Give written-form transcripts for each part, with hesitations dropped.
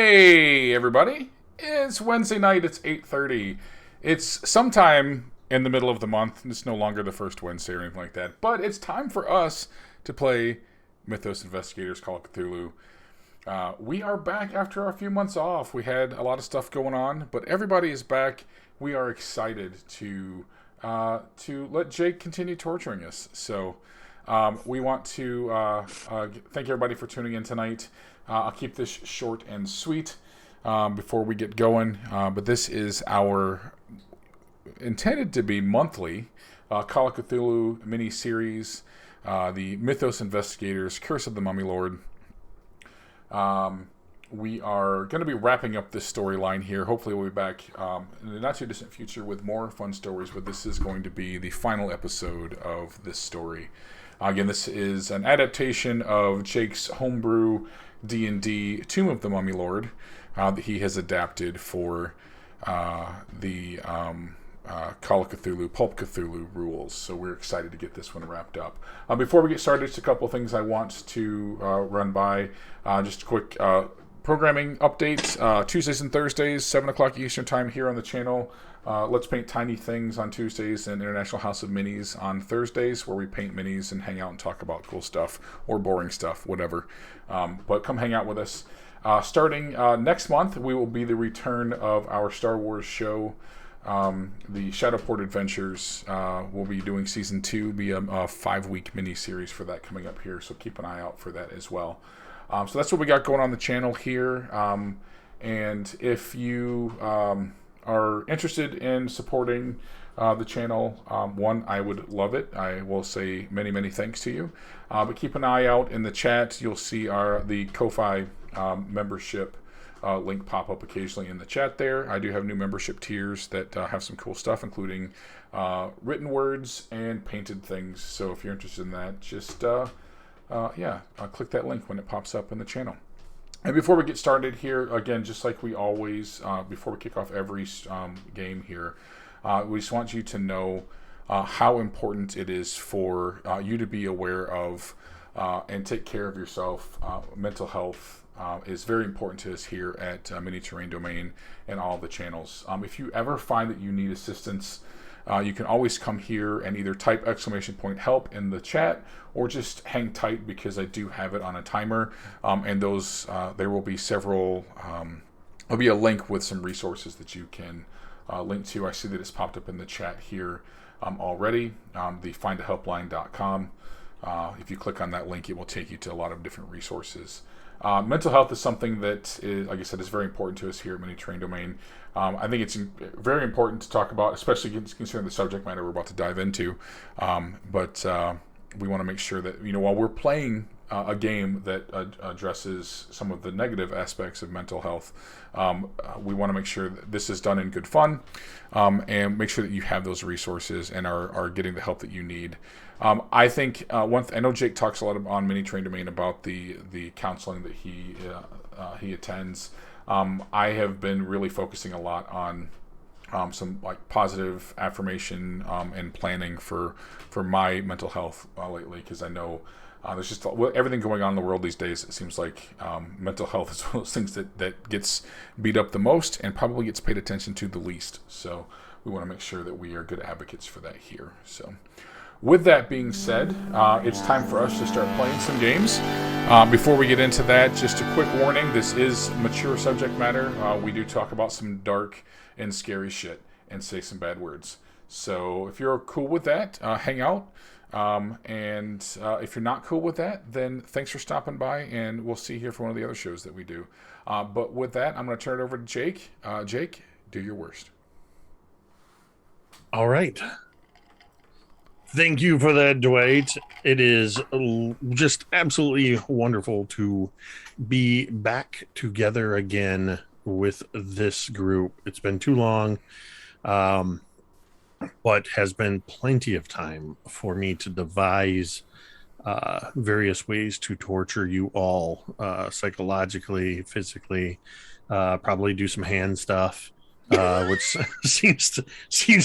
Hey, everybody. It's Wednesday night. It's 8:30. It's sometime in the middle of the month. It's no longer the first Wednesday or anything like that. But it's time for us to play Mythos Investigators Call of Cthulhu. We are back after a few months off. We had a lot of stuff going on, but everybody is back. We are excited to let Jake continue torturing us. So we want to thank everybody for tuning in tonight. I'll keep this short and sweet before we get going. But this is our intended to be monthly Call of Cthulhu mini-series, the Mythos Investigators, Curse of the Mummy Lord. We are going to be wrapping up this storyline here. Hopefully we'll be back in the not too distant future with more fun stories, but this is going to be the final episode of this story. Again, this is an adaptation of Jake's homebrew D&D Tomb of the Mummy Lord that he has adapted for the Call of Cthulhu, Pulp Cthulhu rules. So we're excited to get this one wrapped up. Before we get started, just a couple things I want to run by. Just a quick programming update. Tuesdays and Thursdays, 7 o'clock Eastern Time here on the channel. Let's Paint Tiny Things on Tuesdays and International House of Minis on Thursdays, where we paint minis and hang out and talk about cool stuff or boring stuff, whatever. But come hang out with us. Starting next month, we will be the return of our Star Wars show, the Shadowport Adventures. We'll be doing season 2, be a 5-week mini-series for that coming up here, so keep an eye out for that as well. So that's what we got going on the channel here. And if you are interested in supporting the channel, one, I would love it. I will say many, many thanks to you. But keep an eye out in the chat. You'll see the Ko-Fi membership link pop up occasionally in the chat there. I do have new membership tiers that have some cool stuff, including written words and painted things. So if you're interested in that, just click that link when it pops up in the channel. And before we get started here, again, just like we always, before we kick off every game here, we just want you to know how important it is for you to be aware of and take care of yourself. Mental health is very important to us here at Mini Terrain Domain and all the channels. If you ever find that you need assistance, you can always come here and either type !help in the chat or just hang tight, because I do have it on a timer. And those there will be several. There'll be a link with some resources that you can link to. I see that it's popped up in the chat here already. The findahelpline.com. If you click on that link, it will take you to a lot of different resources. Mental health is something that, like I said, is very important to us here at Mini Terrain Domain. I think it's very important to talk about, especially considering the subject matter we're about to dive into. But we want to make sure that, while we're playing a game that addresses some of the negative aspects of mental health, we want to make sure that this is done in good fun, and make sure that you have those resources and are getting the help that you need. I think I know Jake talks a lot on Mini Terrain Domain about the counseling that he attends. I have been really focusing a lot on some positive affirmation and planning for my mental health lately, because I know there's just everything going on in the world these days. It seems like mental health is one of those things that gets beat up the most and probably gets paid attention to the least. So we want to make sure that we are good advocates for that here. So with that being said, it's time for us to start playing some games. Before we get into that, just a quick warning. This is mature subject matter. We do talk about some dark and scary shit and say some bad words. So if you're cool with that, hang out. And if you're not cool with that, then thanks for stopping by, and we'll see you here for one of the other shows that we do. But with that, I'm going to turn it over to Jake. Jake, do your worst. All right. Thank you for that, Dwight. It is just absolutely wonderful to be back together again with this group. It's been too long, but has been plenty of time for me to devise various ways to torture you all, psychologically, physically, probably do some hand stuff, which seems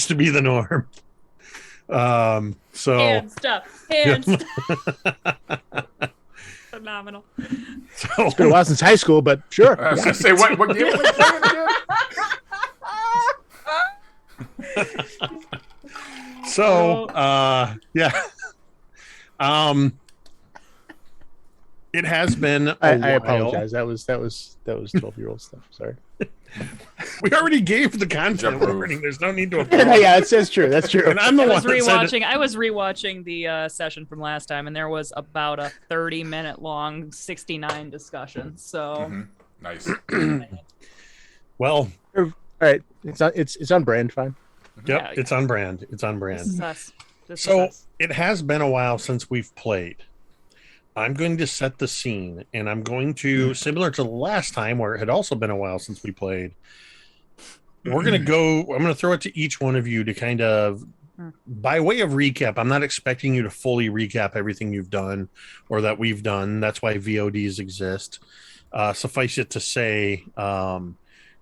to be the norm. Hand stuff. phenomenal. So It's been a while since high school, but sure. I was going to say, what game are we playing again? So, yeah. It has been a I while. apologize. That was 12-year-old stuff. Sorry. We already gave the content Approve. warning. There's no need to Yeah, apologize. that's true. That's true. And I'm the I one was that said it. rewatching. I was rewatching the session from last time, and there was about a 30-minute long 69 discussion. So Nice. Well, All right, it's on brand. Fine. yep, Yeah. it's on brand. It's on brand. this is us. This So is us. it has been a while since we've played. I'm going to set the scene, and I'm going to, similar to the last time where it had also been a while since we played, we're going to go, I'm going to throw it to each one of you to kind of, by way of recap, I'm not expecting you to fully recap everything you've done or that we've done. That's why VODs exist. Suffice it to say,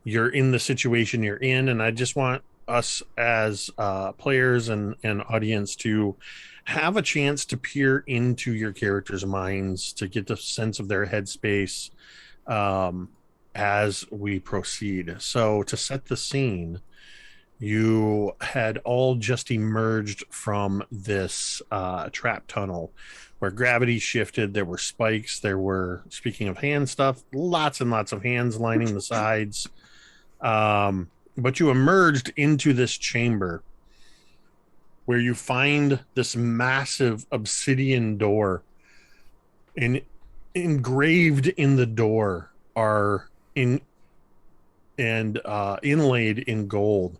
you're in the situation you're in, and I just want us as players and audience to have a chance to peer into your characters' minds to get the sense of their headspace as we proceed. So to set the scene, you had all just emerged from this trap tunnel where gravity shifted. There were spikes. There were, speaking of hand stuff, lots and lots of hands lining the sides. But you emerged into this chamber where you find this massive obsidian door, and engraved in the door are inlaid in gold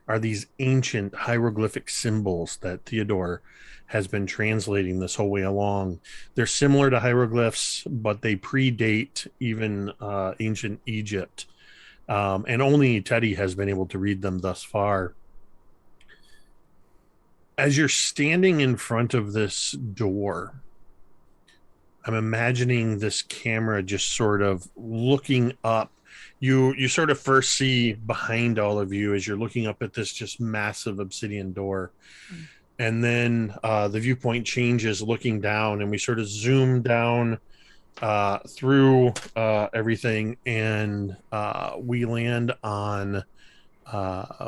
are these ancient hieroglyphic symbols that Theodore has been translating this whole way along. They're similar to hieroglyphs, but they predate even ancient Egypt. And only Teddy has been able to read them thus far. As you're standing in front of this door, I'm imagining this camera just sort of looking up. You sort of first see behind all of you as you're looking up at this just massive obsidian door. And then the viewpoint changes looking down, and we sort of zoom down through everything, and we land on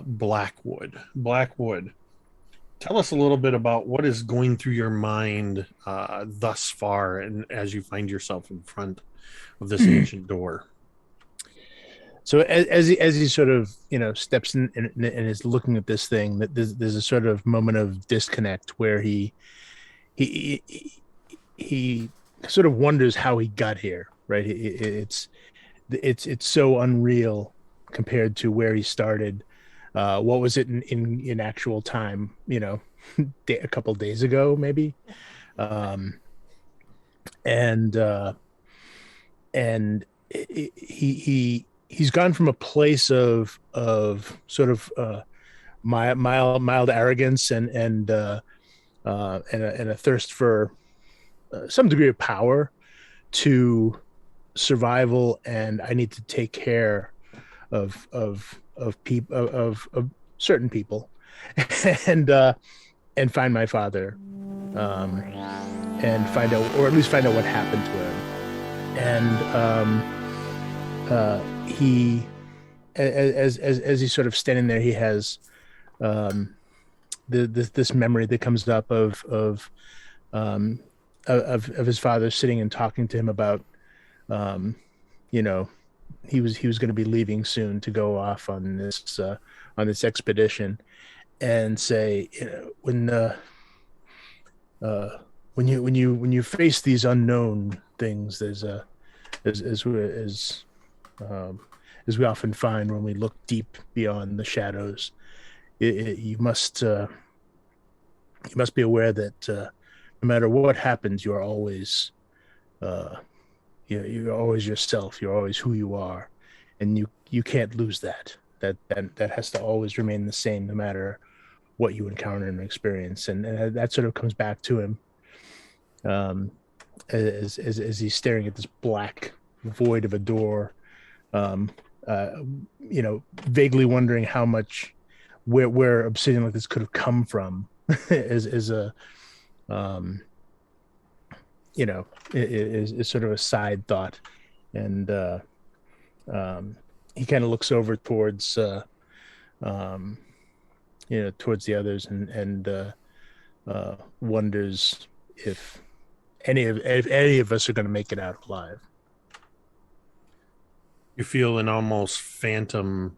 Blackwood. Blackwood, tell us a little bit about what is going through your mind thus far, and as you find yourself in front of this ancient door. So as he sort of steps in and is looking at this thing, that there's a sort of moment of disconnect where he sort of wonders how he got here, right? It's so unreal compared to where he started. What was it in actual time? A couple days ago, maybe. He's gone from a place of sort of mild arrogance and a thirst for some degree of power to survival, and I need to take care of certain people and find my father, and find out, or at least find out what happened to him. And he, as he's sort of standing there, he has this memory that comes up of his father sitting and talking to him about, he was going to be leaving soon to go off on this expedition, and say, when you face these unknown things, there's as we often find when we look deep beyond the shadows, you must be aware that no matter what happens, you're always you're always yourself. You're always who you are, and you can't lose that. That has to always remain the same, no matter what you encounter and experience. And that sort of comes back to him as he's staring at this black void of a door, vaguely wondering how much, where obsidian like this could have come from, as is sort of a side thought, and he kind of looks over towards um, towards the others, and wonders if any of us are going to make it out alive. You feel an almost phantom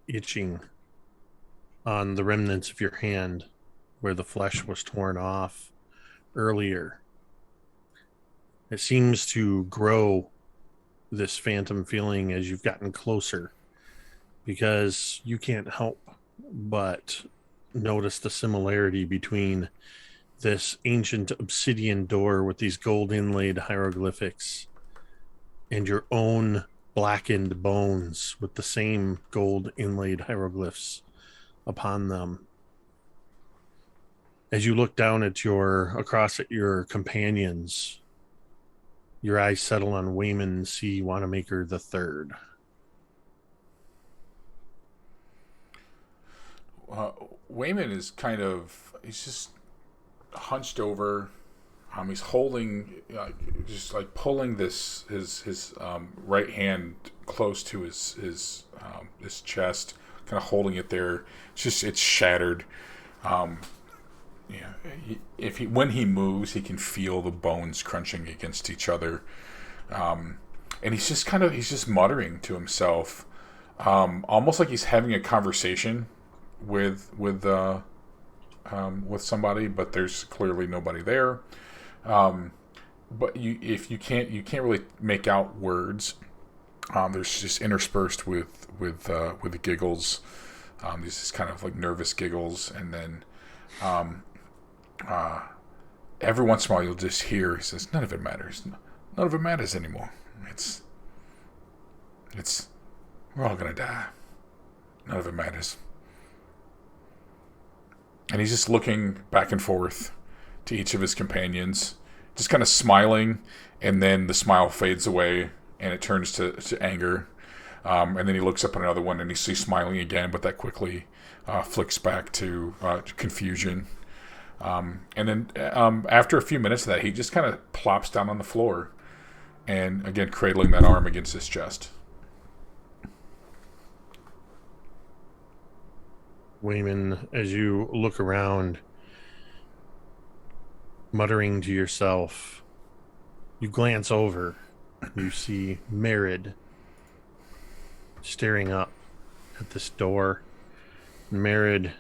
itching on the remnants of your hand where the flesh was torn off earlier. It seems to grow, this phantom feeling, as you've gotten closer, because you can't help but notice the similarity between this ancient obsidian door with these gold inlaid hieroglyphics and your own blackened bones with the same gold inlaid hieroglyphs upon them. As you look down across at your companions, your eyes settle on Wayman C. Wannamaker III. Wayman is he's just hunched over. He's holding, just like pulling his right hand close to his chest, kind of holding it there. It's shattered. When he moves, he can feel the bones crunching against each other, and he's just muttering to himself, almost like he's having a conversation with somebody, but there's clearly nobody there. But you can't really make out words. There's just interspersed with the giggles, these just kind of like nervous giggles, and then every once in a while you'll just hear, he says, "None of it matters. None of it matters anymore. It's we're all gonna die. None of it matters." And he's just looking back and forth to each of his companions, just kind of smiling, and then the smile fades away and it turns to anger. And then he looks up at another one and he's smiling again, but that quickly flicks back to confusion. And then after a few minutes of that, he just kind of plops down on the floor and, again, cradling that arm against his chest. Wayman, as you look around, muttering to yourself, you glance over. You see Merid staring up at this door. Merid,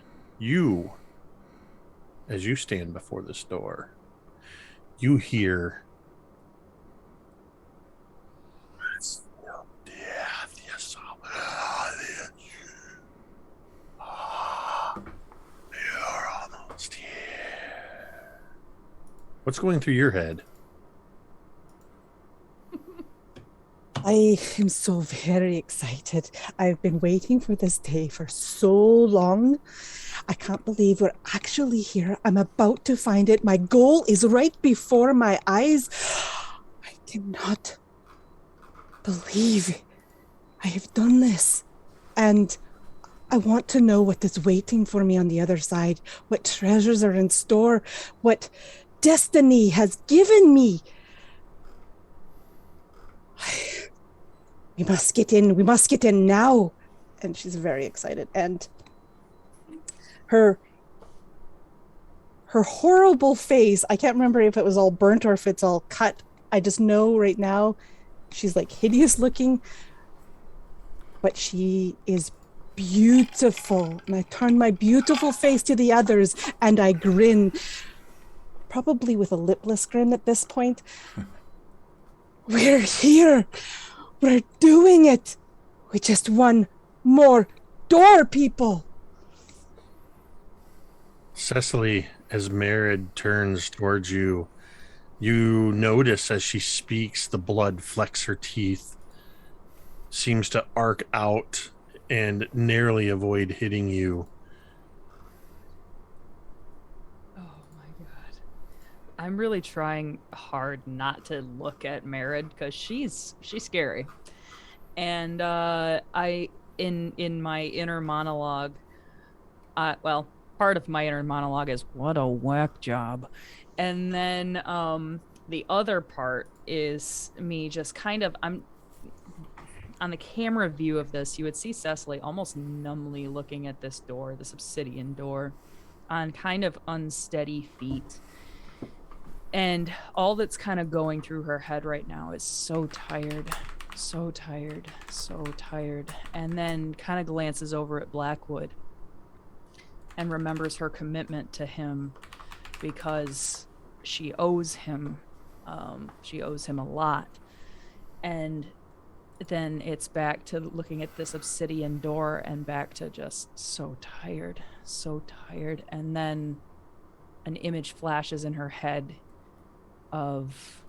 as you stand before this door, you hear, "It's your death, you saw. You're almost here." What's going through your head? I am so very excited. I've been waiting for this day for so long. I can't believe we're actually here. I'm about to find it. My goal is right before my eyes. I cannot believe I have done this. And I want to know what is waiting for me on the other side, what treasures are in store, what destiny has given me. We must get in. We must get in now. And she's very excited. And her horrible face, I can't remember if it was all burnt or if it's all cut. I just know right now she's like hideous looking, but she is beautiful. And I turn my beautiful face to the others and I grin, probably with a lipless grin at this point. We're here. We're doing it. We just one more door, people. Cecily, as Merid turns towards you, you notice as she speaks, the blood flecks her teeth, seems to arc out and narrowly avoid hitting you. Oh my god. I'm really trying hard not to look at Merid because she's scary. And in my inner monologue, part of my inner monologue is what a whack job. And then the other part is me just kind of, I'm on the camera view of this, you would see Cecily almost numbly looking at this door, this obsidian door, on kind of unsteady feet. And all that's kind of going through her head right now is so tired, so tired, so tired. And then kind of glances over at Blackwood and remembers her commitment to him because she owes him. She owes him a lot. And then it's back to looking at this obsidian door and back to just so tired, so tired. And then an image flashes in her head of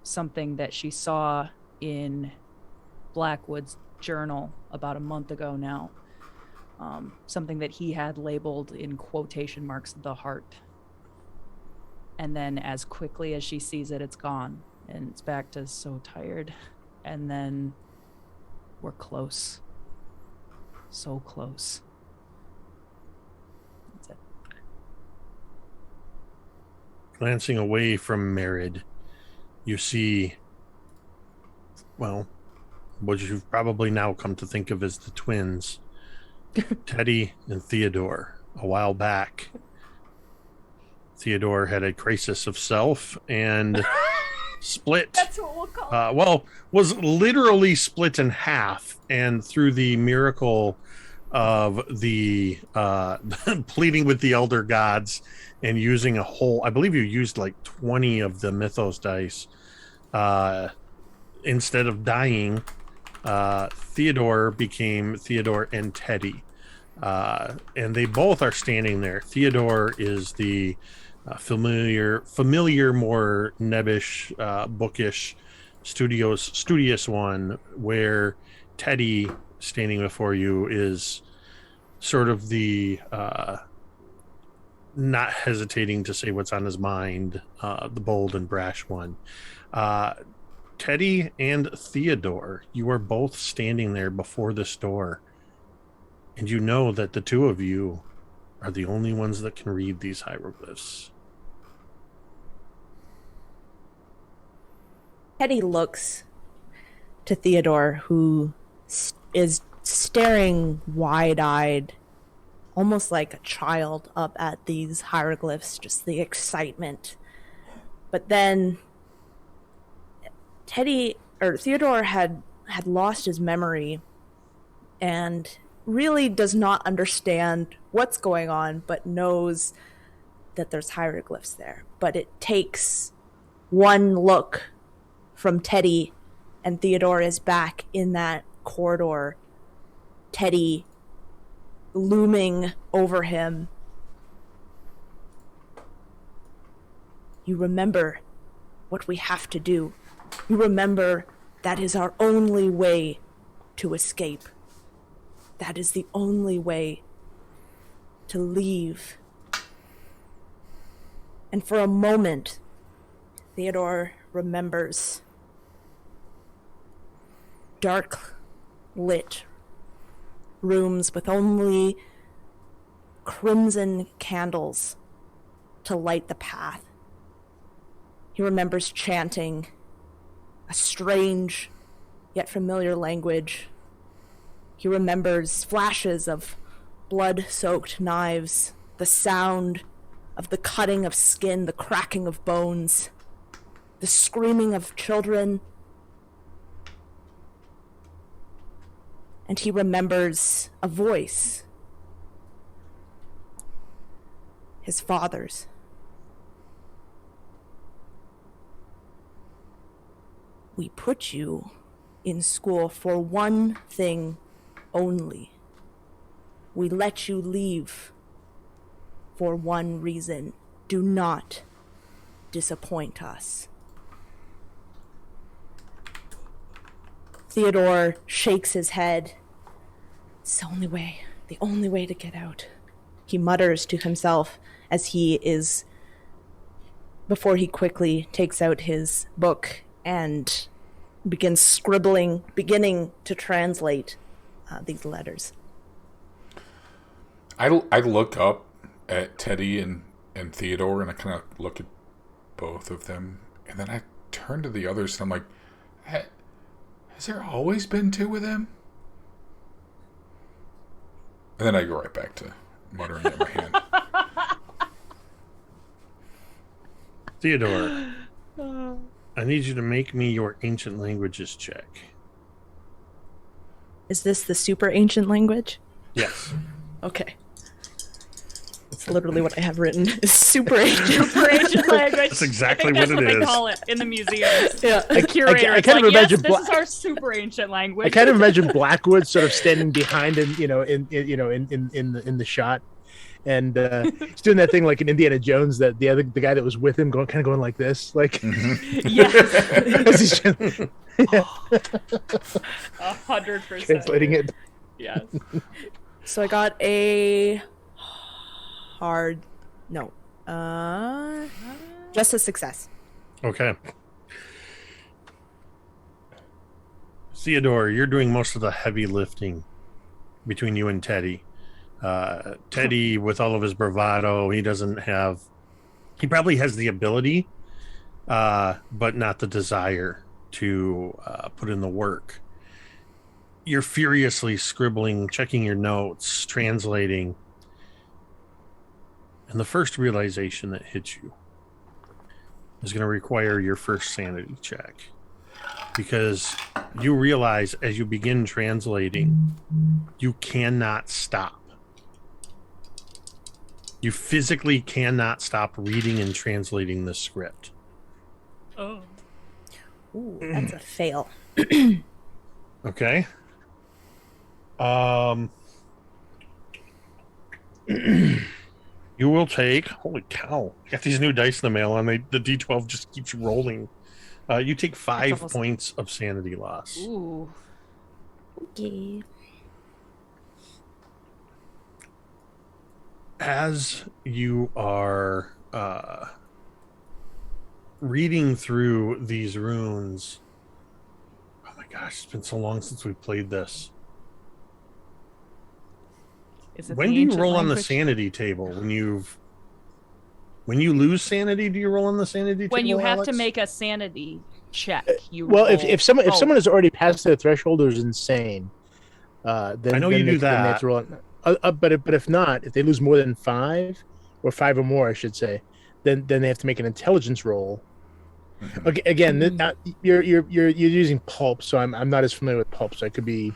something that she saw in Blackwood's journal about a month ago now. Something that he had labeled in quotation marks, the heart. And then as quickly as she sees it, it's gone. And it's back to so tired. And then we're close. So close. That's it. Glancing away from Merid, you see, well, what you've probably now come to think of as the twins, Teddy and Theodore. A while back, Theodore had a crisis of self and split. That's what we'll call it. Was literally split in half, and through the miracle of the pleading with the elder gods and using a whole, I believe you used like 20 of the Mythos dice, instead of dying, Theodore became Theodore and Teddy, and they both are standing there. Theodore is the familiar, more nebbish, bookish, studious one, where Teddy, standing before you, is sort of the not hesitating to say what's on his mind, the bold and brash one. Teddy and Theodore, you are both standing there before this door, and you know that the two of you are the only ones that can read these hieroglyphs. Teddy looks to Theodore, who is staring wide-eyed, almost like a child, up at these hieroglyphs, just the excitement. But then Theodore had lost his memory and really does not understand what's going on, but knows that there's hieroglyphs there. But it takes one look from Teddy, and Theodore is back in that corridor. Teddy looming over him. You remember what we have to do. You remember that is our only way to escape. That is the only way to leave. And for a moment, Theodore remembers dark lit rooms with only crimson candles to light the path. He remembers chanting a strange yet familiar language. He remembers flashes of blood-soaked knives, the sound of the cutting of skin, the cracking of bones, the screaming of children. And he remembers a voice, his father's. We put you in school for one thing only. We let you leave for one reason. Do not disappoint us. Theodore shakes his head. It's the only way to get out. He mutters to himself before he quickly takes out his book and begins beginning to translate these letters. I look up at Teddy and Theodore, and I kind of look at both of them, And then I turn to the others and I'm like, has there always been two with him? And then I go right back to muttering at my hand. Theodore, I need you to make me your ancient languages check. Is this the super ancient language? Yes. Okay. It's literally what I have written. Is super ancient. Super ancient language. That's exactly I think what it that's is. They call it in the museums. Yeah. The curator. I It's kind of like, imagine yes, this is our super ancient language. I kind of imagine Blackwood sort of standing behind and in the shot, and he's doing that thing like in Indiana Jones, that the guy that was with him going like this, like Yes. 100%. translating it. Yes. So I got a hard no. Just a success. Okay. Theodore, you're doing most of the heavy lifting between you and Teddy. Teddy, with all of his bravado, he probably has the ability, but not the desire to put in the work. You're furiously scribbling, checking your notes, translating. And the first realization that hits you is going to require your first sanity check. Because you realize as you begin translating, you cannot stop. You physically cannot stop reading and translating the script. Oh. Ooh, that's a fail. Okay. You will take. Holy cow! I got these new dice in the mail, and the D12 just keeps rolling. You take 5 points of sanity loss. Ooh. Okay. As you are reading through these runes, oh my gosh, it's been so long since we played this. Is it When the do you ancient roll on the language? sanity table? When you lose sanity, do you roll on the sanity table? When you have to Alex? make a sanity check, you Well, roll. if someone has already passed their threshold or is insane, then I know then you do then they have that. to roll. But if not, if they lose more than 5 or 5 or more, I should say, then they have to make an intelligence roll. Okay, again, you're using pulp, so I'm not as familiar with pulp, so I could be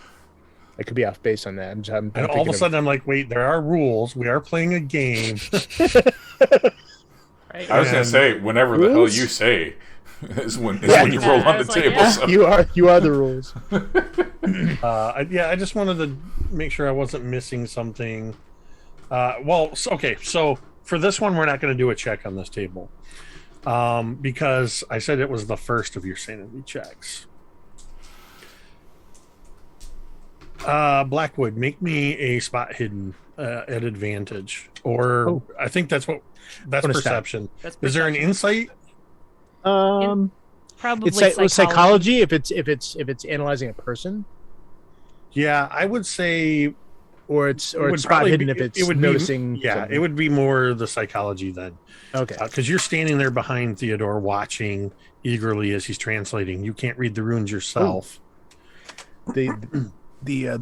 off base on that. I'm And all of a sudden, I'm like, wait, there are rules. We are playing a game. Right? I was going to say, whenever the hell Rules? you say is when you Yeah, roll I on the was like, table. yeah. So. you are the rules. I just wanted to make sure I wasn't missing something. So for this one, we're not going to do a check on this table because I said it was the first of your sanity checks. Blackwood, make me a spot hidden at advantage, or I think that's perception. That's Is there an perception. insight? Probably It's psychology if it's analyzing a person, Yeah, I would say or it's would spot probably hidden be- if it's it would noticing. Be, yeah, something. it would be more the psychology then. Okay. Because you're standing there behind Theodore watching eagerly as he's translating. You can't read the runes yourself. The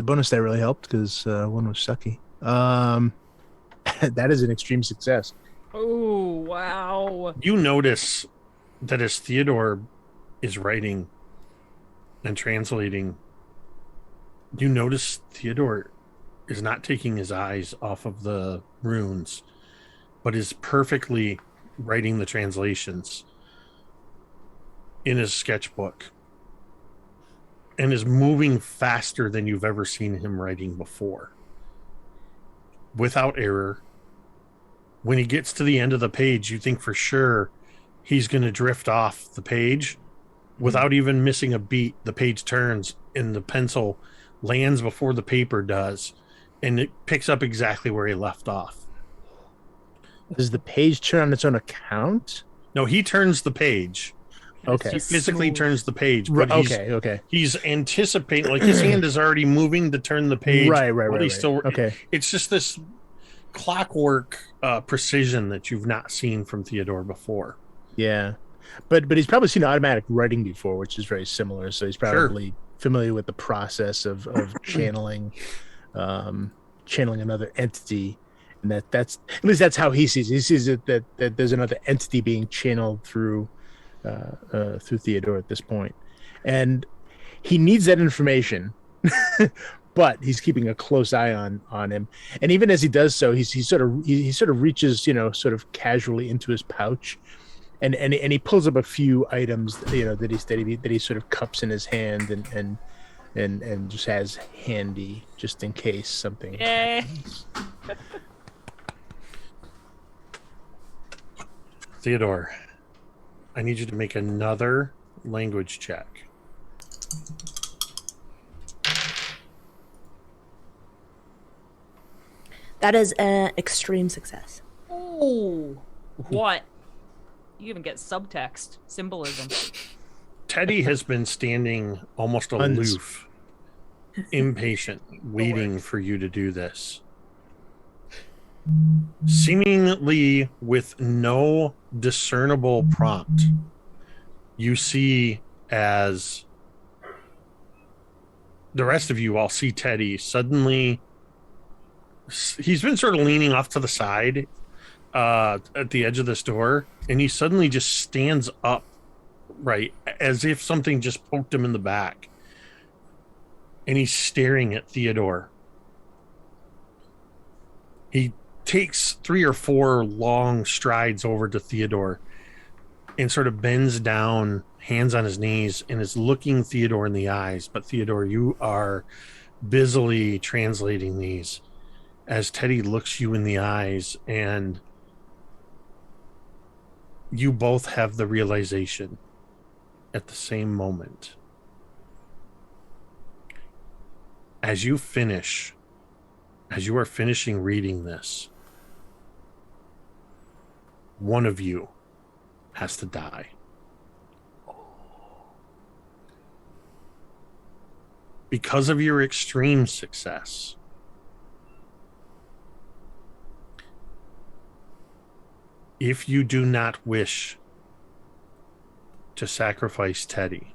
bonus that really helped because one was sucky. That is an extreme success. Oh, wow. You notice that as Theodore is writing and translating, you notice Theodore is not taking his eyes off of the runes, but is perfectly writing the translations in his sketchbook and is moving faster than you've ever seen him writing before, without error. When he gets to the end of the page, you think for sure he's going to drift off the page without even missing a beat. The page turns and the pencil lands before the paper does, and it picks up exactly where he left off. Does the page turn on its own account? No, he turns the page. Okay. He physically turns the page, Right, but okay. he's anticipating, like his hand is already moving to turn the page. but he's still Okay. It's just this clockwork precision that you've not seen from Theodore before. Yeah. but he's probably seen automatic writing before, which is very similar. So he's probably familiar with the process of channeling, channeling another entity, and that's at least that's how he sees it. He sees it that there's another entity being channeled through Theodore at this point, and he needs that information. But he's keeping a close eye on him, and even as he does so, he sort of reaches, sort of casually into his pouch, and he pulls up a few items, that he sort of cups in his hand and just has handy just in case something happens. Theodore, I need you to make another language check. That is an extreme success. Oh, what? You even get subtext, symbolism. Teddy has been standing almost aloof, impatient, waiting for you to do this. Seemingly with no discernible prompt, you see as the rest of you all see Teddy suddenly. He's been sort of leaning off to the side at the edge of this door, and he suddenly just stands up, right, as if something just poked him in the back. And he's staring at Theodore. He takes 3 or 4 long strides over to Theodore and sort of bends down, hands on his knees, and is looking Theodore in the eyes. But Theodore, you are busily translating these as Teddy looks you in the eyes, and you both have the realization at the same moment. As you are finishing reading this, one of you has to die. Because of your extreme success, if you do not wish to sacrifice Teddy,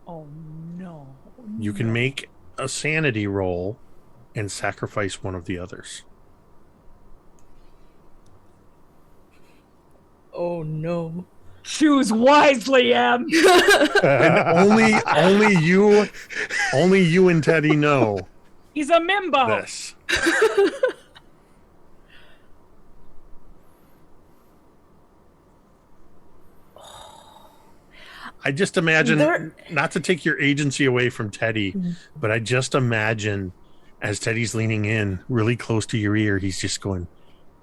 Oh no. you can make a sanity roll and sacrifice one of the others. Oh no. Choose wisely, Em. And only you and Teddy know He's a mimbo. this. I just imagine, not to take your agency away from Teddy, but I just imagine as Teddy's leaning in really close to your ear, he's just going,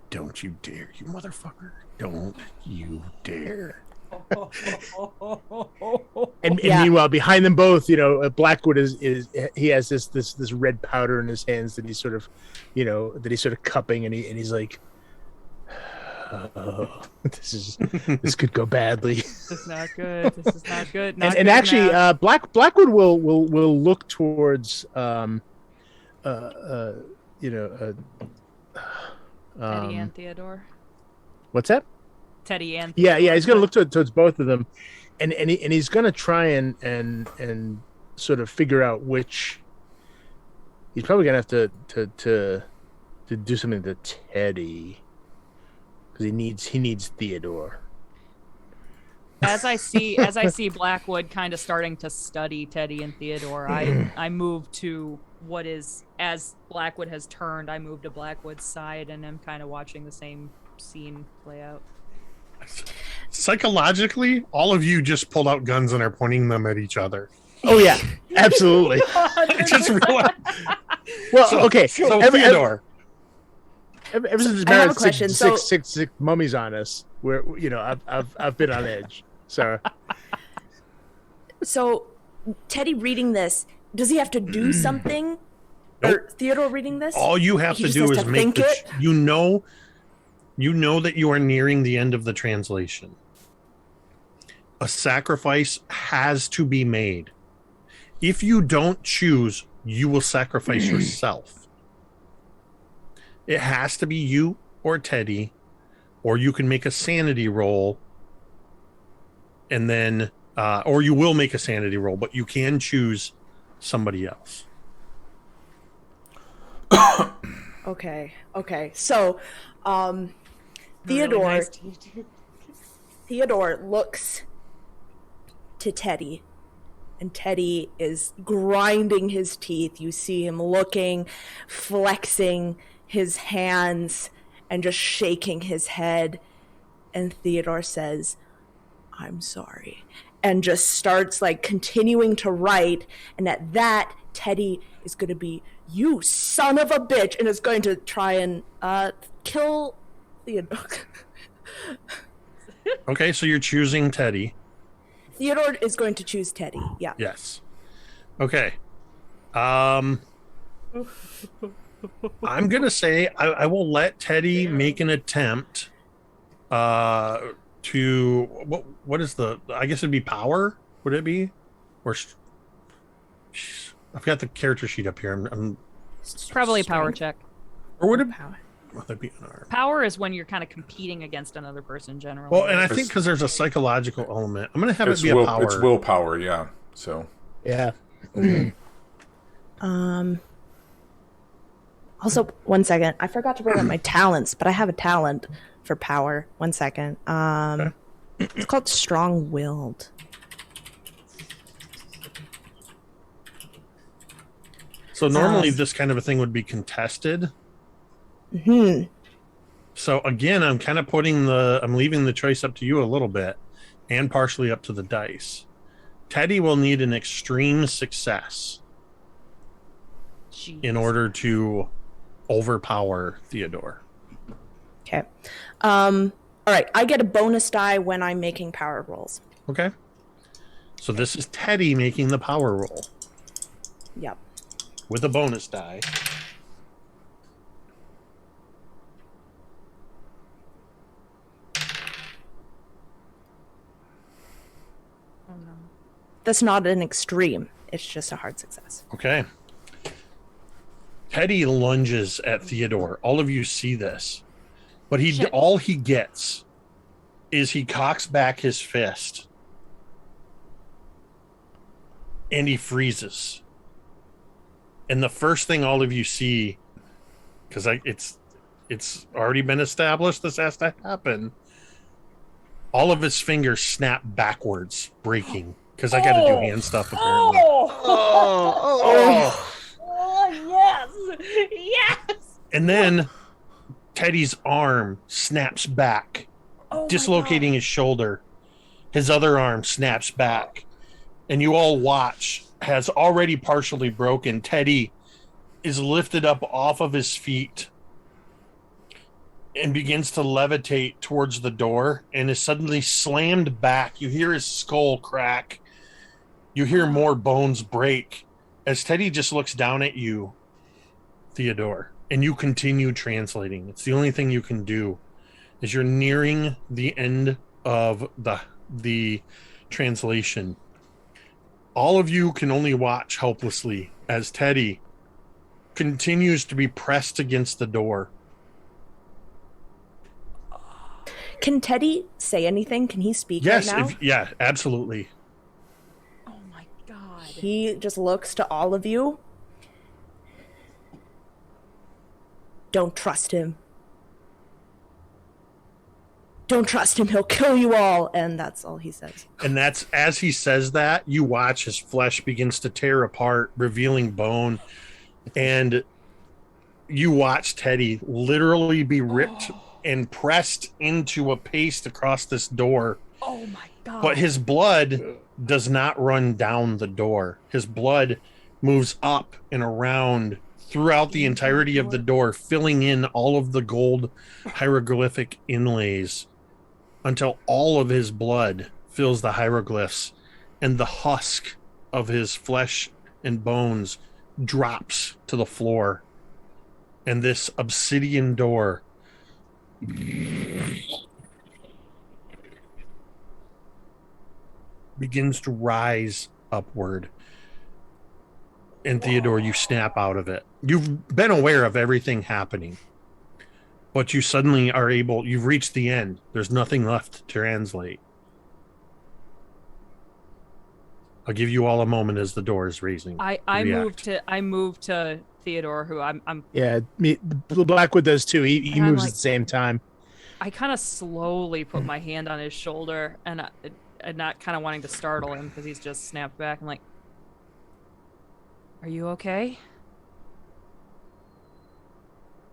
"Don't you dare, you motherfucker. Don't you dare." And meanwhile, behind them both, Blackwood is he has this red powder in his hands that he's sort of, cupping, and he's like, oh, this could go badly. This is not good. This is not good. And actually, Blackwood will look towards Teddy and Theodore. What's that? Teddy and Yeah, he's gonna look towards both of them, and he's gonna try and sort of figure out which. He's probably gonna have to do something to Teddy, because he needs Theodore. As I see Blackwood kind of starting to study Teddy and Theodore, I move to what is, as Blackwood has turned, I move to Blackwood's side and am kind of watching the same scene play out. Psychologically, all of you just pulled out guns and are pointing them at each other. Oh yeah, absolutely. I just realized. Well, okay. So Theodore. Ever since I have married a question. six mummies on us, where I've been on edge. So Teddy reading this, does he have to do something? Nope. Or Theodore reading this? All you have He to just do has is to make think the it? you know that you are nearing the end of the translation. A sacrifice has to be made. If you don't choose, you will sacrifice yourself. It has to be you or Teddy, or you can make a sanity roll and then or you will make a sanity roll, but you can choose somebody else. Okay. So, Really Theodore nice to you too. Theodore looks to Teddy, and Teddy is grinding his teeth. You see him looking, flexing his hands, and just shaking his head. And Theodore says, "I'm sorry," and just starts like continuing to write. And at that, Teddy is going to be, "You son of a bitch," and is going to try and kill Theodore. Okay, so you're choosing Teddy. Theodore is going to choose Teddy. Yeah. Yes. Okay. I'm gonna say I will let Teddy make an attempt to what is the, I guess it'd be power, would it be, or I've got the character sheet up here. I'm Probably a power check. or would it Power. would that be unarmed? Power is when you're kind of competing against another person generally. Well, and I think because there's a psychological element, I'm gonna have it be a power. It's willpower, yeah. So Yeah. Also, one second. I forgot to bring up my talents, but I have a talent for power. 1 second. It's called strong-willed. So normally this kind of a thing would be contested. So again, I'm kind of I'm leaving the choice up to you a little bit, and partially up to the dice. Teddy will need an extreme success in order to overpower Theodore. Okay. All right. I get a bonus die when I'm making power rolls. Okay. So this is Teddy making the power roll Yep. with a bonus die. Oh no. That's not an extreme. It's just a hard success. Okay. Teddy lunges at Theodore. All of you see this. But all he gets is he cocks back his fist. And he freezes. And the first thing all of you see, because it's already been established this has to happen, all of his fingers snap backwards, breaking. Because I got to do hand stuff apparently. Yes. And then Teddy's arm snaps back, dislocating his shoulder. His other arm snaps back. And you all watch, has already partially broken. Teddy is lifted up off of his feet and begins to levitate towards the door and is suddenly slammed back. You hear his skull crack. You hear more bones break as Teddy just looks down at you, Theodore, and you continue translating. It's the only thing you can do as you're nearing the end of the translation. All of you can only watch helplessly as Teddy continues to be pressed against the door. Can Teddy say anything? Can he speak Yes, right now? yeah, absolutely. Oh my god. He just looks to all of you. Don't trust him. Don't trust him. He'll kill you all. And that's all he says. And that's as he says that, you watch his flesh begins to tear apart, revealing bone. And you watch Teddy literally be ripped and pressed into a paste across this door. Oh my god. But his blood does not run down the door. His blood moves up and around throughout the entirety of the door, filling in all of the gold hieroglyphic inlays until all of his blood fills the hieroglyphs and the husk of his flesh and bones drops to the floor. And this obsidian door begins to rise upward. And Theodore, you snap out of it. You've been aware of everything happening, but you suddenly are able, you've reached the end. There's nothing left to translate. I'll give you all a moment as the door is raising. I moved to Theodore, who I'm Yeah, Blackwood does too. He And I'm moves like- at the same time. I kind of slowly put my hand on his shoulder, and not kind of wanting to startle him because he's just snapped back. I'm like, "Are you okay?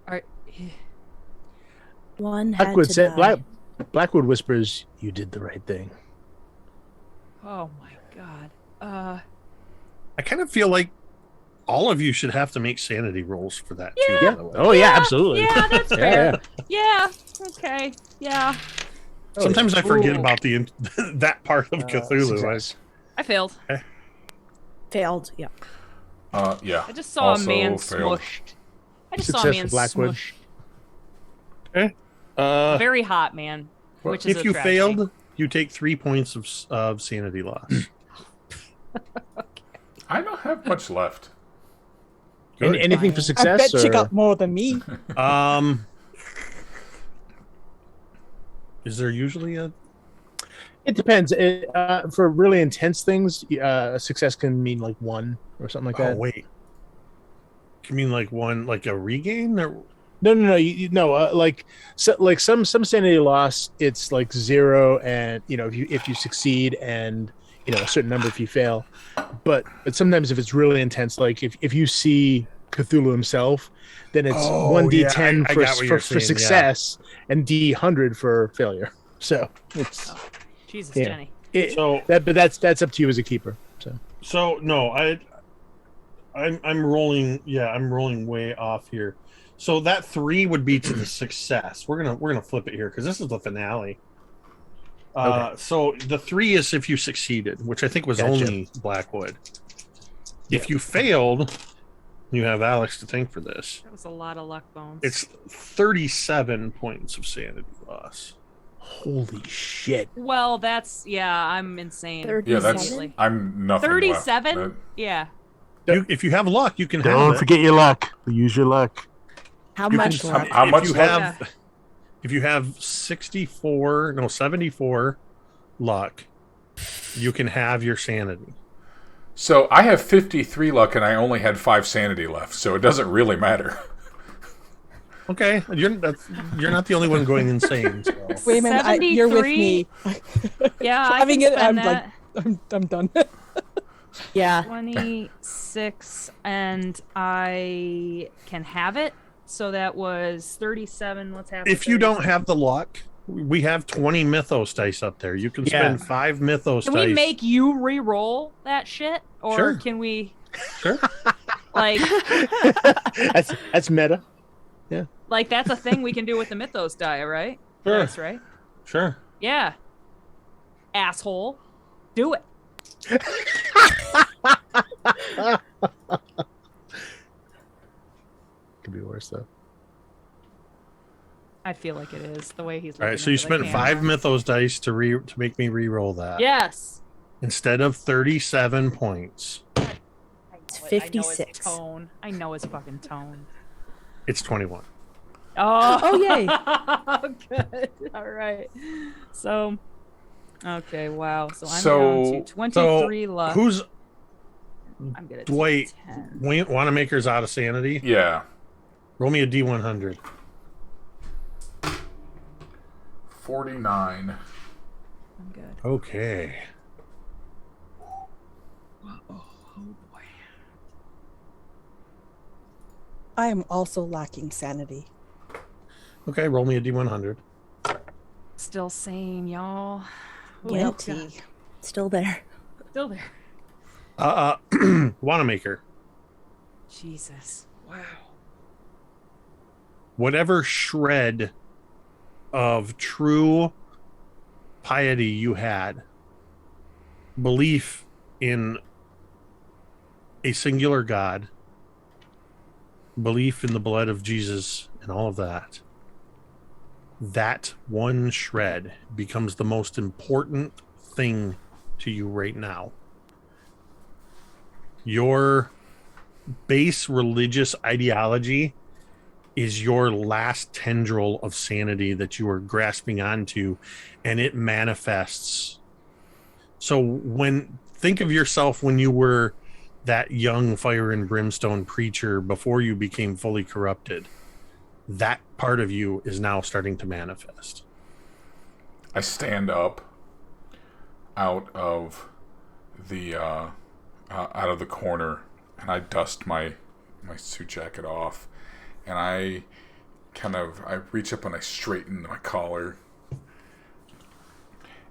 Are One had Blackwood to said, die. Blackwood whispers, "You did the right thing." oh my god, I kind of feel like all of you should have to make sanity rolls for that too. Yeah. By the way. Oh yeah, absolutely. yeah, that's Yeah, fair. Yeah, okay, yeah, Sometimes I forget Ooh. about the that part of Cthulhu. Success. I failed. Failed. Yeah. Yeah. I just saw Also a man failed. smushed. I just Success saw a for man Blackwood. smushed. Uh, Very hot man. Which is if you a tragedy. failed, you take 3 points of sanity loss. I don't have much left. Good. Anything for I I success? bet you or- got more than me. Is there usually a? It depends. For really intense things, success can mean like 1 or something like Oh that. wait, you mean like one, like a regain? Or No. No. Like some sanity loss, it's like 0, and if you succeed, and a certain number if you fail. But sometimes if it's really intense, like if you see Cthulhu himself, then it's Oh, 1d10 yeah, I got what you're for saying, yeah. success and d100 for failure. So it's Jesus, Yeah. Jenny. so but that's up to you as a keeper. So no, I'm rolling. Yeah, I'm rolling way off here. So that 3 would be to the success. We're gonna flip it here because this is the finale. Okay. So the 3 is if you succeeded, which I think was Gotcha. only Blackwood. If you failed, you have Alex to thank for this. That was a lot of luck bones. It's 37 points of sanity loss. holy shit! well, I'm insane. Yeah, that's. 37? I'm nothing. 37? Left. Yeah. If you have luck, you can have Don't it. forget your luck. Use your luck. How You much can- left? How if much you left? have if you have 74 luck, you can have your sanity. So I have 53 luck, and I only had 5 sanity left, so it doesn't really matter. Okay, you're not the only one going insane. So. Wait a minute, you're with me. Yeah, I Having can it, spend I'm that. I'm done. Yeah. 26, and I can have it. So that was 37. Let's have. If you don't have the luck, we have 20 Mythos dice up there. You can spend 5 Mythos Can dice. we make you re-roll that shit, or Sure. can we Sure. like That's meta. like that's a thing we can do with the Mythos die, right? Sure. That's right. Sure. Yeah. Asshole, do it. Could be worse though. I feel like it is the way he's. All right, looking so you into the spent 5 camera. Mythos dice to make me re-roll that. Yes. Instead of 37 points, It's I know his 56. tone. I know his fucking tone. it's 21. Oh, yay. Good. All right. So, okay, wow. So I'm So- down to 23 luck. Who's I'm good at wait? 10. Wannamaker's out of sanity. Yeah. Roll me a D100. 49. I'm good. Okay. Oh boy. I am also lacking sanity. Okay, roll me a D100. Still sane, y'all. Oh, Guilty. God. Still there. Still there. Wannamaker. Jesus. Wow. Whatever shred of true piety you had, belief in a singular God, belief in the blood of Jesus and all of that, that one shred becomes the most important thing to you right now. Your base religious ideology is your last tendril of sanity that you are grasping onto, and it manifests. So when think of yourself when you were that young fire and brimstone preacher before you became fully corrupted. That part of you is now starting to manifest. I stand up out of the corner, and I dust my suit jacket off, and I reach up and I straighten my collar,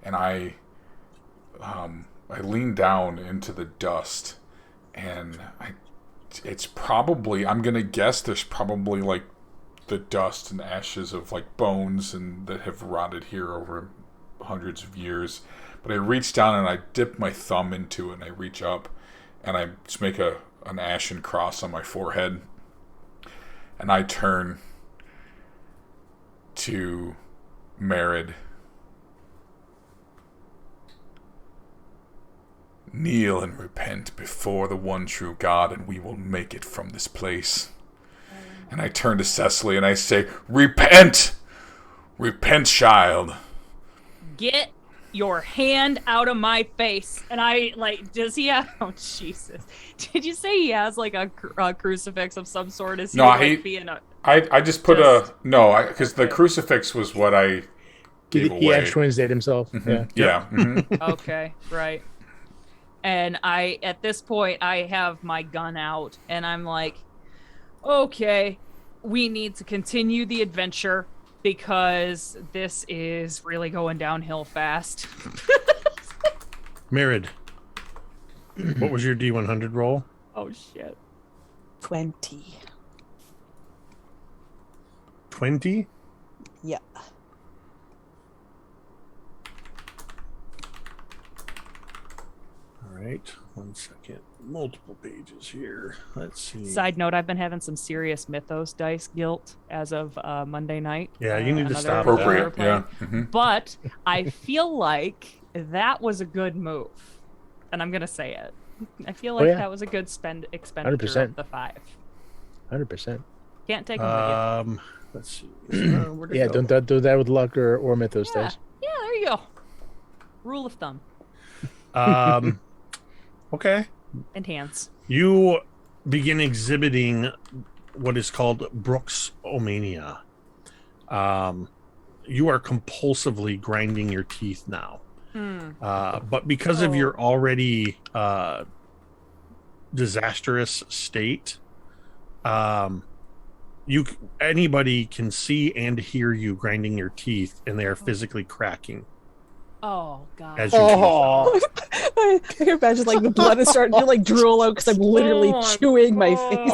and I lean down into the dust, and I'm gonna guess there's probably like the dust and ashes of like bones and that have rotted here over hundreds of years. But I reach down and I dip my thumb into it, and I reach up and I just make an ashen cross on my forehead, and I turn to Merritt. Kneel and repent before the one true God, and we will make it from this place. And I turn to Cecily and I say, repent! Repent, child. Get your hand out of my face. And I, like, does he have, oh, Jesus. Did you say he has, like, a crucifix of some sort? Is he, No, like, being a... I just put because the crucifix was what I gave away. He actually did himself. Mm-hmm. Yeah. Mm-hmm. Okay, right. And at this point, I have my gun out, and I'm like, okay, we need to continue the adventure because this is really going downhill fast. Merritt, what was your D100 roll? Oh, shit. 20. 20? Yeah. All right, 1 second. Multiple pages here. Let's see. Side note, I've been having some serious Mythos dice guilt as of Monday night. Yeah, you need to stop. Appropriate, that. yeah. Mm-hmm. But I feel like that was a good move. And I'm going to say it. I feel like that was a good expenditure 100%. of the 5. 100%. Can't take them with you. Let's see. Where'd it Yeah, go? don't do that with luck or Mythos Yeah. dice. Yeah, there you go. Rule of thumb. Okay. And hands. You begin exhibiting what is called Brooksomania. You are compulsively grinding your teeth now. But because of your already disastrous state, anybody can see and hear you grinding your teeth, and they are physically cracking. Oh, God. As you I can imagine like the blood is starting to like drool out because I'm literally chewing my face. This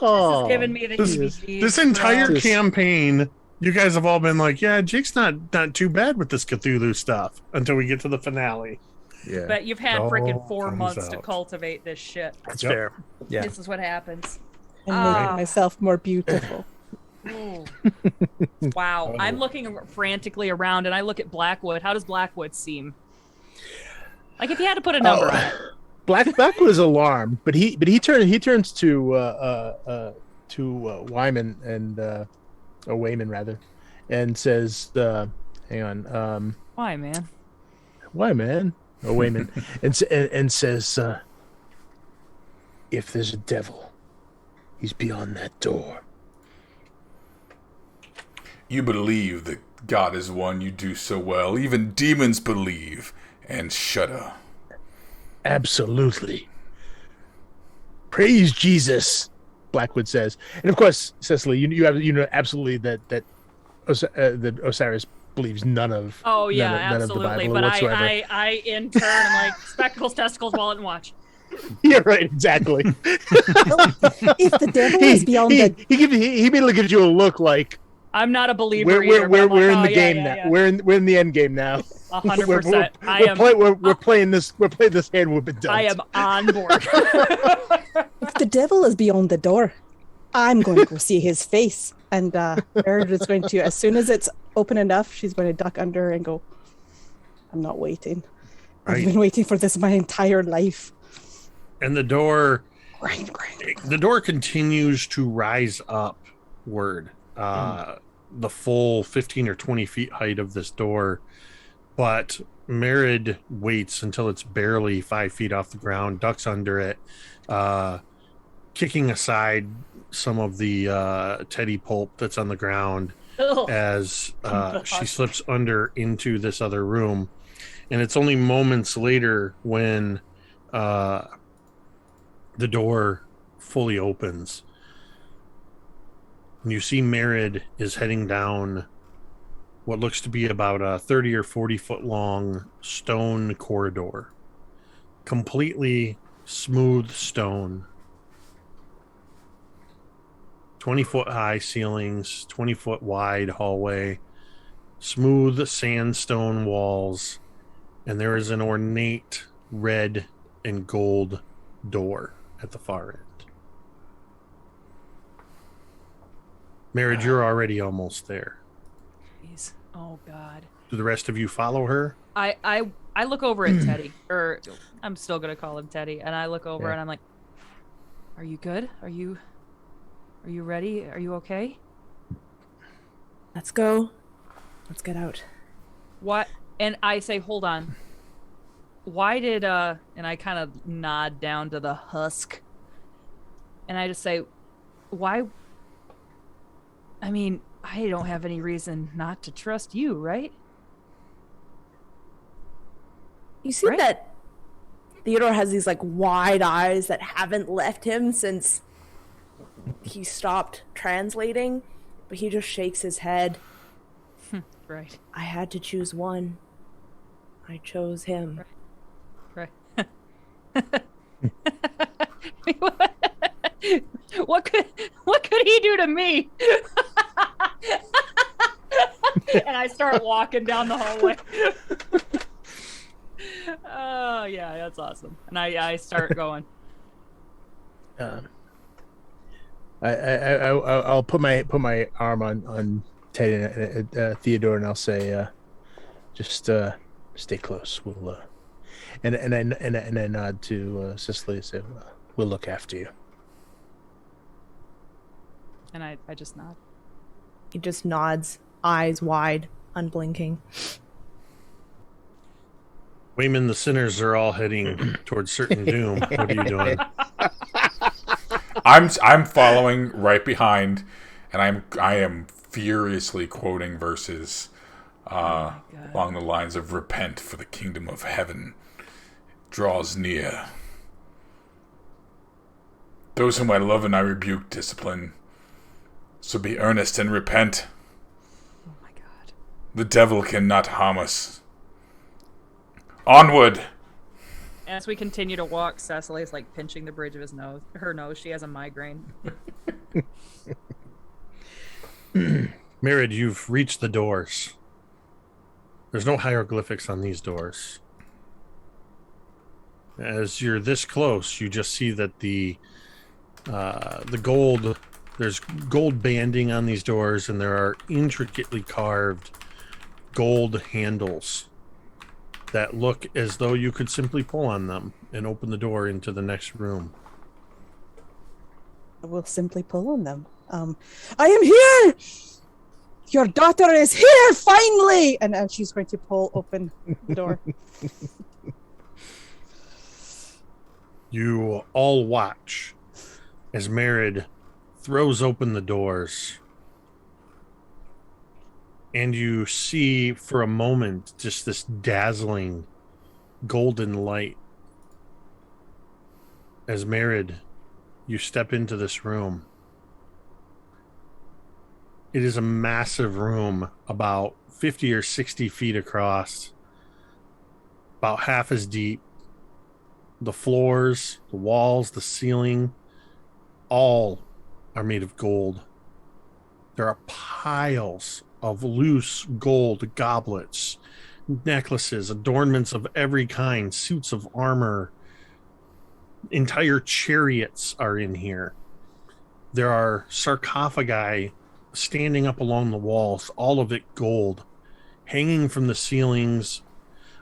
is giving me the heebie-jeebies. This entire Gross. campaign, you guys have all been like, yeah, Jake's not too bad with this Cthulhu stuff until we get to the finale. Yeah, But you've had freaking 4 comes months to out. cultivate this shit. that's Yep. fair. Yeah. This is what happens. And make myself more beautiful. Ooh. Wow. I'm looking frantically around, and I look at Blackwood. How does Blackwood seem? Like, if you had to put a number on it. Blackwood is alarmed, but he turns to Wyman and Wayman rather, and says, "Hang on, Why, man? Wyman or Wayman," and says, "If there's a devil, he's beyond that door." You believe that God is one, you do so well. Even demons believe and shudder. Absolutely. Praise Jesus, Blackwood says, and of course, Cecily, you know absolutely that Osiris believes none of. Oh, yeah, none of the absolutely. Bible But whatsoever. I in turn, am like, spectacles, testicles, wallet, and watch. Yeah, right. Exactly. If the devil is beyond the he may look at you and look like I'm not a believer either. we're in the game now. We're in the end game now. 100%. We're playing this hand we've been dealt. I am on board. if the devil is beyond the door, I'm going to go see his face. And Meredith is going to, as soon as it's open enough, she's going to duck under and go, I'm not waiting. Right. I've been waiting for this my entire life. And the door Grind. the door continues to rise upward. The full 15 or 20 feet height of this door But Merid waits until it's barely 5 feet off the ground, ducks under it, kicking aside some of the teddy pulp that's on the ground Ugh. as The she husk. slips under into this other room. And it's only moments later when the door fully opens. And you see Merid is heading down what looks to be about a 30 or 40 foot long stone corridor. Completely smooth stone. 20-foot high ceilings, 20-foot wide hallway, smooth sandstone walls, and there is an ornate red and gold door at the far end. Merid, you're already almost there. Jeez. Oh God. Do the rest of you follow her? I look over at Teddy, or I'm still gonna call him Teddy, and I look over Yeah. and I'm like, "Are you good? Are you ready? Are you okay? Let's go. Let's get out. What?" And I say, "Hold on. Why did and I kind of nod down to the husk, and I just say, why? I mean, I don't have any reason not to trust you, right?" You see Right. that Theodore has these like wide eyes that haven't left him since he stopped translating, but he just shakes his head. Right. I had to choose one. I chose him. Right. What could he do to me? And I start walking down the hallway. Oh yeah, that's awesome. And I start going. I'll put my arm on Teddy and Theodore, and I'll say, just stay close. We'll and I nod to Cecily and say, we'll look after you. And I just nod. He just nods, eyes wide, unblinking. Wayman, the sinners are all heading towards certain doom. What are you doing? I'm following right behind, and I am furiously quoting verses along the lines of "Repent, for the kingdom of heaven draws near. Those whom I love and I rebuke discipline. So be earnest and repent. Oh my God. The devil cannot harm us. Onward!" As we continue to walk, Cecily's like pinching the bridge of her nose. She has a migraine. Merid, you've reached the doors. There's no hieroglyphics on these doors. As you're this close, you just see that the gold, there's gold banding on these doors, and there are intricately carved gold handles that look as though you could simply pull on them and open the door into the next room. We'll simply pull on them. I am here! Your daughter is here, finally! And she's going to pull open the door. You all watch as Merid throws open the doors, and you see for a moment just this dazzling golden light. As Merid, you step into this room. It is a massive room, about 50 or 60 feet across, about half as deep. The floors, the walls, the ceiling, all are made of gold. There are piles of loose gold goblets, necklaces, adornments of every kind, suits of armor. Entire chariots are in here. There are sarcophagi standing up along the walls, all of it gold. Hanging from the ceilings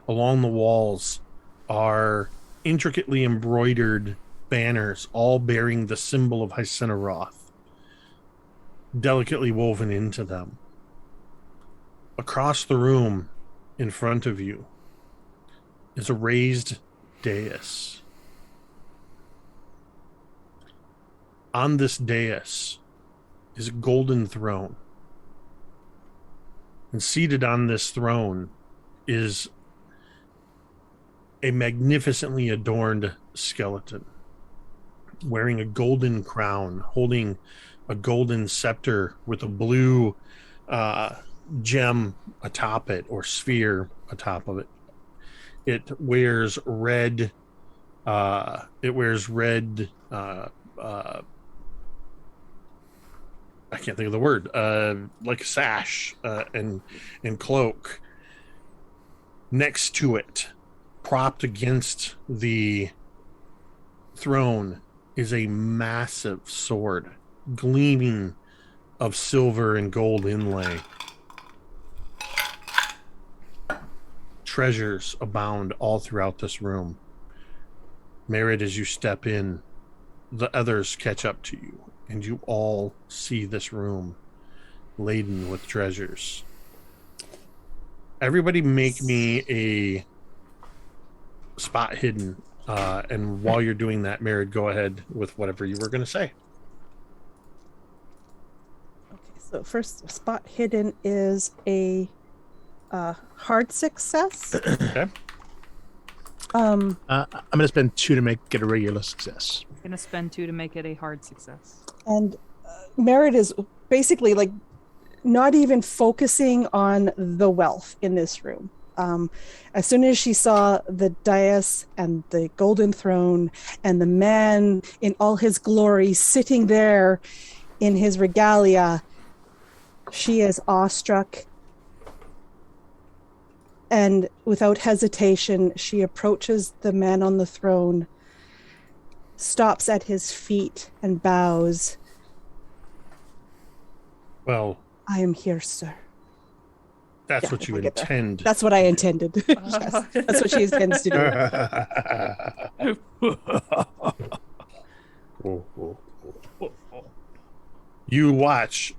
along the walls are intricately embroidered banners, all bearing the symbol of Hyceneroth, delicately woven into them. Across the room, in front of you is a raised dais. On this dais is a golden throne. And seated on this throne is a magnificently adorned skeleton wearing a golden crown, holding a golden scepter with a blue gem atop it, or sphere atop of it. It wears red. I can't think of the word. Like a sash and cloak. Next to it, propped against the throne, is a massive sword, gleaming of silver and gold inlay. Treasures abound all throughout this room. Merritt, as you step in, the others catch up to you, and you all see this room laden with treasures. Everybody make me a spot hidden. And while you're doing that, Merritt, go ahead with whatever you were going to say. Okay, so first spot hidden is a hard success. Okay. I'm gonna spend 2 to get a regular success. Gonna spend 2 to make it a hard success. And Merritt is basically like not even focusing on the wealth in this room. As soon as she saw the dais and the golden throne and the man in all his glory sitting there in his regalia, she is awestruck. And without hesitation, she approaches the man on the throne, stops at his feet and bows. Well, I am here, sir. that's Yeah, what you I get that. intend. That's what I intended. Yes, that's what she intends to do. You watch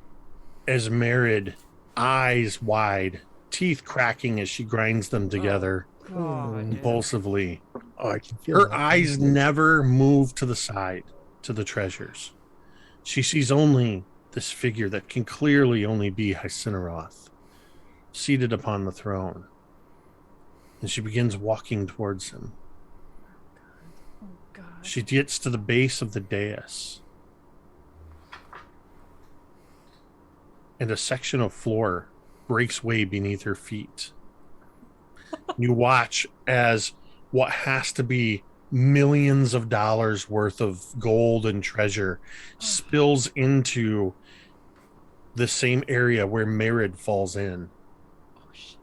as Merritt, eyes wide, teeth cracking as she grinds them together impulsively. Oh, I can feel Her that. eyes never move to the side to the treasures. She sees only this figure that can clearly only be Hycinoroth, seated upon the throne. And she begins walking towards him. Oh, God. She gets to the base of the dais. And a section of floor breaks way beneath her feet. You watch as what has to be millions of dollars worth of gold and treasure spills into the same area where Merritt falls in. Oh, shit.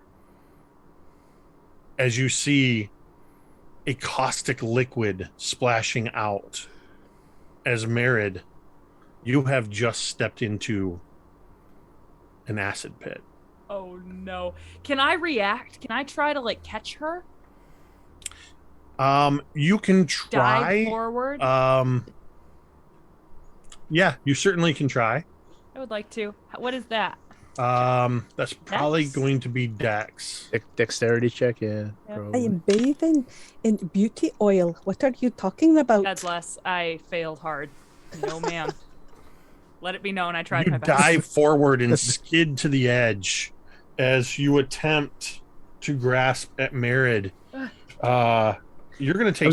As you see a caustic liquid splashing out, as Merritt, you have just stepped into an acid pit. Oh no. Can I react? Can I try to like catch her? You can try. Dive forward? Yeah, you certainly can try. I would like to. What is that? That's probably Dex? going to be Dex. Dexterity check, yeah. Yeah. I probably. am bathing in beauty oil. What are you talking about? God bless. I failed hard. No, ma'am. Let it be known I tried You my best. dive forward and skid to the edge as you attempt to grasp at Merritt. You're going to take.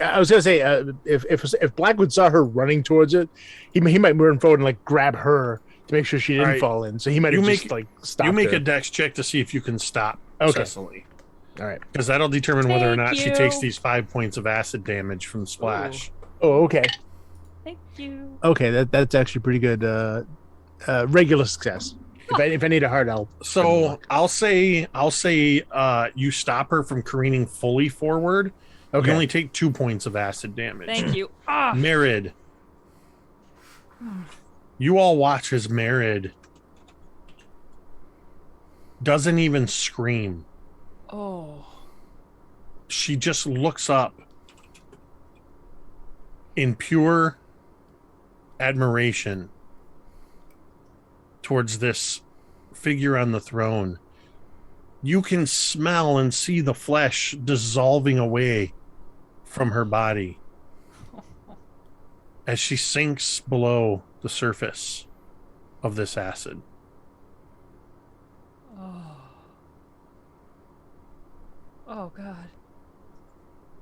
I was gonna say, if Blackwood saw her running towards it, he might run forward and like grab her to make sure she didn't All right. fall in. So he might have just like stopped. You make her. a Dex check to see if you can stop Okay. Cecily, All right. because that'll determine whether or Thank not she you. takes these 5 points of acid damage from splash. Oh, okay. Thank you. Okay, that's actually pretty good. Regular success. If I need a heart, So I'll say you stop her from careening fully forward. Okay. You only take 2 points of acid damage. Thank you. Ah. Merritt, you all watch as Merritt doesn't even scream. Oh. She just looks up in pure admiration towards this figure on the throne you can smell and see the flesh dissolving away from her body as she sinks below the surface of this acid. Oh God.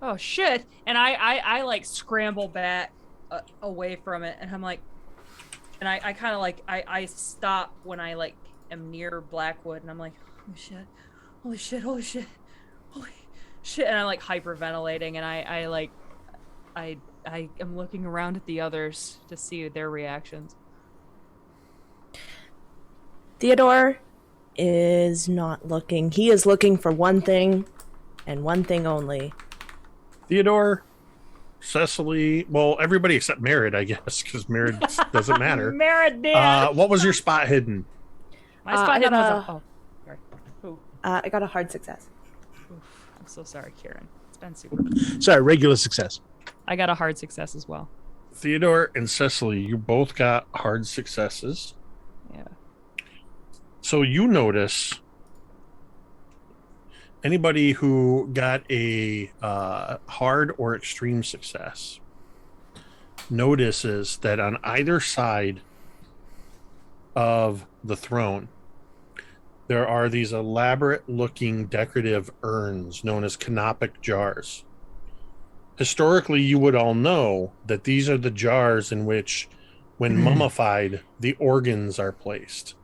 Oh shit! And I like scramble back away from it, and I'm like, and I kind of like I stop when I like am near Blackwood, and I'm like, holy shit, holy shit, holy shit, holy shit, and I'm like hyperventilating, and I am looking around at the others to see their reactions. Theodore is not looking. He is looking for one thing and one thing only. Theodore, Cecily, well, everybody except Merritt, I guess, because Merritt doesn't matter. Merritt did. What was your spot hidden? My spot hidden was oh, sorry. Ooh. I got a hard success. Oof, I'm so sorry, Kieran. It's been super. Sorry, regular success. I got a hard success as well. Theodore and Cecily, you both got hard successes. Yeah. So you notice anybody who got a hard or extreme success notices that on either side of the throne there are these elaborate looking decorative urns known as canopic jars. Historically, you would all know that these are the jars in which, when mummified, the organs are placed.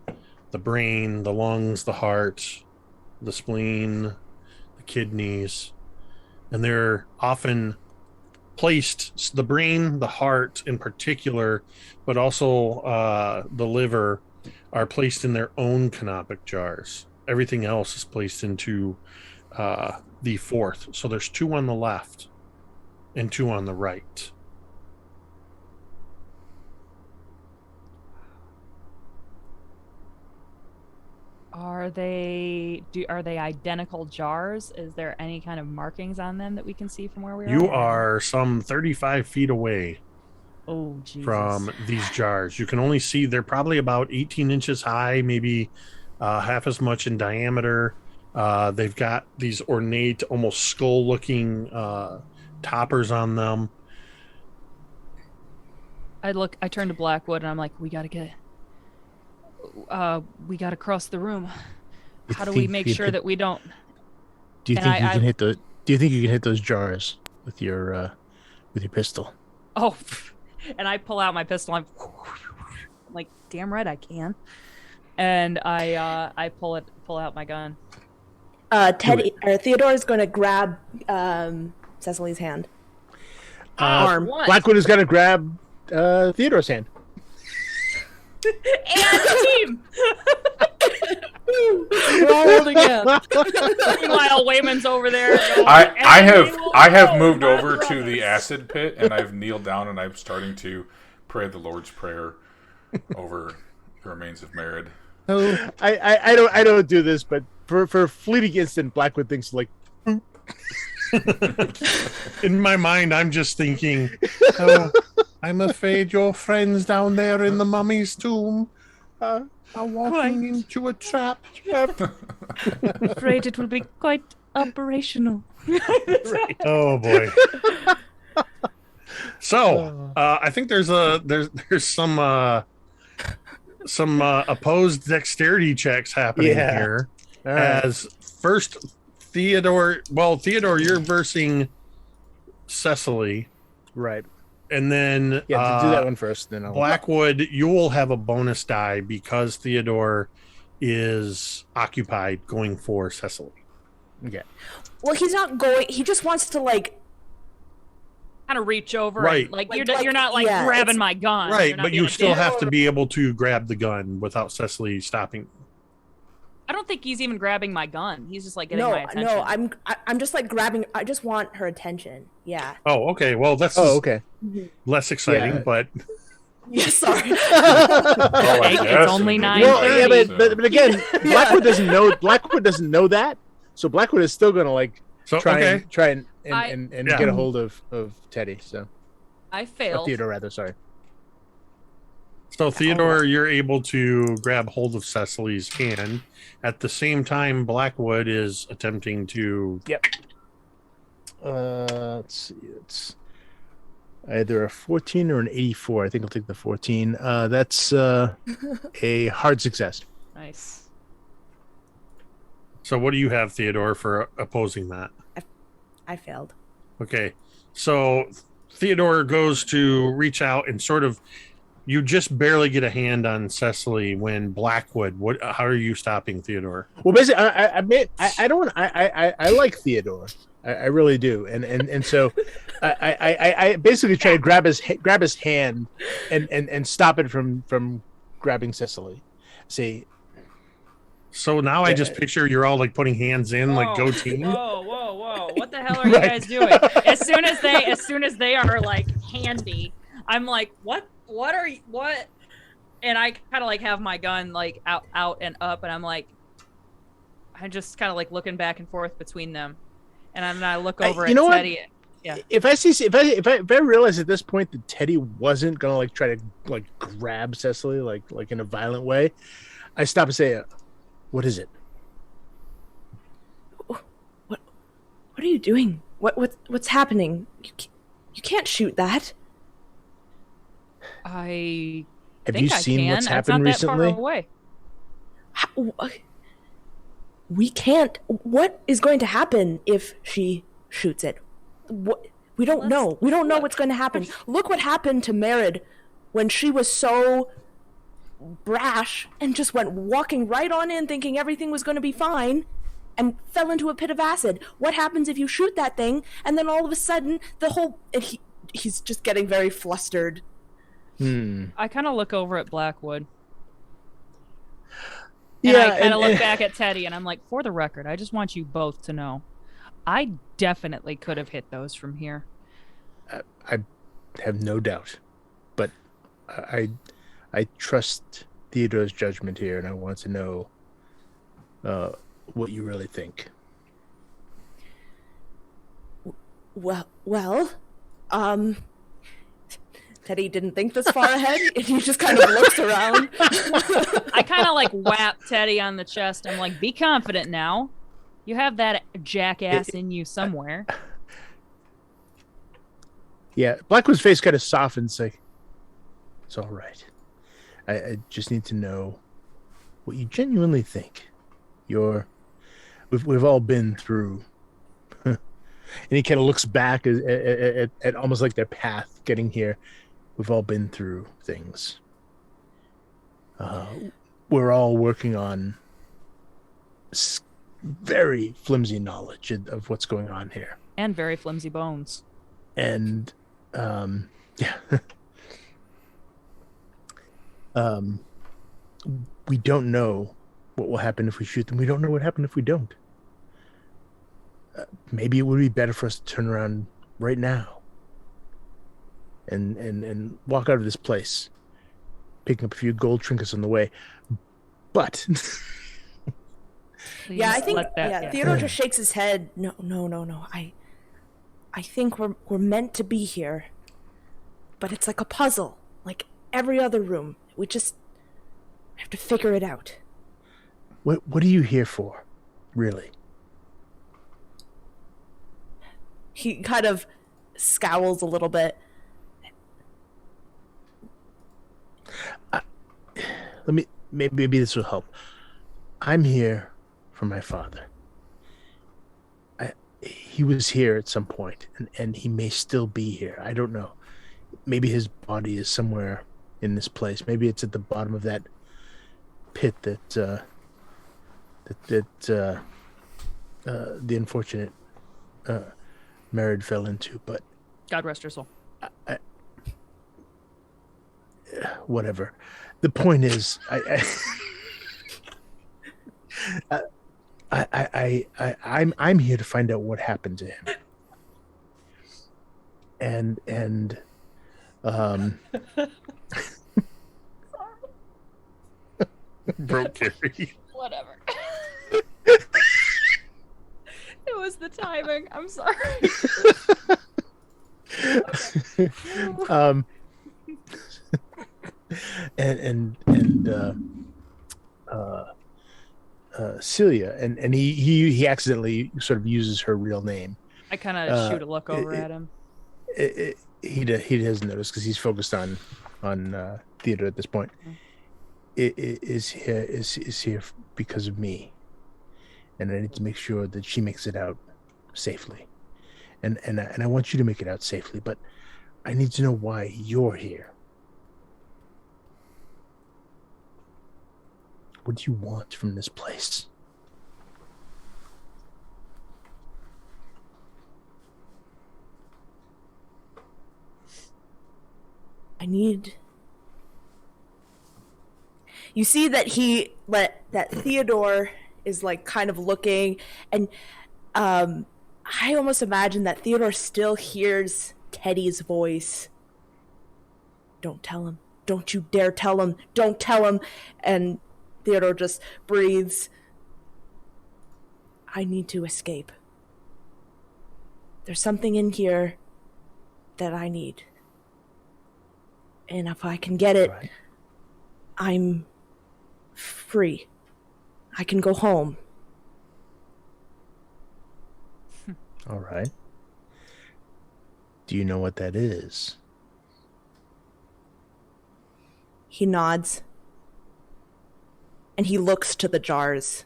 The brain, the lungs, the heart, the spleen, the kidneys. And they're often placed, the brain, the heart in particular, but also the liver, are placed in their own canopic jars. Everything else is placed into the fourth. So there's 2 on the left and 2 on the right. Are they identical jars? Is there any kind of markings on them that we can see from where we are? You are some 35 feet away Oh, Jesus. from these jars. You can only see they're probably about 18 inches high, maybe half as much in diameter. They've got these ornate, almost skull-looking toppers on them. I turn to Blackwood and I'm like, we gotta cross the room. How do we make sure that we don't? Do you think you can hit the? Do you think you can hit those jars with your pistol? Oh, and I pull out my pistol. I'm like, damn right I can. And I pull out my gun. Theodore is going to grab Cecily's hand. Arm. Blackwood is going to grab Theodore's hand. And team. We're all holding hands. Meanwhile, Wayman's over there. I have moved over to the acid pit, and I've kneeled down, and I'm starting to pray the Lord's Prayer over the remains of Merritt. Oh, I don't do this, but for a fleeting instant, Blackwood thinks like. In my mind, I'm just thinking, oh, I'm afraid your friends down there in the mummy's tomb are walking into a trap. I'm afraid it will be quite operational. Oh boy. So I think there's some opposed dexterity checks happening here. Right. As first Theodore, you're versing Cecily, right? And then do that one first. Then Blackwood, you will have a bonus die because Theodore is occupied going for Cecily. Okay. Well, he's not going. He just wants to kind of reach over, right? And, you're not grabbing my gun, right? But you still have to be able to grab the gun without Cecily stopping. I don't think he's even grabbing my gun. He's just getting my attention. No, I'm just grabbing. I just want her attention. Yeah. Oh, okay. Well, that's okay. Less exciting, but. Yeah, sorry. It's only 9:30. Well, yeah, but again, Blackwood doesn't know. Blackwood doesn't know that, so Blackwood is still gonna try and get a hold of Teddy. So I failed. Theodore, rather. Sorry. So Theodore, you're able to grab hold of Cecily's hand. At the same time, Blackwood is attempting to. Yep. Let's see. It's either a 14 or an 84. I think I'll take the 14. That's a hard success. Nice. So what do you have, Theodore, for opposing that? I failed. Okay. So Theodore goes to reach out and sort of. You just barely get a hand on Cecily when Blackwood. What? How are you stopping Theodore? Well, basically, I like Theodore. I really do, and so I basically try to grab his hand and stop it from grabbing Cecily. See. So now I just picture you're all like putting hands in, like go team. Whoa! What the hell are you guys doing? As soon as they are like handy, I'm like, what are you? What? And I kind of like have my gun like out and up, and I'm just kind of like looking back and forth between them, and then I look over at Teddy. Yeah. If I realize at this point that Teddy wasn't gonna like try to like grab Cecily like in a violent way, I stop and say, "What is it? What are you doing? What's happening? You can't shoot that." Have you seen what's happened recently? Away. We can't. What is going to happen if she shoots it? We don't know. We don't know what's going to happen. Look what happened to Merritt when she was so brash and just went walking right on in thinking everything was going to be fine and fell into a pit of acid. What happens if you shoot that thing and then all of a sudden he's just getting very flustered. I kind of look over at Blackwood. And I kind of look back at Teddy, and I'm like, for the record, I just want you both to know, I definitely could have hit those from here. I have no doubt, but I trust Theodore's judgment here, and I want to know what you really think. Well, Teddy didn't think this far ahead, and he just kind of looks around. I kind of like whap Teddy on the chest. I'm like, be confident now. You have that jackass in you somewhere. Yeah, Blackwood's face kind of softens, like, it's all right. I just need to know what you genuinely think. We've all been through. And he kind of looks back at almost like their path getting here. We've all been through things. We're all working on very flimsy knowledge of what's going on here. And very flimsy bones. And, yeah. We don't know what will happen if we shoot them. We don't know what happened if we don't. Maybe it would be better for us to turn around right now and walk out of this place, picking up a few gold trinkets on the way. But yeah, I think Theodore just shakes his head. No. I think we're meant to be here, but it's like a puzzle, like every other room. We just have to figure it out. What are you here for, really? He kind of scowls a little bit. Maybe this will help. I'm here for my father. He was here at some point, and he may still be here. I don't know. Maybe his body is somewhere in this place. Maybe it's at the bottom of that pit that the unfortunate Merritt fell into. But God rest her soul. Whatever. The point is, I'm here to find out what happened to him. And Broke Carrie. Whatever. It was the timing. I'm sorry. and Celia, and he accidentally sort of uses her real name. I kind of shoot a look over at him. He doesn't notice because he's focused on Theodore at this point. Is here because of me, and I need to make sure that she makes it out safely, and I want you to make it out safely, but I need to know why you're here. What do you want from this place? I need. You see that that Theodore is like kind of looking, and I almost imagine that Theodore still hears Teddy's voice. Don't tell him. Don't you dare tell him. Don't tell him. And Theodore just breathes. I need to escape. There's something in here that I need. And if I can get it, Right. I'm free. I can go home. All right. Do you know what that is? He nods. And he looks to the jars.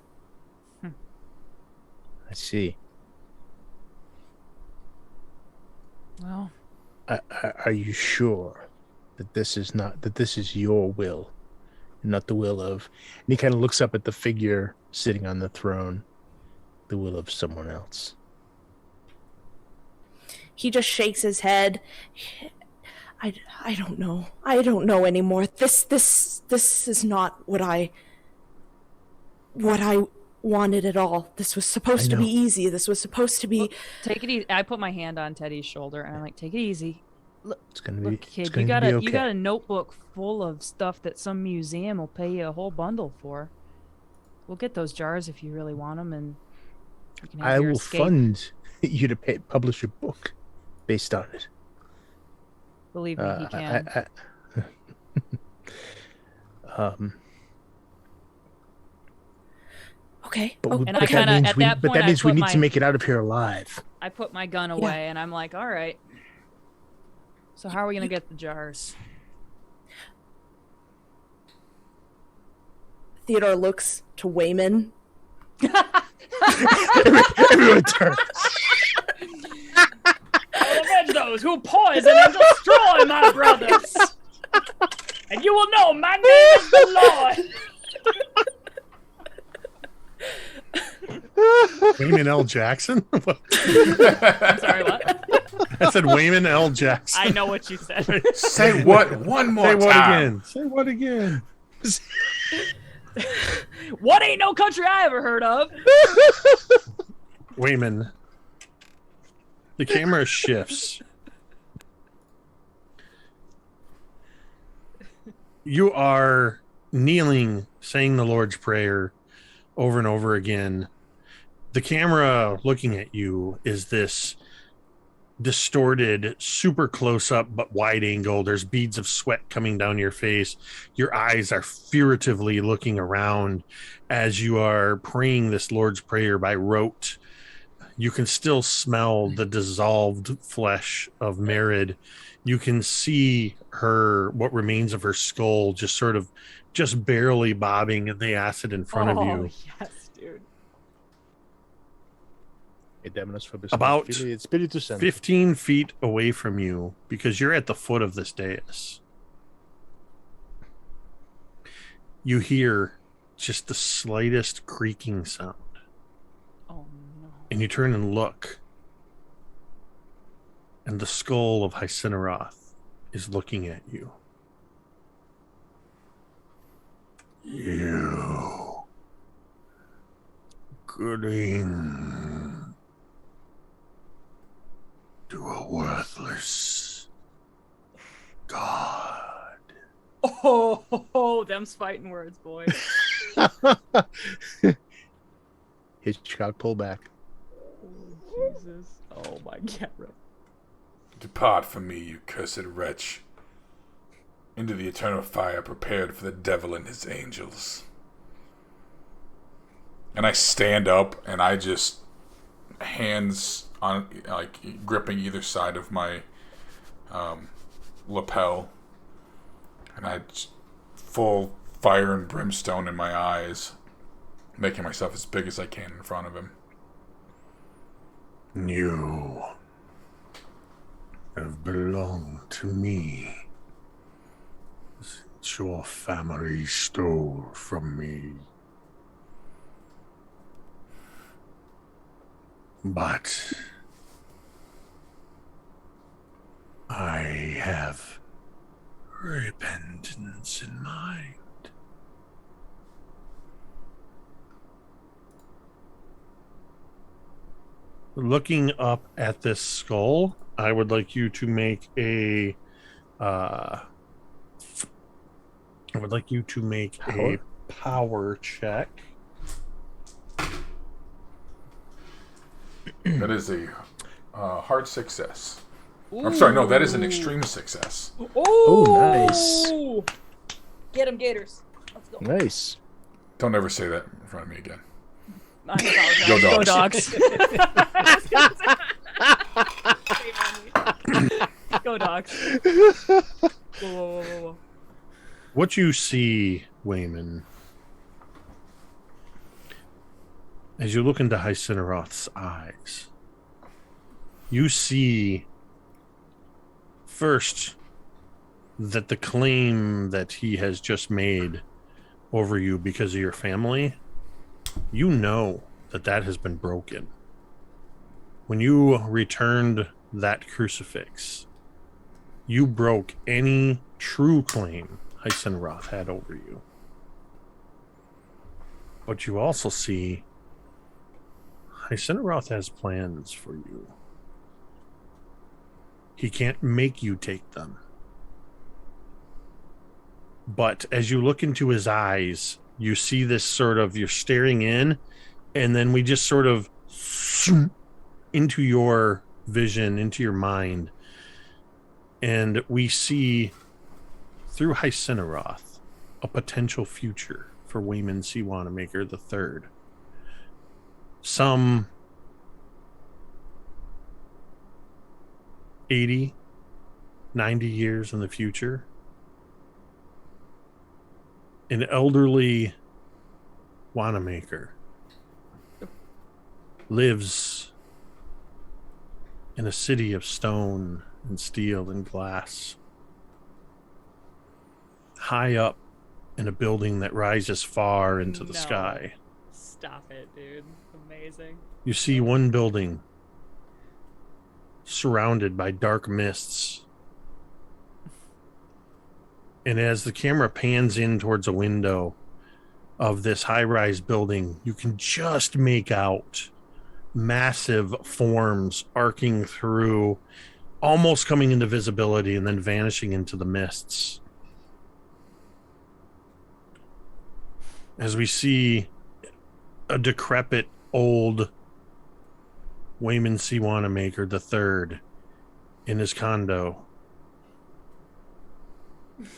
I see. Well, Are you sure that this is your will, and not the will of? And he kind of looks up at the figure sitting on the throne, the will of someone else. He just shakes his head. I don't know. I don't know anymore. This is not what I wanted at all. This was supposed to be easy. This was supposed to be. look, take it easy. I put my hand on Teddy's shoulder and I'm like, take it easy. It's gonna be. Look, kid, it's gonna you be okay. you got a notebook full of stuff that some museum will pay you a whole bundle for. We'll get those jars if you really want them, and you can have I your will escape. fund you to publish a book based on it. Believe me, he can. Okay. But, Oh, And but I kinda- that means at we, that but point, that I means we put need my- to make it out of here alive. I put my gun away and I'm like, all right. So how are we gonna get the jars? Theodore looks to Wayman. Everyone turn. I'll avenge those who poison and destroy my brothers. And you will know my name is the Lord. Wayman L. Jackson? I'm sorry, what? I said Wayman L. Jackson. I know what you said. Say what one more Say what time. again? Say what again? What ain't no country I ever heard of? Wayman. The camera shifts. You are kneeling, saying the Lord's Prayer over and over again. The camera looking at you is this distorted, super close up but wide angle. There's beads of sweat coming down your face. Your eyes are furtively looking around as you are praying this Lord's Prayer by rote. You can still smell the dissolved flesh of Merid. You can see what remains of her skull just barely bobbing in the acid in front of you. Yes, dude. About 15 feet away from you, because you're at the foot of this dais, you hear just the slightest creaking sound. Oh no. And you turn and look, and the skull of Hycinoroth is looking at you. You cling to a worthless god. Oh, them's fighting words, boy. Hitchcock pullback. Jesus. Oh my god. Depart from me, you cursed wretch. into the eternal fire prepared for the devil and his angels. And I stand up and I just, hands on, like, gripping either side of my lapel, and I just, full fire and brimstone in my eyes, making myself as big as I can in front of him. You have belonged to me since your family stole from me. But I have repentance in mind. Looking up at this skull, I would like you to make a power check. That is a hard success. I'm sorry, no, that is an extreme success. Oh, nice. Get him, Gators. Let's go. Nice. Don't ever say that in front of me again. I apologize. Go Go dogs. Go dogs. Whoa. What you see, Wayman, as you look into Hycineroth's eyes, you see first that the claim that he has just made over you because of your family, you know that has been broken. When you returned that crucifix, you broke any true claim Hycineroth had over you. But you also see Hycineroth has plans for you. He can't make you take them. But as you look into his eyes, you see this sort of, you're staring in, and then we just sort of into your vision, into your mind, and we see through Hycineroth a potential future for Wayman C. Wannamaker III. Some 80, 90 years in the future, an elderly Wannamaker lives in a city of stone and steel and glass, high up in a building that rises far into the sky. Stop it, dude. Amazing. You see one building surrounded by dark mists. And as the camera pans in towards a window of this high-rise building, you can just make out massive forms arcing through, almost coming into visibility and then vanishing into the mists. As we see a decrepit old Wayman C. Wannamaker III in his condo,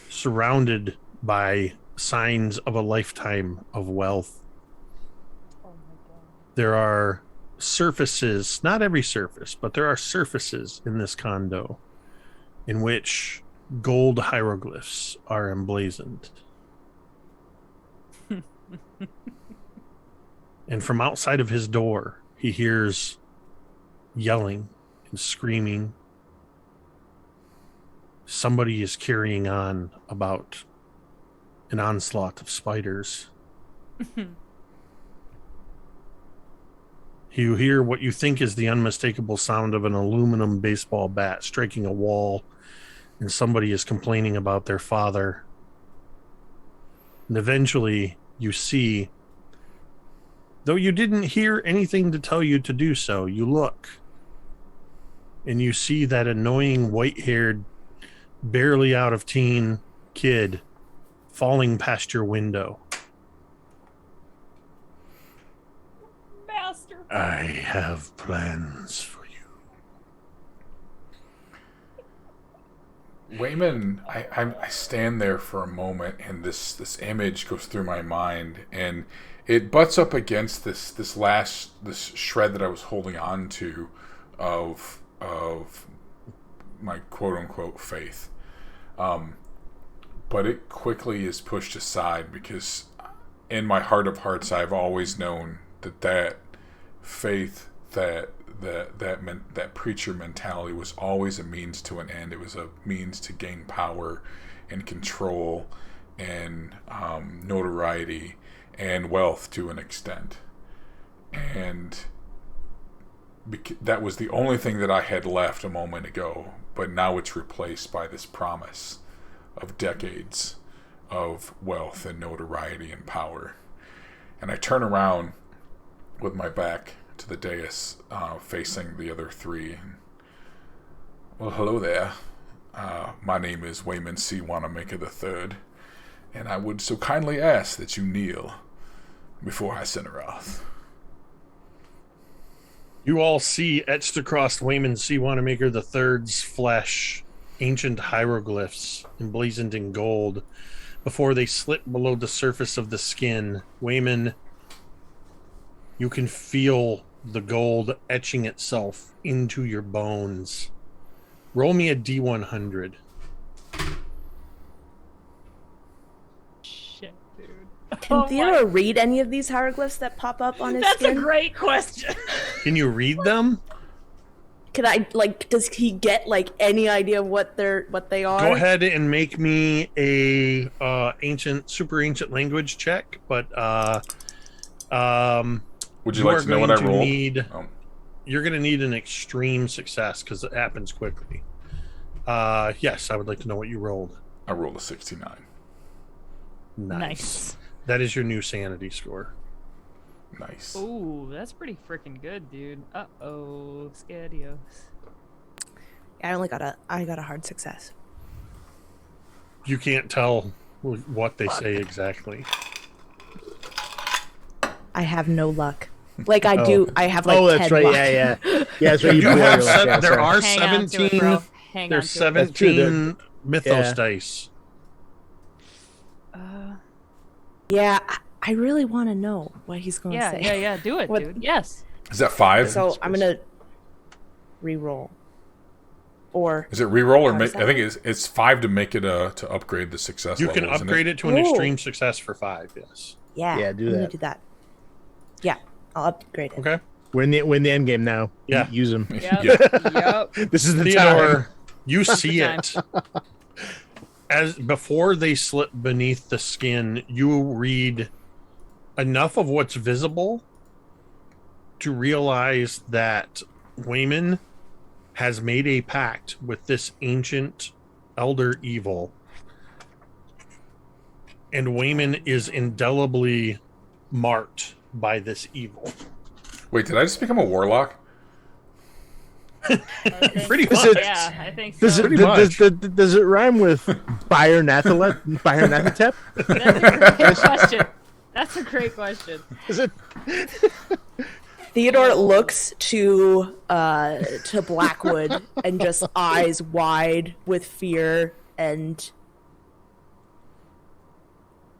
surrounded by signs of a lifetime of wealth. Oh my god. There are surfaces, not every surface, but there are surfaces in this condo in which gold hieroglyphs are emblazoned. And from outside of his door, he hears yelling and screaming. Somebody is carrying on about an onslaught of spiders. You hear what you think is the unmistakable sound of an aluminum baseball bat striking a wall, and somebody is complaining about their father. And eventually you see, though you didn't hear anything to tell you to do so, you look and you see that annoying white-haired, barely out of teen kid falling past your window. Master. I have plans for you. Wayman, I stand there for a moment, and this image goes through my mind, and it butts up against this shred that I was holding on to of my quote unquote faith. But it quickly is pushed aside because in my heart of hearts, I've always known that faith, that preacher mentality was always a means to an end. It was a means to gain power and control and notoriety and wealth to an extent. And that was the only thing that I had left a moment ago, but now it's replaced by this promise of decades of wealth and notoriety and power. And I turn around with my back to the dais, facing the other three. Well, hello there. My name is Wayman C. Wannamaker III, and I would so kindly ask that you kneel before I send her off. You all see etched across Wayman C. Wannamaker III's flesh ancient hieroglyphs emblazoned in gold before they slip below the surface of the skin. Wayman, you can feel the gold etching itself into your bones. Roll me a D100. Shit, dude. Can Theodore read any of these hieroglyphs that pop up on his That's skin? a great question. Can you read them? Can I, does he get, any idea of what they are? Go ahead and make me a super ancient language check, but Would you like to know what I rolled? You're going to need an extreme success because it happens quickly. Yes, I would like to know what you rolled. I rolled a 69. Nice. That is your new sanity score. Nice. Ooh, that's pretty freaking good, dude. Uh-oh, Scadios. I got a hard success. You can't tell what they say exactly. I have no luck. I do. I have 10 that's right. luck. Yeah. Yeah, that's right. You do have luck, yeah, there sorry. are Hang on to it, 17. bro. Hang on There's to it. 17 Mythos Yeah. dice. Yeah, I really want to know what he's going to say. Yeah. Do it, What- dude. Yes. Is that 5? So I'm going to re-roll. Or Is it reroll or How make? does I think it's 5 to make it to upgrade the success. You level, can isn't upgrade it to an Oh. extreme success for 5, yes. yeah, Yeah, do I'm gonna that. do that. Yeah, I'll upgrade it. Okay. We're in the end game now. Yeah. Use them. Yep. Yeah. Yep. This is the time. Theodore, you see Time. it. As before they slip beneath the skin, you read enough of what's visible to realize that Wayman has made a pact with this ancient elder evil. And Wayman is indelibly marked by this evil. Wait, did I just become a warlock? Pretty Does much. it- Yeah, I think Does so. it, Pretty much. does it rhyme with Bayernathatep? That's a great question. That's a great question. Is it? Theodore looks to Blackwood and just eyes wide with fear, and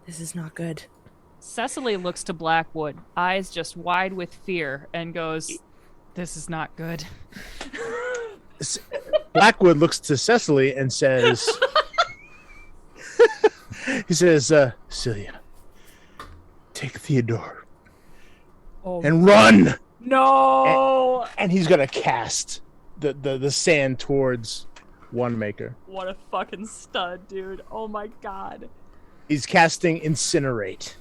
this is not good. Cecily looks to Blackwood, eyes just wide with fear, and goes, "This is not good." Blackwood looks to Cecily and says, he says, Celia, take Theodore Oh and run. no! And he's gonna cast the sand towards Wannamaker. What a fucking stud, dude! Oh my god! He's casting Incinerate,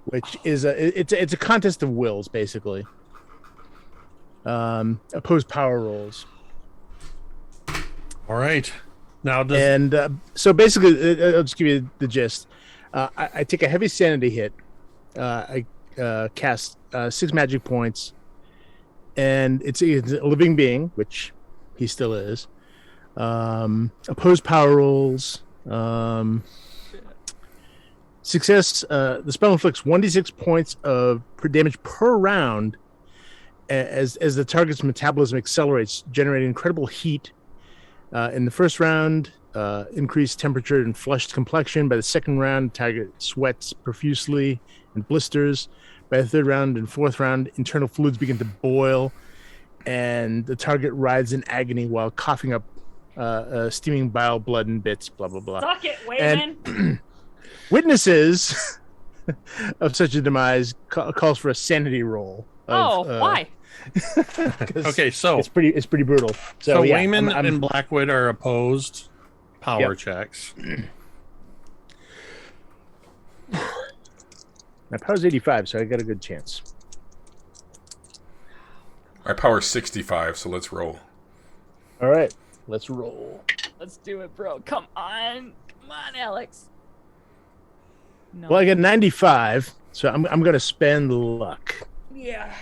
which is it's a contest of wills, basically. Opposed power rolls, All right. Now, so basically, I'll just give you the gist. I take a heavy sanity hit. I cast 6 magic points, and it's a living being, which he still is. Opposed power rolls. Success. The spell inflicts 1d6 points of damage per round as the target's metabolism accelerates, generating incredible heat In the first round, increased temperature and flushed complexion. By the second round, target sweats profusely and blisters. By the third round and fourth round, internal fluids begin to boil, and the target writhes in agony while coughing up steaming bile, blood, and bits. Blah blah blah. Suck it, Wayman. Witnesses of such a demise calls for a sanity roll. Why? Okay, so it's pretty brutal. So yeah, Wayman I'm- and Blackwood are opposed power checks. My power's 85, so I got a good chance. My power's 65, so let's roll. All right, let's roll. Let's do it, bro. Come on, Alex. No. Well, I got 95, so I'm gonna spend luck. Yeah.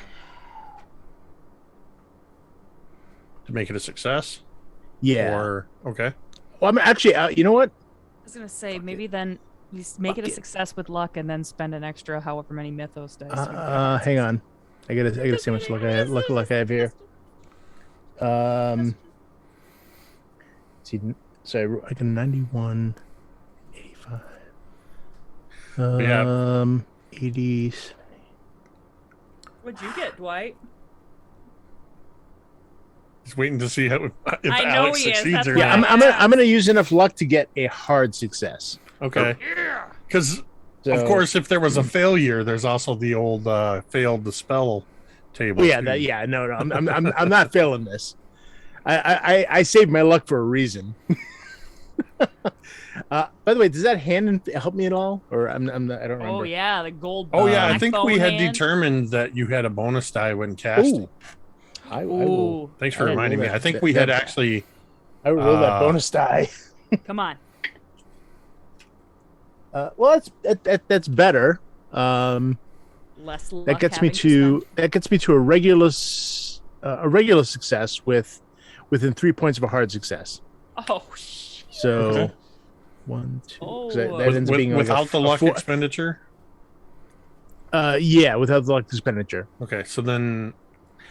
To make it a success? Yeah. Or okay. Well, I'm actually. You know what? I was gonna say maybe then you make it a success with luck and then spend an extra however many Mythos dice. Hang on. I gotta see how much luck I have here. See, so I got 91, 85. Yeah. 80. What'd you get, Dwight? Just waiting to see if I know Alex he is, succeeds that's or why Yeah, not. I'm gonna use enough luck to get a hard success. Okay. Because So, of course, if there was a failure, there's also the old failed the spell table. Well, yeah, too. no, I'm not failing this. I saved my luck for a reason. By the way, does that hand help me at all, or I don't remember? Oh yeah, the gold. Oh yeah, I think we backbone had hand. determined that you had a bonus die when casting. Ooh, I will. Ooh, Thanks for I will reminding me. roll I think that- we had that- actually. I will roll that bonus die. come on. Well, that's better. Less luck. That gets me having to a regular success within 3 points of a hard success. spend. Oh shit. So Okay. 1, 2. 'cause Oh. that ends up being like without the luck four, expenditure. yeah, without the luck expenditure. Okay, so then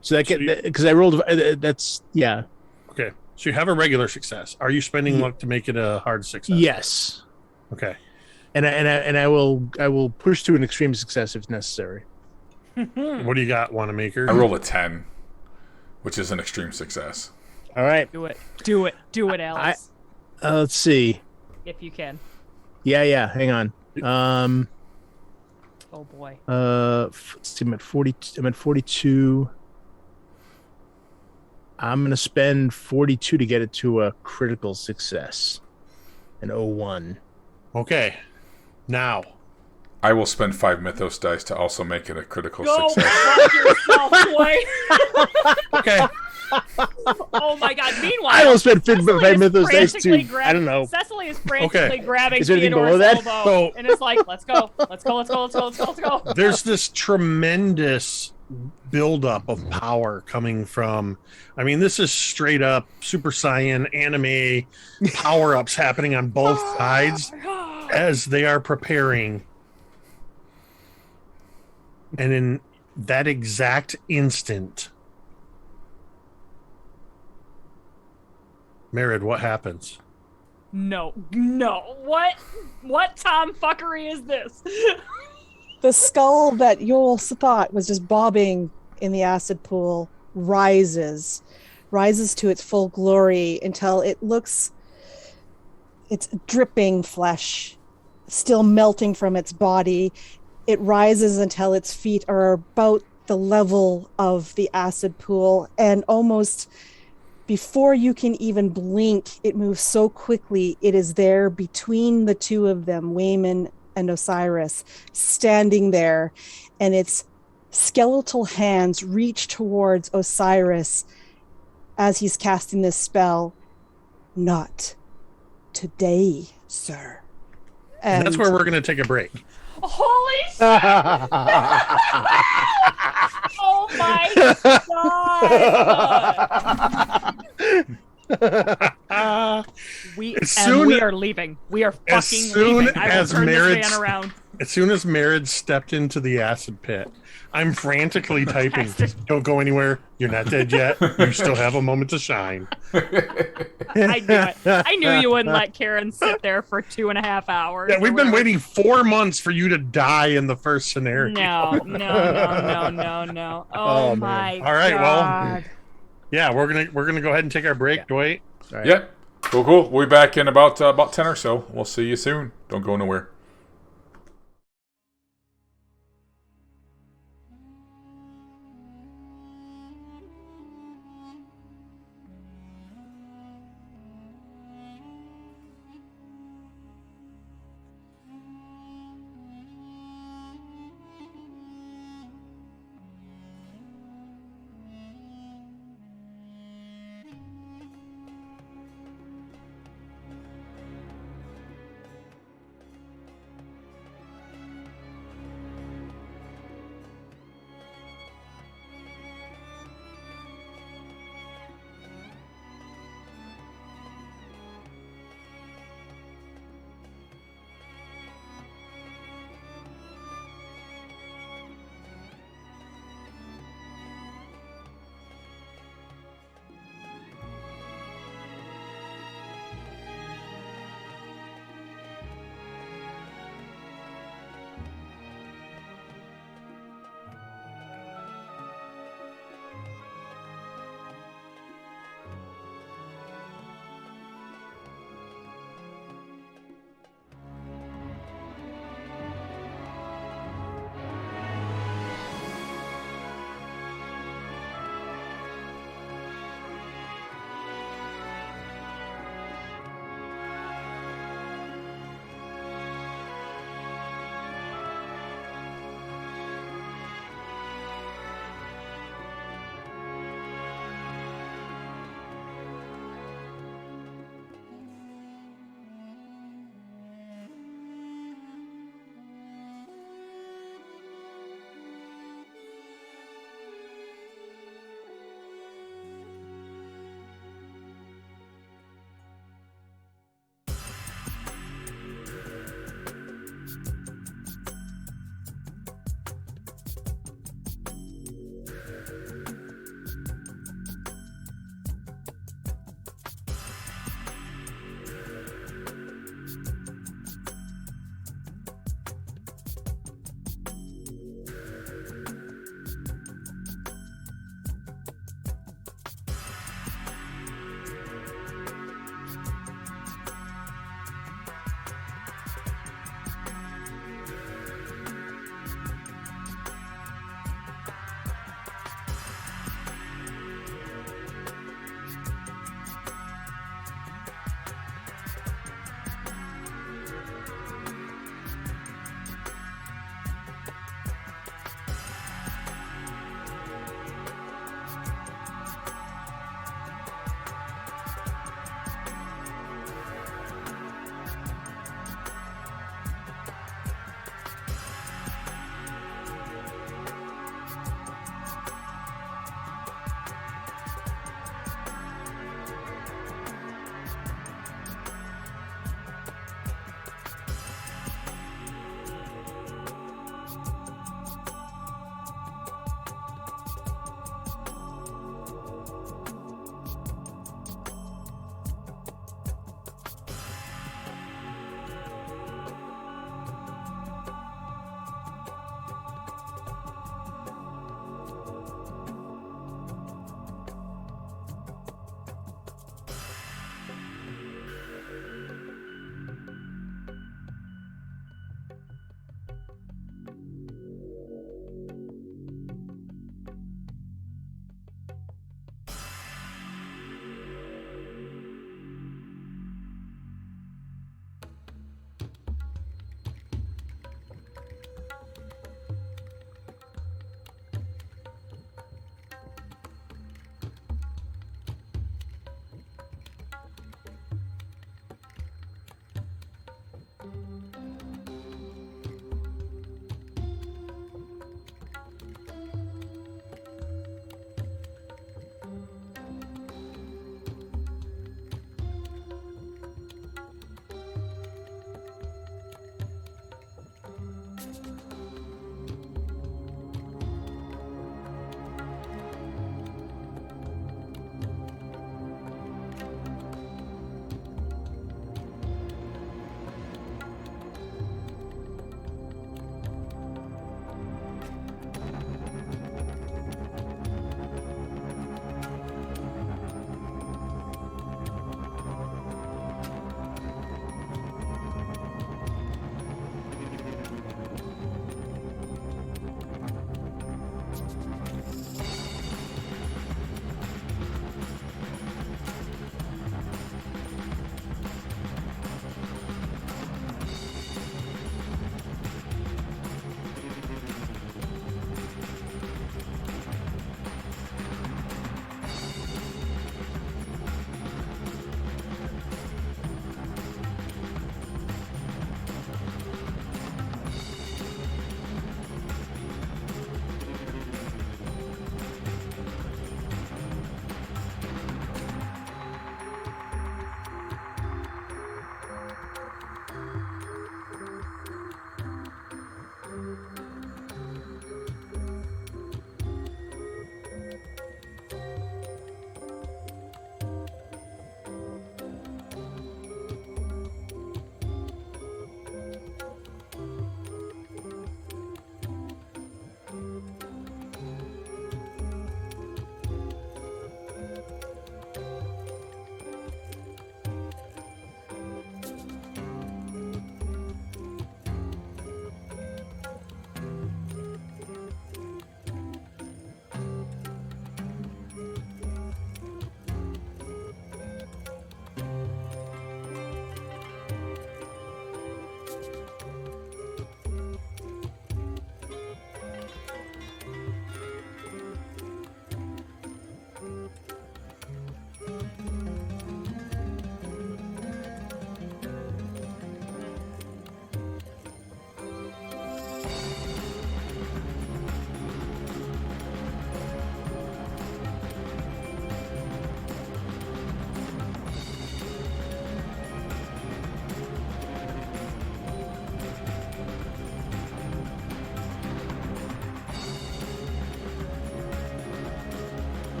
So that So get because I rolled. That's yeah. okay, so you have a regular success. Are you spending luck to make it a hard success? Yes, Okay. and I will push to an extreme success if necessary. What do you got, Wannamaker? I rolled a 10, which is an extreme success. All right. Do it, Alex. Let's see. If you can. Yeah. Hang on. Oh boy. Let's see. I'm at 40. I'm at 42. I'm gonna spend 42 to get it to a critical success. An 01. Okay. Now, I will spend 5 Mythos dice to also make it a critical Go success. fuck yourself, boy. okay. Oh my god. Meanwhile, I will spend 5 Cecily is Mythos dice frantically to. I don't know. Cecily is frantically grabbing Is there anything Theodore's below that? elbow, So- and it's like, let's go. There's this tremendous buildup of power coming from. I mean, this is straight up Super Saiyan anime power ups happening on both sides as they are preparing. And in that exact instant, Merid, what happens? No. What tomfuckery is this? The skull that Yul thought was just bobbing in the acid pool rises to its full glory until it's dripping flesh, still melting from its body. It rises until its feet are about the level of the acid pool, and almost before you can even blink, it moves so quickly. It is there between the two of them, Wayman and Osiris, standing there, and its skeletal hands reach towards Osiris as he's casting this spell. Not today, sir. And that's where we're going to take a break. Holy shit! Oh my god! We As soon- are leaving. We are fucking as soon leaving. I will as turn this Merit's- van around. As soon as Merritt stepped into the acid pit, I'm frantically typing, "Don't go anywhere. You're not dead yet. You still have a moment to shine." I knew it. I knew you wouldn't let Karen sit there for 2.5 hours. Yeah, or we've been whatever. waiting 4 months for you to die in the first scenario. No. Oh, Oh, man. my All right, well, God. Yeah, we're gonna go ahead and take our break, Dwight. All right. Yep. Cool. We'll be back in about 10 or so. We'll see you soon. Don't go nowhere.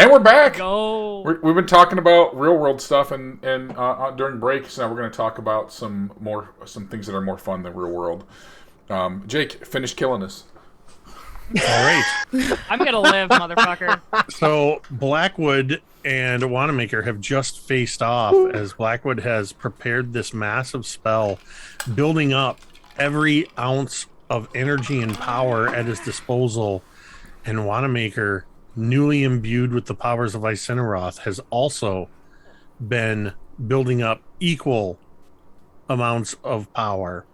And we're back. Go. We've been talking about real world stuff, and during breaks, now we're going to talk about some things that are more fun than real world. Jake, finish killing us. All right. I'm gonna live, motherfucker. So Blackwood and Wannamaker have just faced off as Blackwood has prepared this massive spell, building up every ounce of energy and power at his disposal, and Wannamaker, newly imbued with the powers of Incineroth, has also been building up equal amounts of power.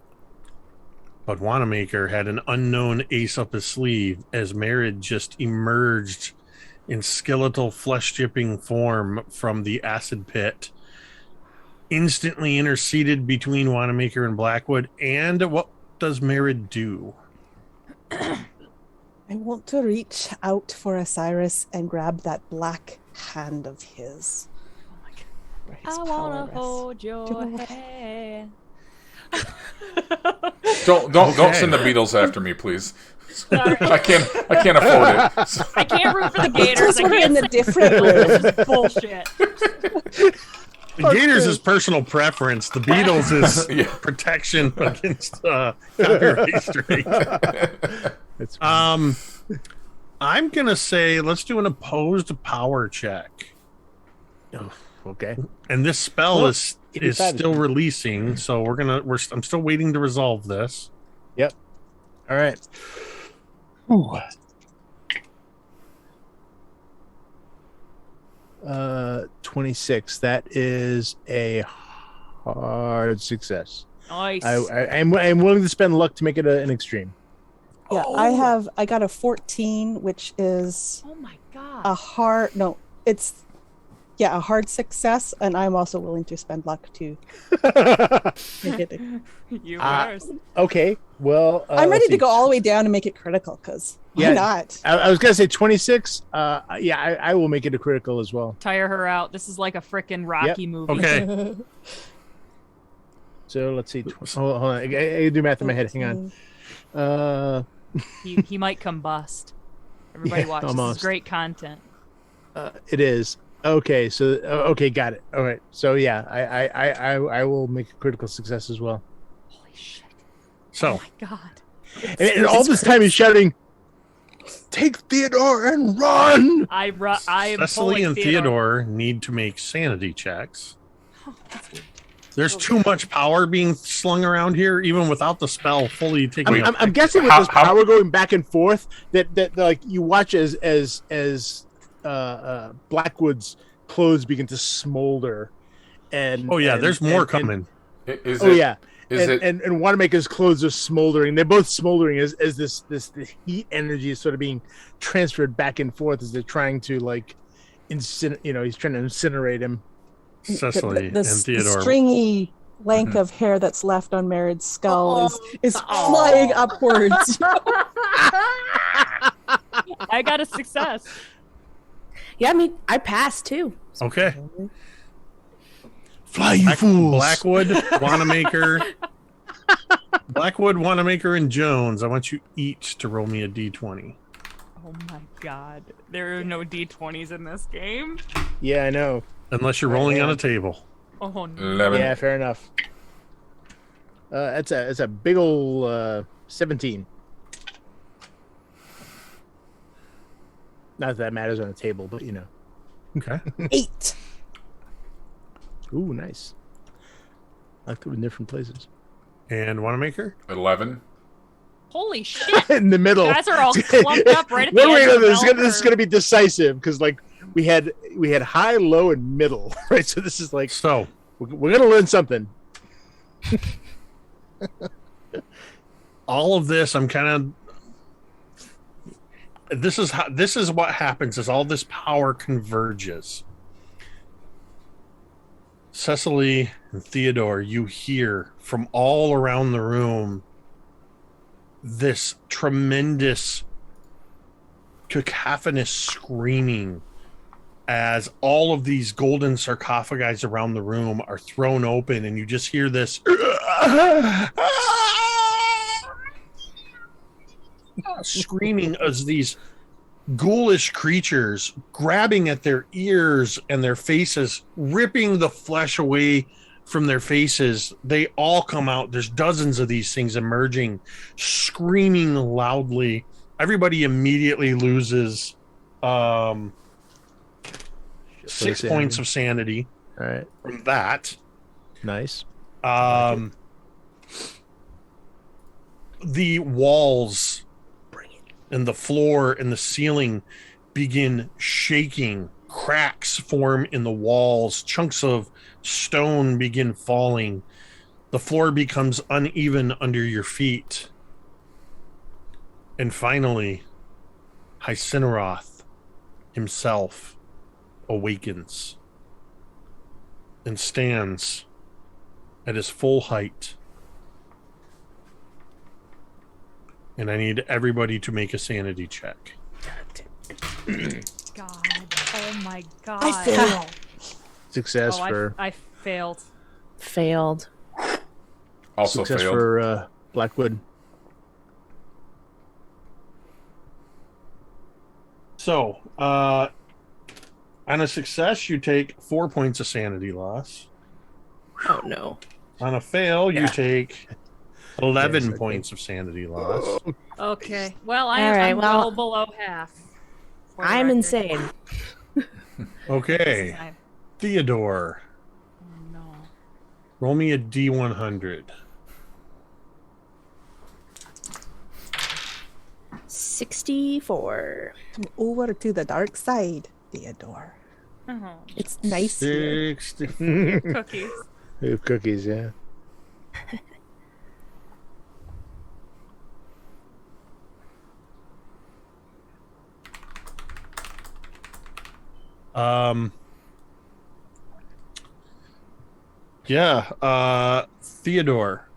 But Wannamaker had an unknown ace up his sleeve as Merid just emerged in skeletal, flesh-dripping form from the acid pit, instantly interceded between Wannamaker and Blackwood. And what does Merid do? I want to reach out for Osiris and grab that black hand of his. Oh my God. Where his I power wanna rests. hold your Your hand. Don't send the Beatles after me, please. Sorry. I can't afford it. I can't root for the Gators. I We're in can't a different room. This is bullshit. The Gators is personal preference. The Beatles is Yeah. protection against copyright strike. It's I'm gonna say let's do an opposed power check. oh, okay. And this spell Well, is 85 is still fine. releasing, so I'm still waiting to resolve this. Yep. All right. Ooh. 26. That is a hard success. Nice. I'm willing to spend luck to make it an extreme. Yeah, I got a 14, which is Oh my God. a hard a hard success, and I'm also willing to spend luck to make it. You Ah. worse. Okay. Well, I'm ready let's to see. go all the way down and make it critical, because why Yeah. not? I was gonna say 26. I will make it a critical as well. Tire her out. This is like a freaking Rocky movie. Okay. So let's see. Hold on. I gotta do math in my head. Hang on. He might combust. Everybody Yeah, watch. almost. This is great content. It is. Okay. So okay, got it. All right. So yeah, I will make a critical success as well. Holy shit. So Oh my God. And all this time he's shouting, "Take Theodore and run!" I am Cecily pulling and Theodore need to make sanity checks. There's too much power being slung around here, even without the spell fully taking. I'm guessing with this power going back and forth that like you watch as Blackwood's clothes begin to smolder, and Oh yeah, and- there's more and- coming. Is Oh it, yeah, Is it? and Wannamaker's clothes are smoldering. They're both smoldering as this heat energy is sort of being transferred back and forth as they're trying to like, he's trying to incinerate him. Cecily the and Theodore. The stringy length of hair that's left on Merid's skull is flying upwards. I got a success. Yeah, I mean, I passed too. Okay. Fly, you fools! Blackwood, Wannamaker, and Jones. I want you each to roll me a d20. Oh my God. There are no D20s in this game. Yeah, I know. Unless you're rolling on a table. Oh no. 11. Yeah, fair enough. It's a big ol' 17. Not that that matters on a table, but you know. Okay. 8. Ooh, nice. I like them in different places. And Wannamaker? 11. Holy shit. In the middle. You guys are all clumped up right at the One way edge or of the another, bell this is curve. gonna be decisive because like we had high, low, and middle, right? So this is like So, we're gonna learn something. all of this, I'm kind of. This is what happens as all this power converges. Cecily and Theodore, you hear from all around the room this tremendous cacophonous screaming as all of these golden sarcophagi around the room are thrown open, and you just hear this screaming as these ghoulish creatures grabbing at their ears and their faces, ripping the flesh away from their faces. They all come out. There's dozens of these things emerging, screaming loudly. Everybody immediately loses 6 points of sanity. All right. From that. Nice. The walls and the floor and the ceiling begin shaking. Cracks form in the walls. Chunks of stone begin falling. The floor becomes uneven under your feet. And finally, Hycinoroth himself awakens and stands at his full height. And I need everybody to make a sanity check. God. Oh my God. I fail. Success for I failed. Failed. Also success failed. for Blackwood. So, on a success, you take 4 points of sanity loss. Oh no. On a fail, you take 11 Yes, okay. points of sanity loss. Okay. Well, All right, I'm well, well below half. for the I'm record. insane. Okay, I- Theodore, Oh, no. roll me a D100. 64. Come over to the dark side, Theodore. Oh, It's nice here. 60. cookies. Ooh, cookies, yeah. Theodore.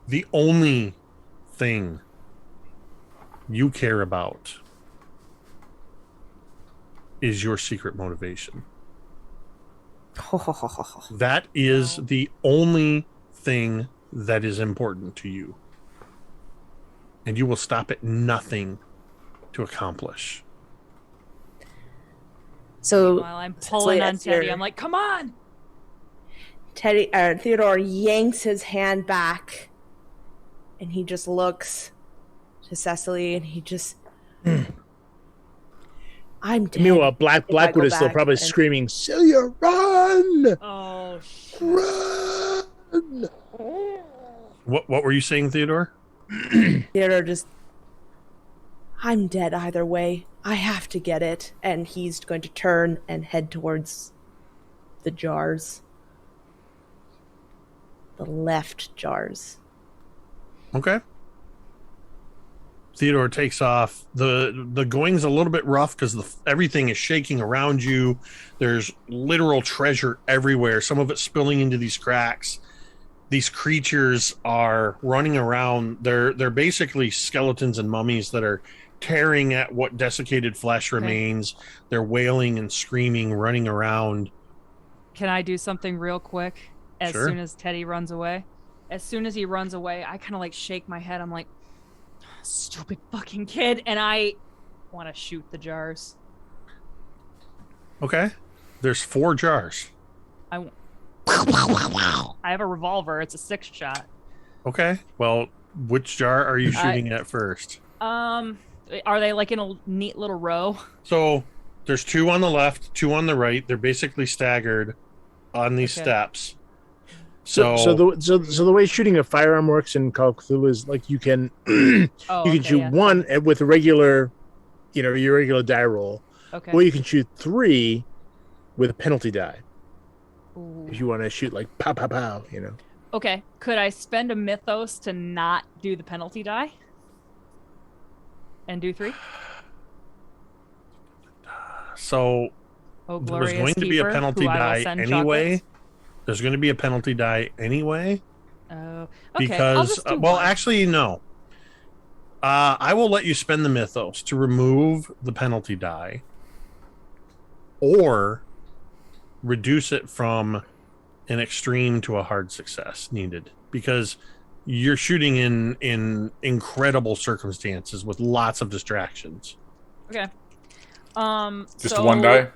The only thing you care about is your secret motivation. That is the only thing that is important to you. And you will stop at nothing to accomplish. So While I'm pulling Cecily, on as Teddy, you're- I'm like, come on. Theodore yanks his hand back and he just looks to Cecily and he just I'm dead. Meanwhile, if I Blackwood go is still back probably and- screaming, Celia, run! Oh, shit. Run! What were you saying, Theodore? Theodore just I'm dead either way. I have to get it. And he's going to turn and head towards the jars. The left jars. Okay. Theodore takes off. The going's a little bit rough because everything is shaking around you. There's literal treasure everywhere. Some of it spilling into these cracks. These creatures are running around. They're basically skeletons and mummies that are tearing at what desiccated flesh remains. They're wailing and screaming, running around. Can I do something real quick? As Sure. soon as Teddy runs away. As soon as he runs away, I kind of like shake my head. I'm like, stupid fucking kid. And I want to shoot the jars. Okay. There's 4 jars. I have a revolver. It's a 6-shot. Okay. Well, which jar are you shooting at first? Are they like in a neat little row? So there's 2 on the left, 2 on the right. They're basically staggered on these Okay. steps. So the way shooting a firearm works in Call of Cthulhu is like you can Oh, you can shoot one with a regular, your regular die roll, Okay. or you can shoot 3 with a penalty die Ooh. if you want to shoot like pow pow pow. Okay. Could I spend a mythos to not do the penalty die? And do 3? So Oh, there was glorious going to be a keeper, penalty who I will die send anyway. chocolates. There's going to be a penalty die anyway. Oh, okay. I'll Because, just do well, one. actually, no. I will let you spend the mythos to remove the penalty die or reduce it from an extreme to a hard success needed. Because you're shooting in incredible circumstances with lots of distractions. Okay. Just so one die?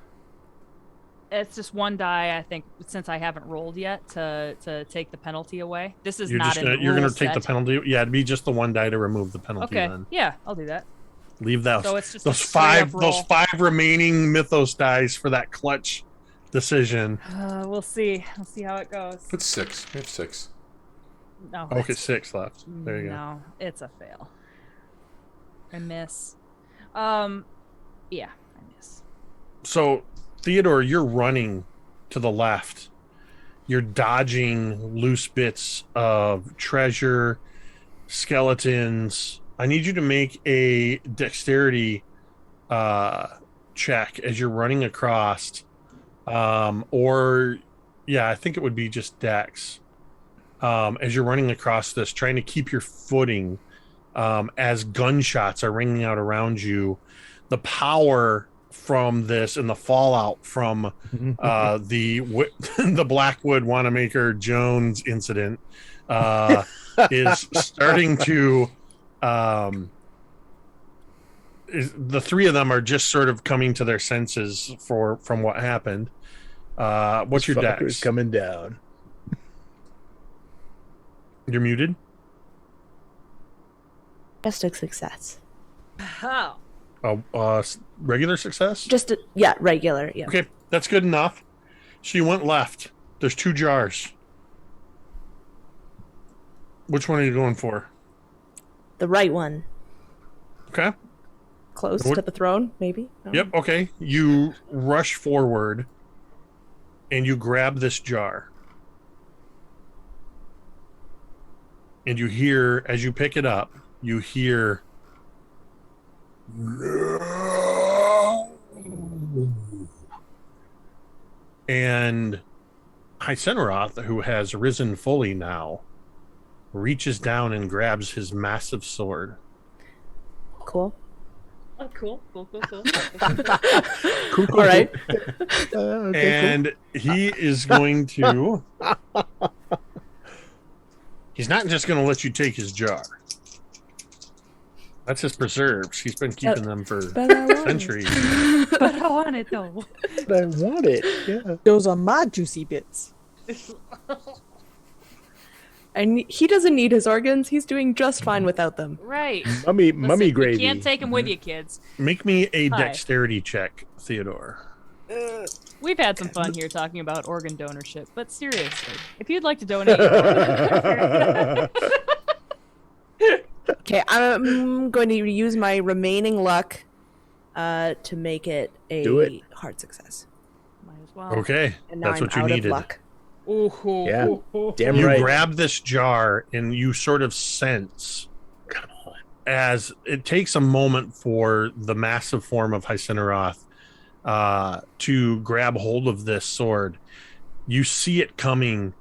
It's just one die, I think, since I haven't rolled yet to take the penalty away. This is You're not just in gonna the you're gonna rule take the set. penalty. Yeah, it'd be just the one die to remove the penalty. Okay. Then Yeah, I'll do that. leave that. So it's just those a straight up roll. those 5 remaining Mythos dice for that clutch decision. We'll see. We'll see how it goes. It's 6. We have 6. No. Okay, 6 left. There you go. No, it's a fail. I miss. Yeah, I miss. So, Theodore, you're running to the left. You're dodging loose bits of treasure, skeletons. I need you to make a dexterity check as you're running across. I think it would be just dex. As you're running across this, trying to keep your footing as gunshots are ringing out around you. The power from this and the fallout from the Blackwood Wannamaker Jones incident is starting to the three of them are just sort of coming to their senses from what happened. What's your dex? Coming down. You're muted. Just a success. How? Regular success? Regular. Yeah. Okay, that's good enough. So you went left. There's 2 jars. Which one are you going for? The right one. Okay. Close to the throne, maybe? No. Yep, okay. You rush forward and you grab this jar. And you hear, as you pick it up, you hear... And Hyceneroth, who has risen fully now, reaches down and grabs his massive sword. Cool. Oh, cool. Cool. All right. And he is going to... He's not just going to let you take his jar. That's his preserves. He's been keeping them for centuries. But I want it though. But I want it. Yeah. Those are my juicy bits. And he doesn't need his organs. He's doing just fine without them. Right. Mummy gravy. You can't take them with you, kids. Make me a Hi. dexterity check, Theodore. We've had some fun here talking about organ donorship, but seriously, if you'd like to donate, Okay, I'm going to use my remaining luck to make it Do it. a hard success. might as well. Okay, And now that's I'm what you out needed. of luck. Ooh, Yeah. ooh. Damn You right. grab this jar and you sort of sense Come on. as it takes a moment for the massive form of Hyceneroth to grab hold of this sword. You see it coming,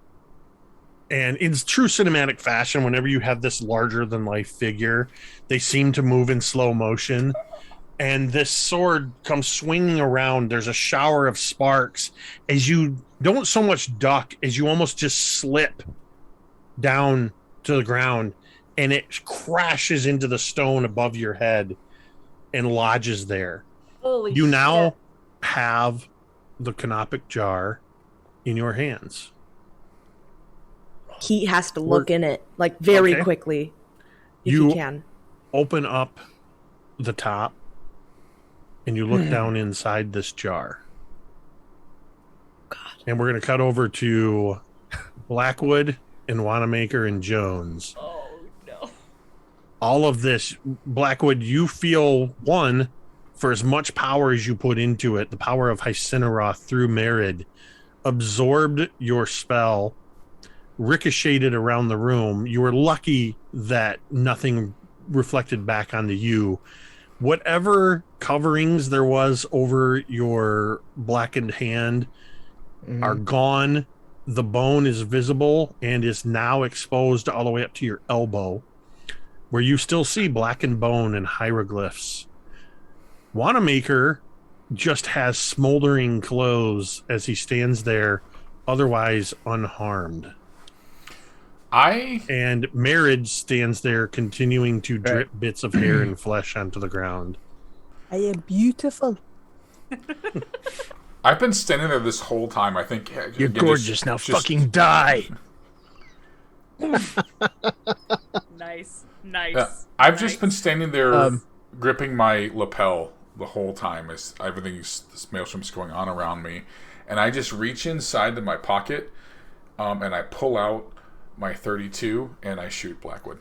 and in true cinematic fashion, whenever you have this larger than life figure, they seem to move in slow motion. And this sword comes swinging around. There's a shower of sparks as you don't so much duck as you almost just slip down to the ground, and it crashes into the stone above your head and lodges there. Holy You now shit. have the canopic jar in your hands. He has to look in it like very Okay. quickly if You- he can. Open up the top and you look down inside this jar. God. And we're going to cut over to Blackwood and Wannamaker and Jones. Oh no. All of this, Blackwood, you feel one, for as much power as you put into it, the power of Hyceneroth through Merid absorbed your spell, ricocheted around the room. You were lucky that nothing reflected back onto you. Whatever coverings there was over your blackened hand are gone. The bone is visible and is now exposed all the way up to your elbow, where you still see blackened bone and hieroglyphs. Wannamaker just has smoldering clothes as he stands there, otherwise unharmed. And Marriage stands there continuing to drip bits of hair and flesh onto the ground. I am beautiful. I've been standing there this whole time. I think You're gorgeous. Now fucking die. Nice. I've just been standing there gripping my lapel the whole time as this maelstrom's going on around me. And I just reach inside to my pocket and I pull out my 32 and I shoot Blackwood.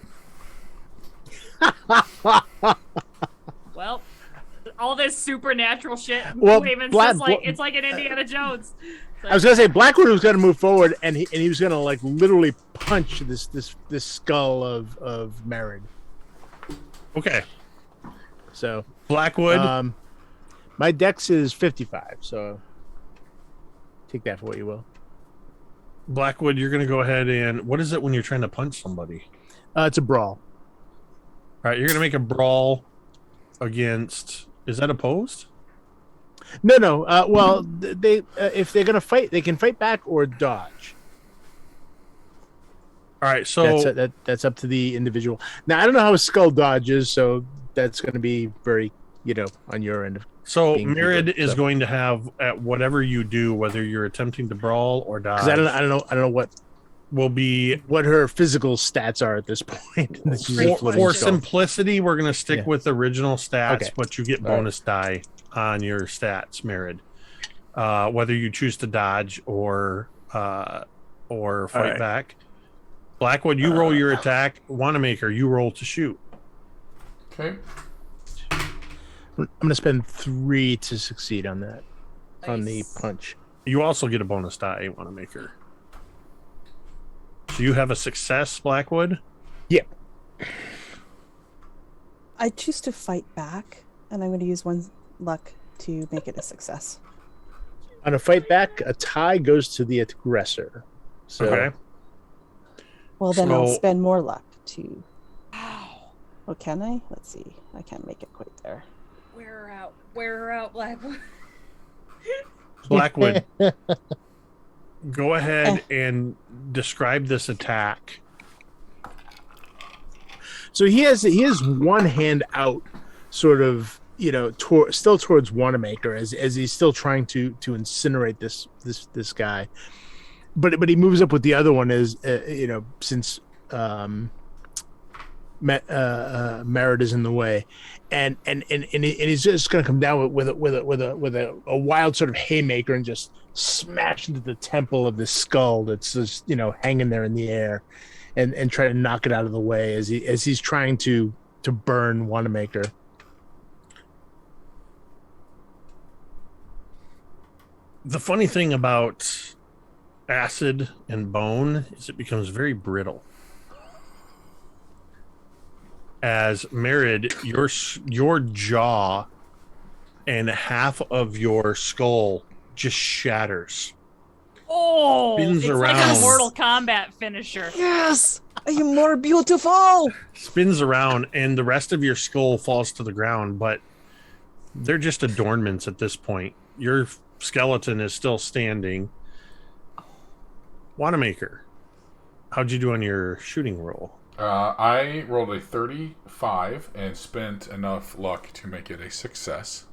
Well, all this supernatural shit. Well, Raven's just like it's like an Indiana Jones. I was gonna say Blackwood was gonna move forward, and he was gonna like literally punch this skull of Merritt. Okay. So Blackwood. My dex is 55, so take that for what you will. Blackwood, you're gonna go ahead and what is it when you're trying to punch somebody? It's a brawl. All right, you're gonna make a brawl against. Is that opposed? No. Well, they if they're gonna fight, they can fight back or dodge. All right, so that's up to the individual. Now I don't know how a skull dodges, so that's going to be very on your end. So Mirrid is going to have at whatever you do, whether you're attempting to brawl or dodge. Because I don't know what will be what her physical stats are at this point. For simplicity, we're going to stick with original stats, but you get bonus die on your stats, Mirrid. Whether you choose to dodge or fight back. Blackwood, you roll your attack. Wannamaker, you roll to shoot. Okay. I'm going to spend 3 to succeed on that, on the punch. You also get a bonus die, Wannamaker. So you have a success, Blackwood? Yep. I choose to fight back, and I'm going to use 1 luck to make it a success. On a fight back, a tie goes to the aggressor. So, okay. Well, then I'll spend more luck to... Oh, can I? Let's see. I can't make it quite there. Wear her out, Blackwood. Blackwood, go ahead and describe this attack. So he has one hand out, sort of, still towards Wannamaker as he's still trying to incinerate this guy, but he moves up with the other one as since Merritt is in the way, and he's just going to come down with a wild sort of haymaker and just smash into the temple of this skull that's just hanging there in the air, and try to knock it out of the way as he's trying to burn Wannamaker. The funny thing about acid and bone is it becomes very brittle. As Merritt, your jaw and half of your skull just shatters. Oh, spins it's around. like a Mortal Kombat finisher. Yes, I am more beautiful. Spins around, and the rest of your skull falls to the ground, but they're just adornments at this point. Your skeleton is still standing. Wannamaker, how'd you do on your shooting roll? I rolled a 35 and spent enough luck to make it a success.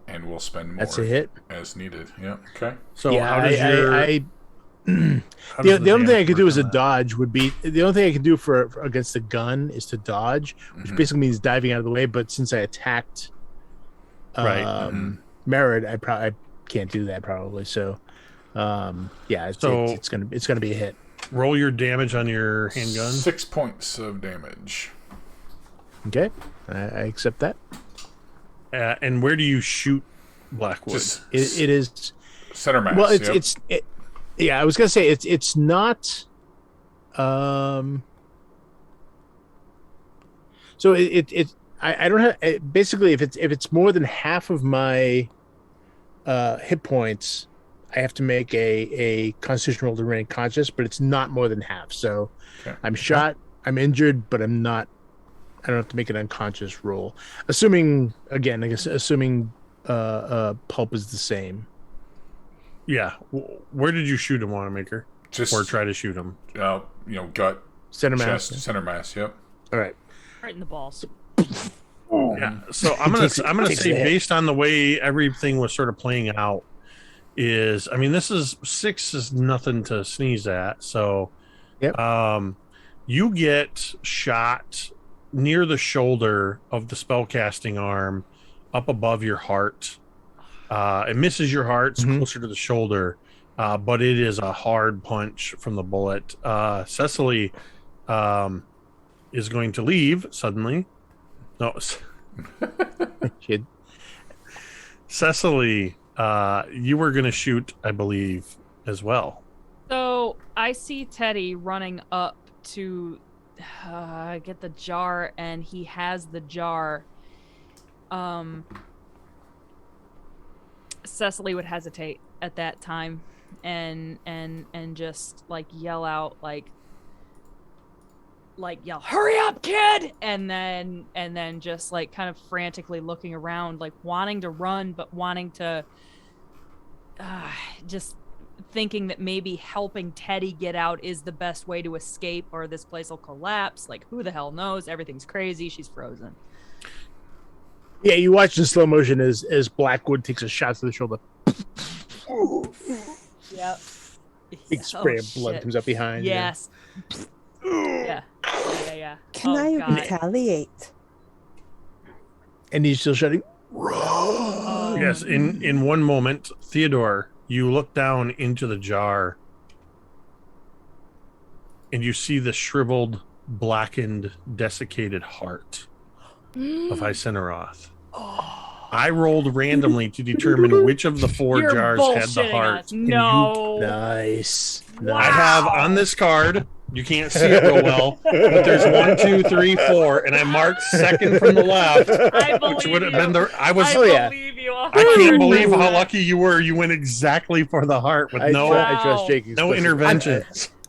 And we'll spend more. That's a hit as needed. Yeah. Okay. So how does the only thing I could do as a dodge would be the only thing I could do for against a gun is to dodge, which basically means diving out of the way. But since I attacked Merritt, I can't do that probably. So it's gonna be a hit. Roll your damage on your handgun. 6 points of damage. Okay, I accept that. And where do you shoot Blackwood? It is center mass. Well, I was gonna say it's not. So I don't have basically if it's more than half of my hit points, I have to make a Constitution roll to remain conscious, but it's not more than half. So I'm shot, I'm injured, but I don't have to make an unconscious roll. Assuming pulp is the same. Yeah. Where did you shoot him, Wannamaker? Just or try to shoot him. Gut, Center chest, mass. center mass. Yep. All right. Right in the balls. Yeah. So I'm gonna say the hit. based on the way everything was sort of playing out, is this is 6 is nothing to sneeze at. So, Yep. You get shot near the shoulder of the spellcasting arm, up above your heart. It misses your heart, it's closer to the shoulder, but it is a hard punch from the bullet. Cecily is going to leave suddenly. No, Kid. Cecily, you were going to shoot, I believe, as well. So I see Teddy running up to get the jar, and he has the jar. Cecily would hesitate at that time and just like yell out like yell, "Hurry up, kid!" and then just like kind of frantically looking around, like wanting to run but wanting to just thinking that maybe helping Teddy get out is the best way to escape, or this place will collapse. Like, who the hell knows? Everything's crazy. She's frozen. Yeah, you watch in slow motion as Blackwood takes a shot to the shoulder. Yep. Big spray of blood comes up behind. Yes. Yeah. Can I God. retaliate? And he's still shouting. Yes, in one moment, Theodore, you look down into the jar and you see the shriveled, blackened, desiccated heart of Hyceneroth. I rolled randomly to determine which of the 4 You're jars had the bullshitting heart. us. No. Nice. Wow. I have on this card, you can't see it real well, but there's 1, 2, 3, 4, and I marked second from the left, I believe which would have you. been the. I was. I Oh, yeah. believe you. I can't believe 100%. how lucky you were. You went exactly for the heart with I trust Wow. Jake. no intervention.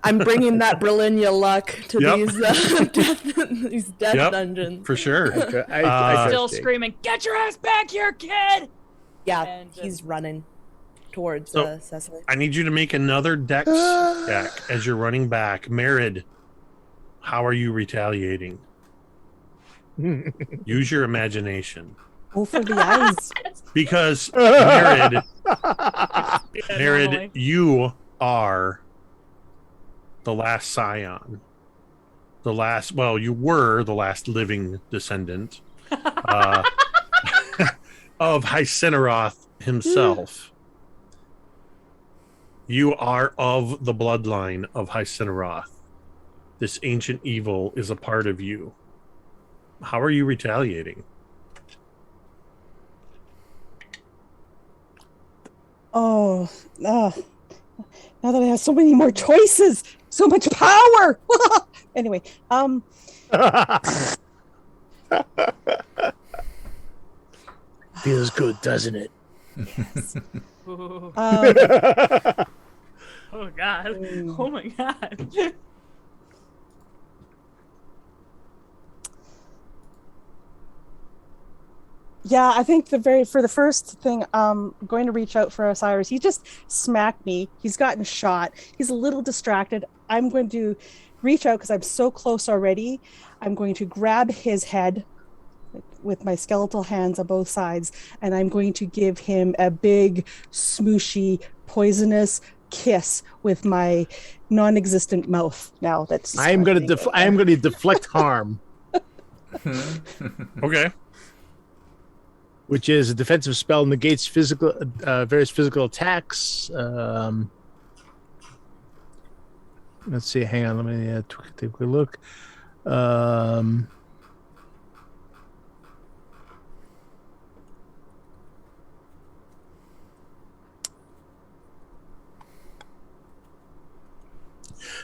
I'm bringing that Brilinnia luck to Yep. these death Yep. dungeons. For sure. I trust Still Jake. screaming, "Get your ass back here, kid!" Yeah, And he's running towards So- Cecily. I need you to make another dex check as you're running back. Merid, how are you retaliating? Use your imagination. Go for the eyes. Because Merid, Yeah, normally. you are the last scion. You were the last living descendant of Hyceneroth himself. You are of the bloodline of Hyceneroth. This ancient evil is a part of you. How are you retaliating? Oh, now that I have so many more choices, so much power. Anyway, Feels good, doesn't it? Ooh. um, Oh god. Oh my god. yeah, I think for the first thing, I'm going to reach out for Osiris. He just smacked me. He's gotten shot. He's a little distracted. I'm going to reach out because I'm so close already. I'm going to grab his head with my skeletal hands on both sides, and I'm going to give him a big, smooshy, poisonous kiss with my non-existent mouth. Now that's I am going to deflect harm, Okay. which is a defensive spell, negates various physical attacks. Let's see. Hang on. Let me take a quick look.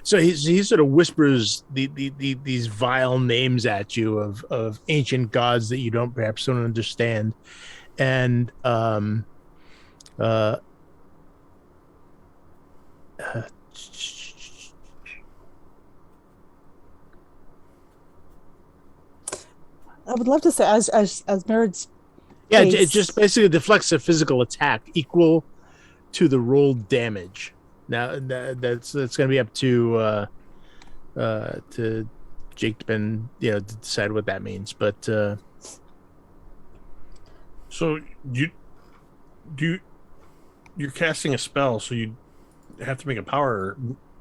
So he sort of whispers these vile names at you of ancient gods that you perhaps don't understand, and I would love to say as Merid's yeah, it face- just basically deflects a physical attack equal to the rolled damage. Now that's going to be up to Jake and to decide what that means. But so you're casting a spell, so you have to make a power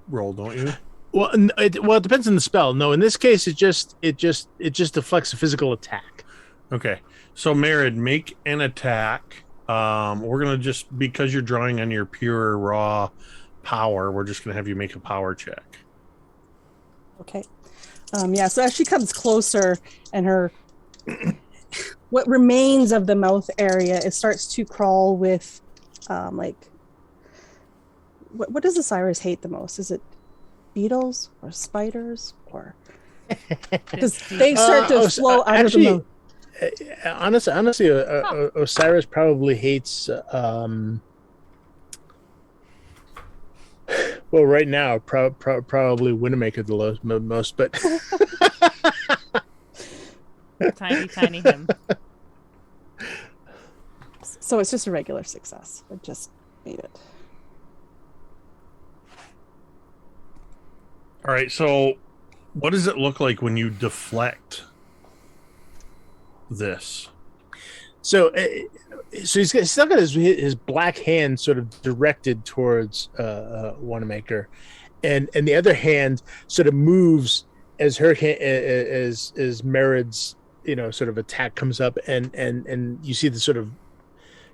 roll, don't you? well, it depends on the spell. No, in this case, it just deflects a physical attack. Okay, so Merid, make an attack. We're gonna just, because you're drawing on your pure raw power, we're just gonna have you make a power check. Okay. So as she comes closer and her what remains of the mouth area, it starts to crawl with what does Osiris hate the most? Is it beetles or spiders or because they start to flow out of the mouth? Honestly, Osiris probably hates. Well, right now, probably Wannamaker the most, but tiny him. So it's just a regular success. I just made it. All right, so what does it look like when you deflect this? So he's still got his black hand sort of directed towards Wannamaker, and the other hand sort of moves as her as Merid's sort of attack comes up, and you see the sort of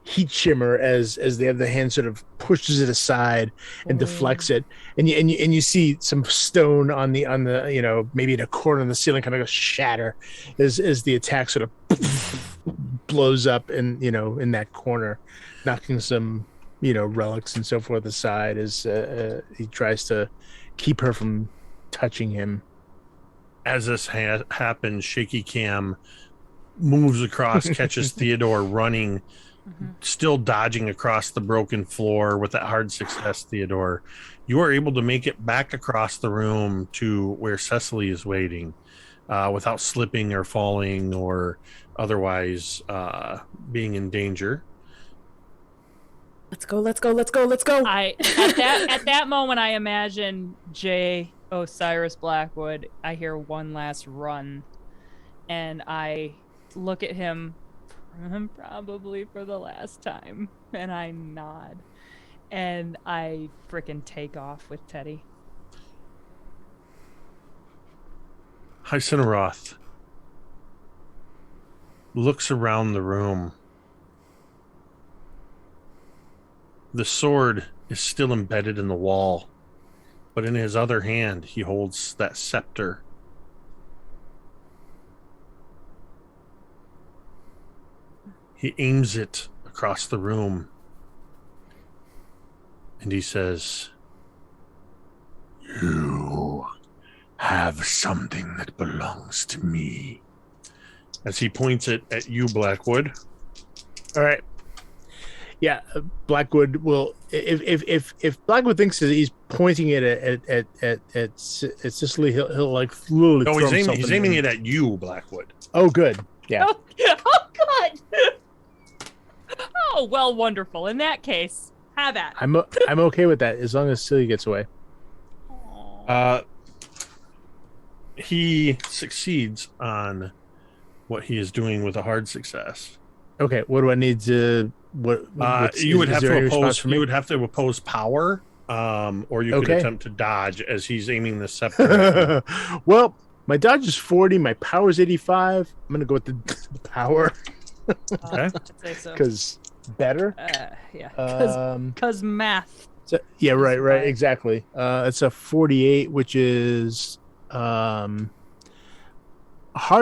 heat shimmer as the other hand sort of pushes it aside and deflects it, and you see some stone on the maybe in a corner of the ceiling kind of shatter as the attack sort of blows up in that corner, knocking some relics and so forth aside as he tries to keep her from touching him. As this happens, Shaky Cam moves across, catches Theodore running, still dodging across the broken floor with that hard success. Theodore, you are able to make it back across the room to where Cecily is waiting, without slipping or falling or otherwise being in danger. Let's go. At that moment, I imagine Osiris Blackwood. I hear one last run, and I look at him probably for the last time, and I nod, and I frickin' take off with Teddy. Hyceneroth looks around the room. The sword is still embedded in the wall, but in his other hand, he holds that scepter. He aims it across the room, and he says, "You have something that belongs to me." As he points it at you, Blackwood. All right. Yeah, Blackwood will. If Blackwood thinks that he's pointing it at Cecily, he'll like literally. No, he's aiming it at you, Blackwood. Oh, good. Yeah. Oh, good. Oh, well, wonderful. In that case, have at. I'm okay with that as long as Celia gets away. He succeeds on what he is doing with a hard success. Okay, what do I need to? You would have to oppose power, or you could attempt to dodge as he's aiming the scepter. Well, my dodge is 40. My power is 85. I'm gonna go with the power. Okay, I'd say so. Because better. Yeah. Because math. So, yeah, right, exactly. It's a 48, which is hard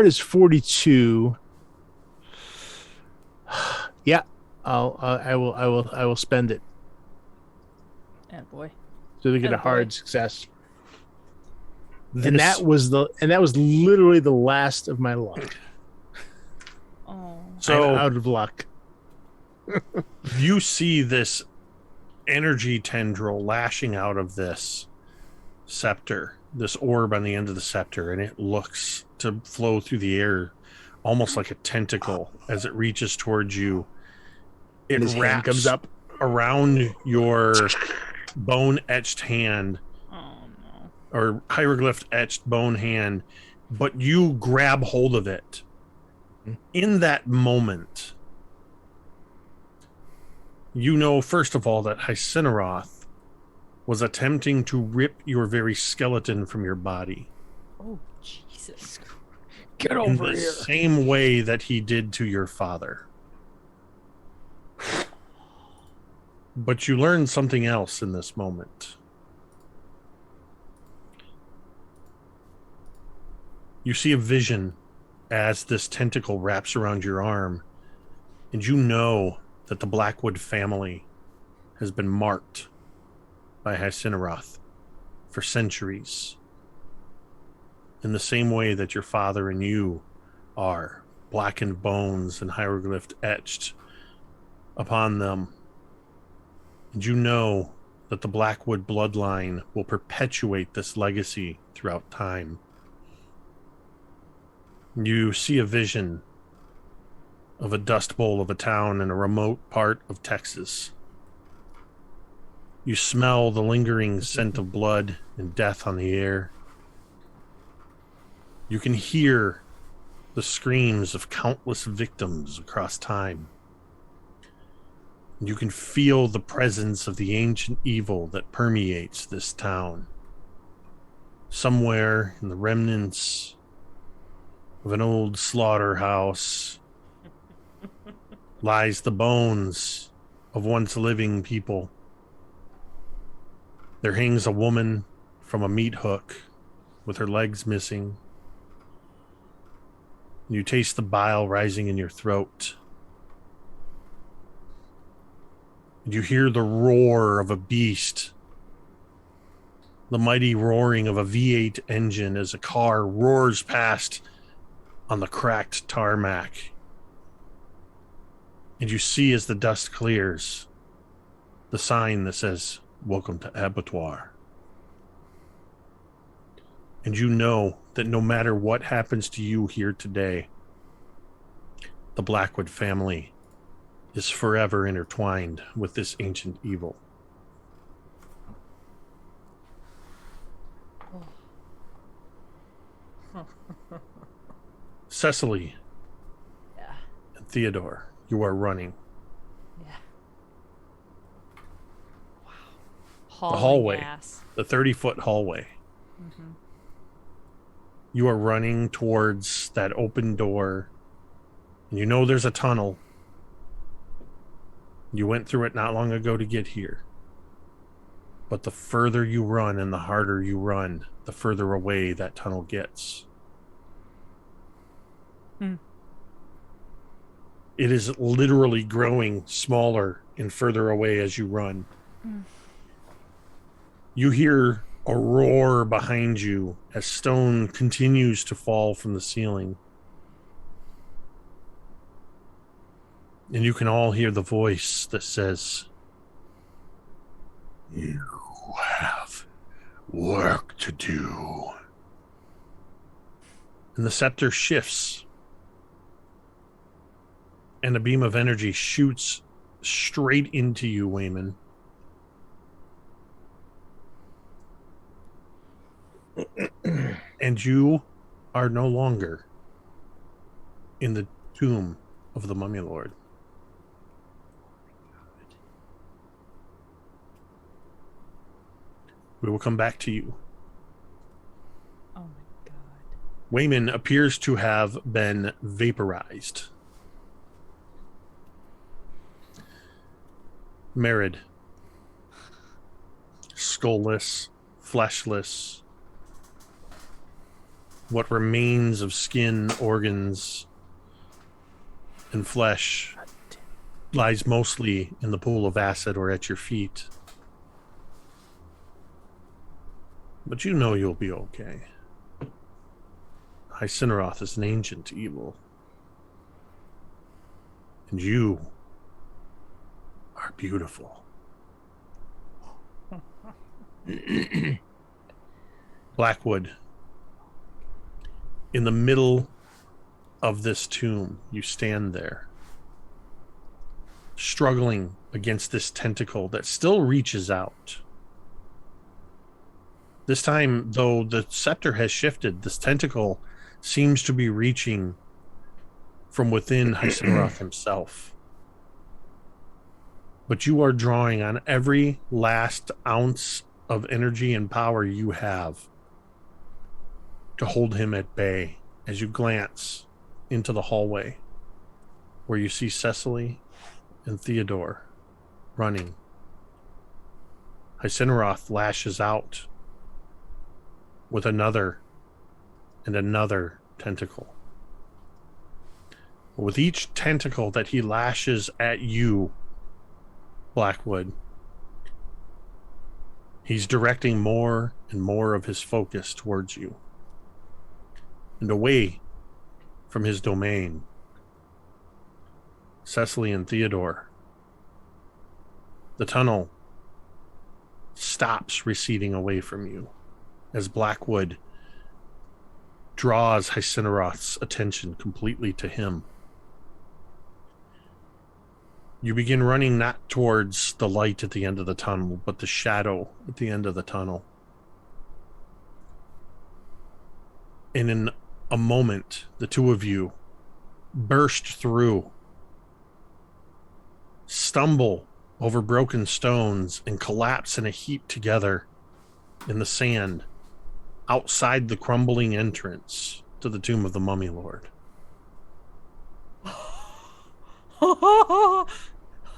is 42. Yeah, I will spend it. Yeah, boy. So they get a hard success. And that was literally the last of my luck. Oh. So I'm out of luck. You see this energy tendril lashing out of this scepter, this orb on the end of the scepter, and it looks to flow through the air almost like a tentacle as it reaches towards you. It his hand wraps comes up around your bone etched hand, Oh no. or hieroglyph etched bone hand, but you grab hold of it. In that moment, you know, first of all, that Hycineroth was attempting to rip your very skeleton from your body. Oh Jesus! Get In over the here! same way that he did to your father. But you learn something else in this moment. You see a vision as this tentacle wraps around your arm, and you know that the Blackwood family has been marked by Hycineroth for centuries, in the same way that your father and you are, blackened bones and hieroglyph etched upon them. And you know that the Blackwood bloodline will perpetuate this legacy throughout time. You see a vision of a dust bowl of a town in a remote part of Texas. You smell the lingering scent of blood and death on the air. You can hear the screams of countless victims across time. You can feel the presence of the ancient evil that permeates this town. Somewhere in the remnants of an old slaughterhouse lies the bones of once living people. There hangs a woman from a meat hook with her legs missing. You taste the bile rising in your throat. You hear the roar of a beast, the mighty roaring of a V8 engine as a car roars past on the cracked tarmac. And you see, as the dust clears, the sign that says, "Welcome to Abattoir." And you know that no matter what happens to you here today, the Blackwood family is forever intertwined with this ancient evil. Cecily Yeah. and Theodore, you are running. Yeah. Wow. The hallway. Ass. The 30-foot hallway. Mm-hmm. You are running towards that open door, and you know there's a tunnel. You went through it not long ago to get here. But the further you run and the harder you run, the further away that tunnel gets. It is literally growing smaller and further away as you run. You hear a roar behind you as stone continues to fall from the ceiling. And you can all hear the voice that says, "You have work to do." And the scepter shifts, and a beam of energy shoots straight into you, Wayman. And you are no longer in the tomb of the Mummy Lord. We will come back to you. Oh my god. Wayman appears to have been vaporized. Merid, skullless, fleshless, what remains of skin, organs, and flesh lies mostly in the pool of acid or at your feet. But you know you'll be okay. Hycineroth is an ancient evil. And you are beautiful. Blackwood. In the middle of this tomb, you stand there, struggling against this tentacle that still reaches out. This time, though, the scepter has shifted. This tentacle seems to be reaching from within Hycenroth himself. But you are drawing on every last ounce of energy and power you have to hold him at bay as you glance into the hallway where you see Cecily and Theodore running. Hycenroth lashes out with another and another tentacle. With each tentacle that he lashes at you, Blackwood, he's directing more and more of his focus towards you and away from his domain. Cecily and Theodore, the tunnel stops receding away from you as Blackwood draws Hycenroth's attention completely to him. You begin running not towards the light at the end of the tunnel, but the shadow at the end of the tunnel. And in a moment, the two of you burst through, stumble over broken stones, and collapse in a heap together in the sand outside the crumbling entrance to the tomb of the Mummy Lord.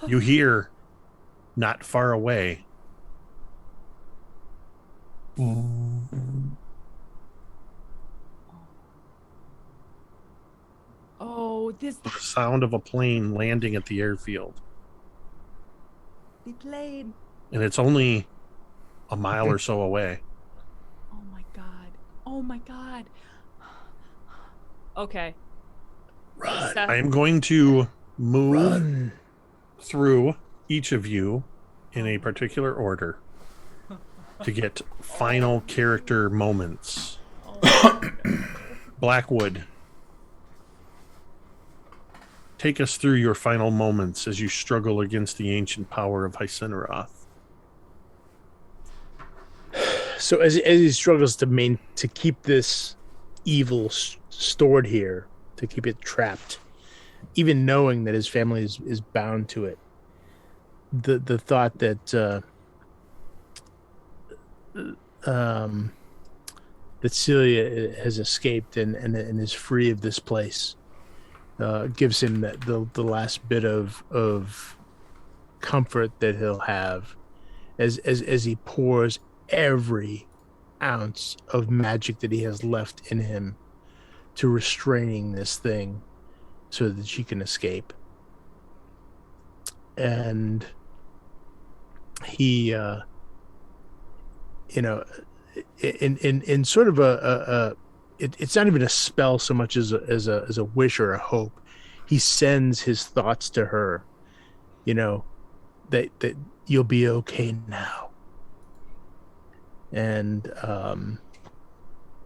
You hear, not far away, Oh, this the sound of a plane landing at the airfield. the plane. And it's only a mile or so away. Oh my god. Oh my god. Okay. Run. Seth, I am going to move Run. through each of you in a particular order to get final character moments. Blackwood, take us through your final moments as you struggle against the ancient power of Hycenroth. So as he struggles to keep this evil stored here, to keep it trapped, even knowing that his family is bound to it, the thought that that Celia has escaped and is free of this place gives him the last bit of comfort that he'll have as he pours every ounce of magic that he has left in him to restraining this thing so that she can escape. And he in sort of it's not even a spell so much as a wish or a hope. He sends his thoughts to her, that you'll be okay now, and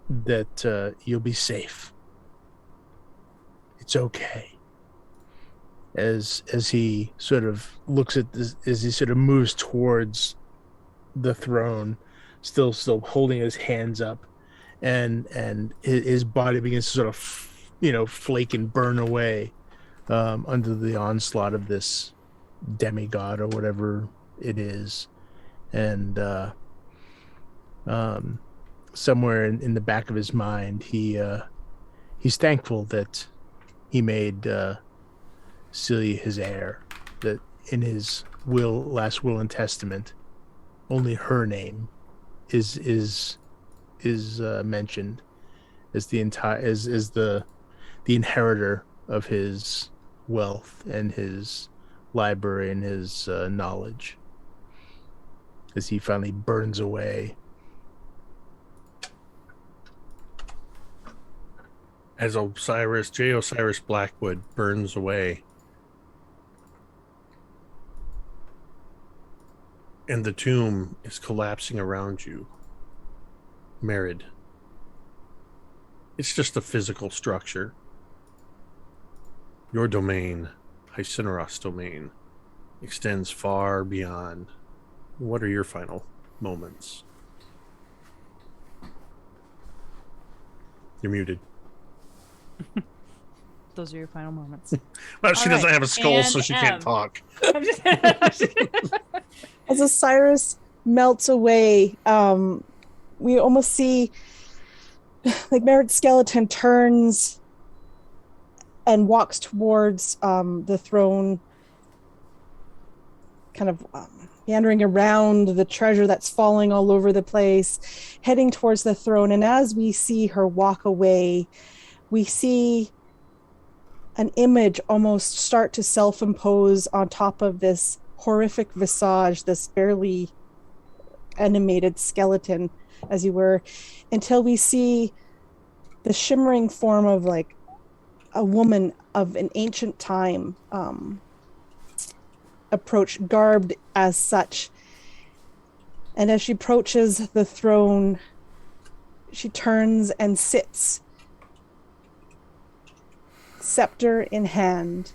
that you'll be safe. It's okay. As he sort of looks at this, as he sort of moves towards the throne, still holding his hands up, and his body begins to sort of flake and burn away under the onslaught of this demigod or whatever it is. And somewhere in the back of his mind, he's thankful that he made Celia his heir, that in his last will and testament, only her name is mentioned as the inheritor of his wealth and his library and his knowledge, as he finally burns away. As Osiris Blackwood burns away, and the tomb is collapsing around you, Merid. It's just a physical structure. Your domain, Hycenroth's domain, extends far beyond. What are your final moments? You're muted. Those are your final moments. Well, she All doesn't right, have a skull, and so she can't talk. As Osiris melts away, we almost see like Merritt's skeleton turns and walks towards the throne, kind of meandering around the treasure that's falling all over the place, heading towards the throne. And as we see her walk away, we see an image almost start to self-impose on top of this horrific visage, this barely animated skeleton, as you were, until we see the shimmering form of like a woman of an ancient time approach, garbed as such. And as she approaches the throne, she turns and sits, scepter in hand,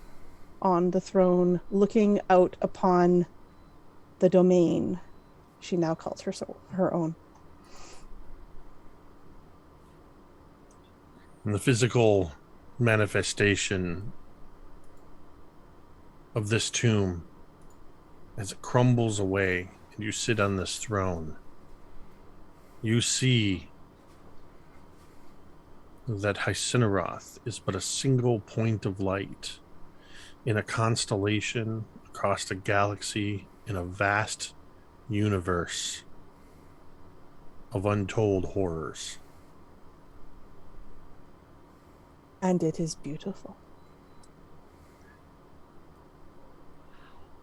on the throne, looking out upon the domain she now calls her own. And the physical manifestation of this tomb, as it crumbles away and you sit on this throne, you see that Hycineroth is but a single point of light in a constellation across a galaxy in a vast universe of untold horrors. And it is beautiful.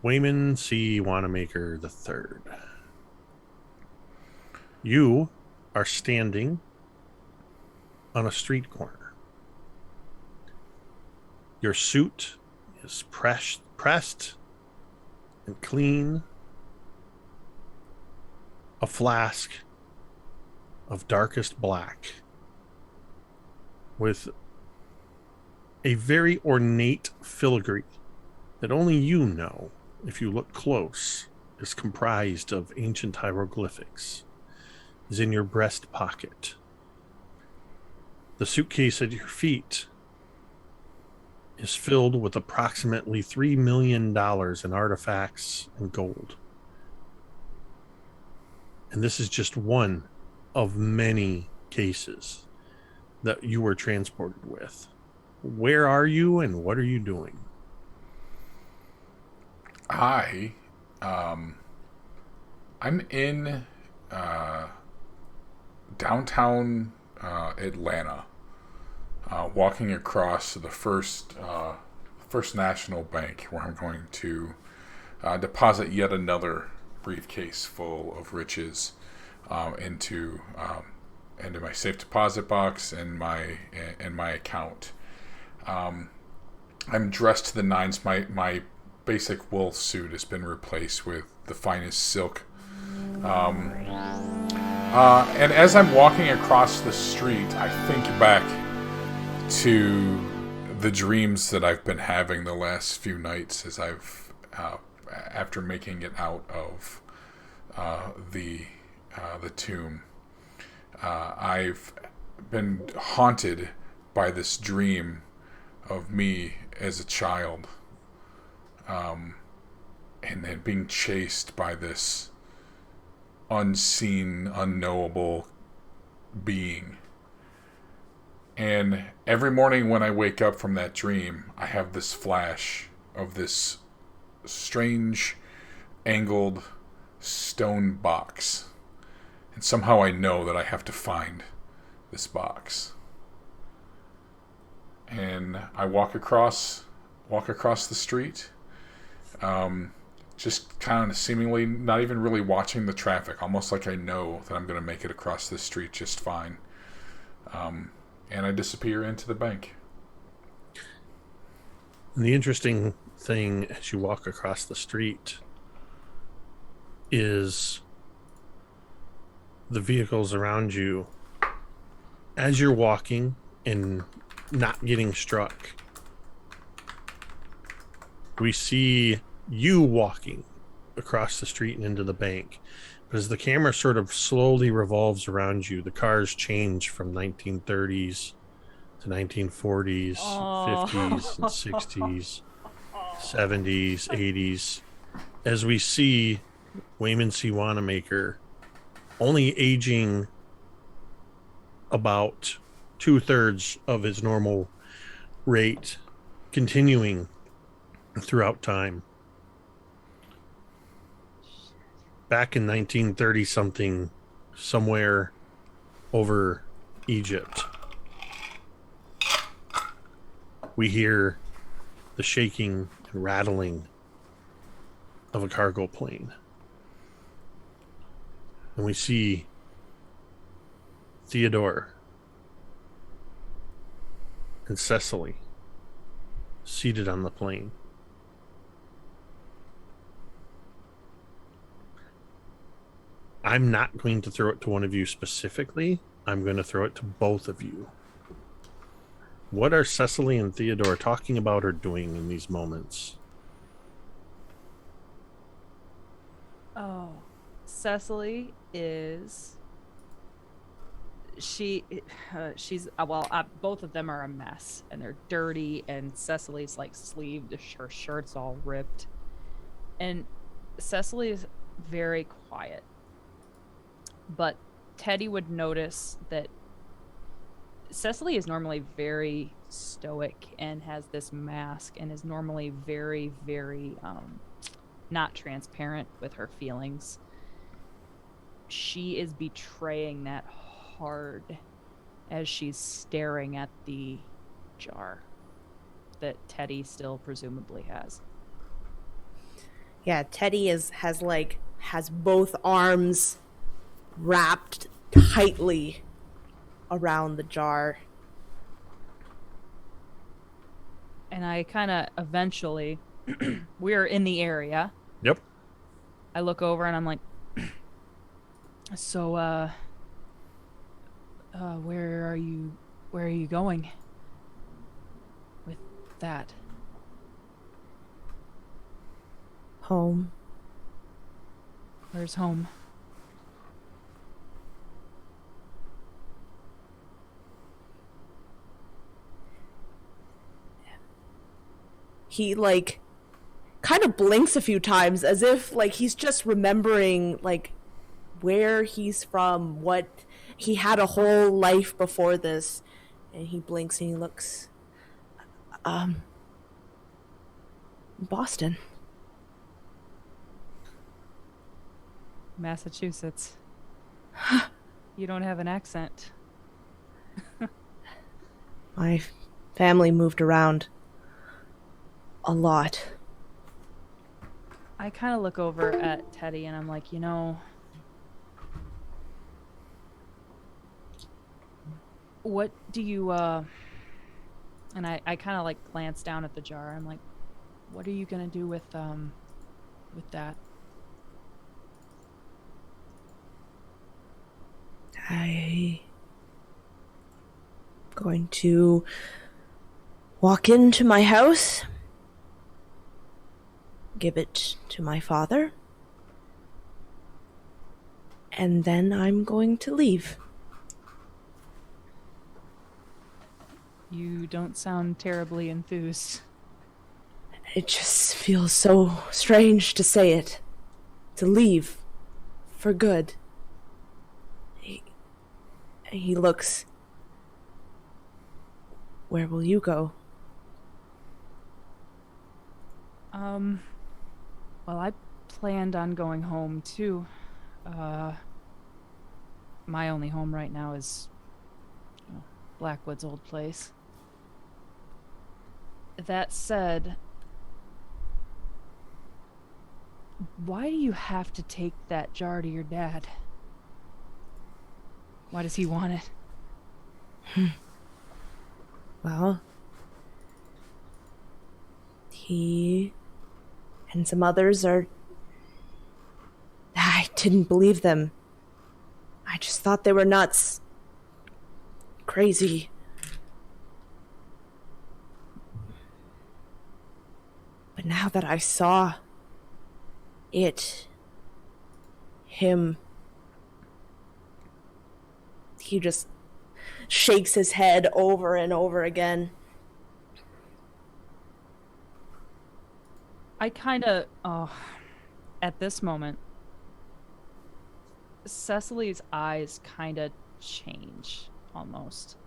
Wayman C. Wannamaker III. You are standing on a street corner. Your suit is pressed and clean. A flask of darkest black with a very ornate filigree that only you know, if you look close, is comprised of ancient hieroglyphics, is in your breast pocket. The suitcase at your feet is filled with approximately $3 million in artifacts and gold. And this is just one of many cases that you were transported with. Where are you and what are you doing? I'm in downtown Atlanta, walking across the First National Bank, where I'm going to deposit yet another briefcase full of riches into my safe deposit box and my account. I'm dressed to the nines. My basic wool suit has been replaced with the finest silk. And as I'm walking across the street, I think back to the dreams that I've been having the last few nights as I've, after making it out of the tomb. I've been haunted by this dream of me as a child, and then being chased by this unseen, unknowable being. And every morning when I wake up from that dream, I have this flash of this strange, angled stone box. And somehow I know that I have to find this box. And I walk across the street, just kind of seemingly not even really watching the traffic, almost like I know that I'm going to make it across the street just fine. And I disappear into the bank. And the interesting thing as you walk across the street is the vehicles around you. As you're walking and not getting struck, we see you walking across the street and into the bank, But as the camera sort of slowly revolves around you, the cars change from 1930s to 1940s, Oh. 50s, and 60s, 70s, 80s. As we see Wayman C. Wannamaker only aging about 2/3 of his normal rate, continuing throughout time. Back in 1930 something, somewhere over Egypt, we hear the shaking and rattling of a cargo plane. And we see Theodore and Cecily seated on the plane. I'm not going to throw it to one of you specifically. I'm going to throw it to both of you. What are Cecily and Theodore talking about or doing in these moments? Oh, Cecily is. She's well. Both of them are a mess, and they're dirty. And Cecily's like sleeved, her shirt's all ripped, and Cecily is very quiet. But Teddy would notice that Cecily is normally very stoic and has this mask and is normally very, very not transparent with her feelings. She is betraying that hard as she's staring at the jar that Teddy still presumably has. Yeah, Teddy has both arms wrapped tightly around the jar. And I kind of eventually, we're in the area. Yep. I look over and I'm like, so, where are you going with that? Home. Where's home? He kind of blinks a few times as if he's just remembering where he's from, what he had a whole life before this, and he blinks and he looks Boston. Massachusetts. You don't have an accent. My family moved around a lot. I kind of look over at Teddy and I'm like, what do you, and I kind of glance down at the jar. I'm like, what are you going to do with that? I'm going to walk into my house, give it to my father, and then I'm going to leave. You don't sound terribly enthused. It just feels so strange to say it. To leave. For good. He looks... Where will you go? Well, I planned on going home too. My only home right now is Blackwood's old place. That said, why do you have to take that jar to your dad? Why does he want it? Well, he and some others are... I didn't believe them. I just thought they were nuts. Crazy. But now that I saw it him. He just shakes his head over and over again. I kind of, at this moment, Cecily's eyes kind of change almost.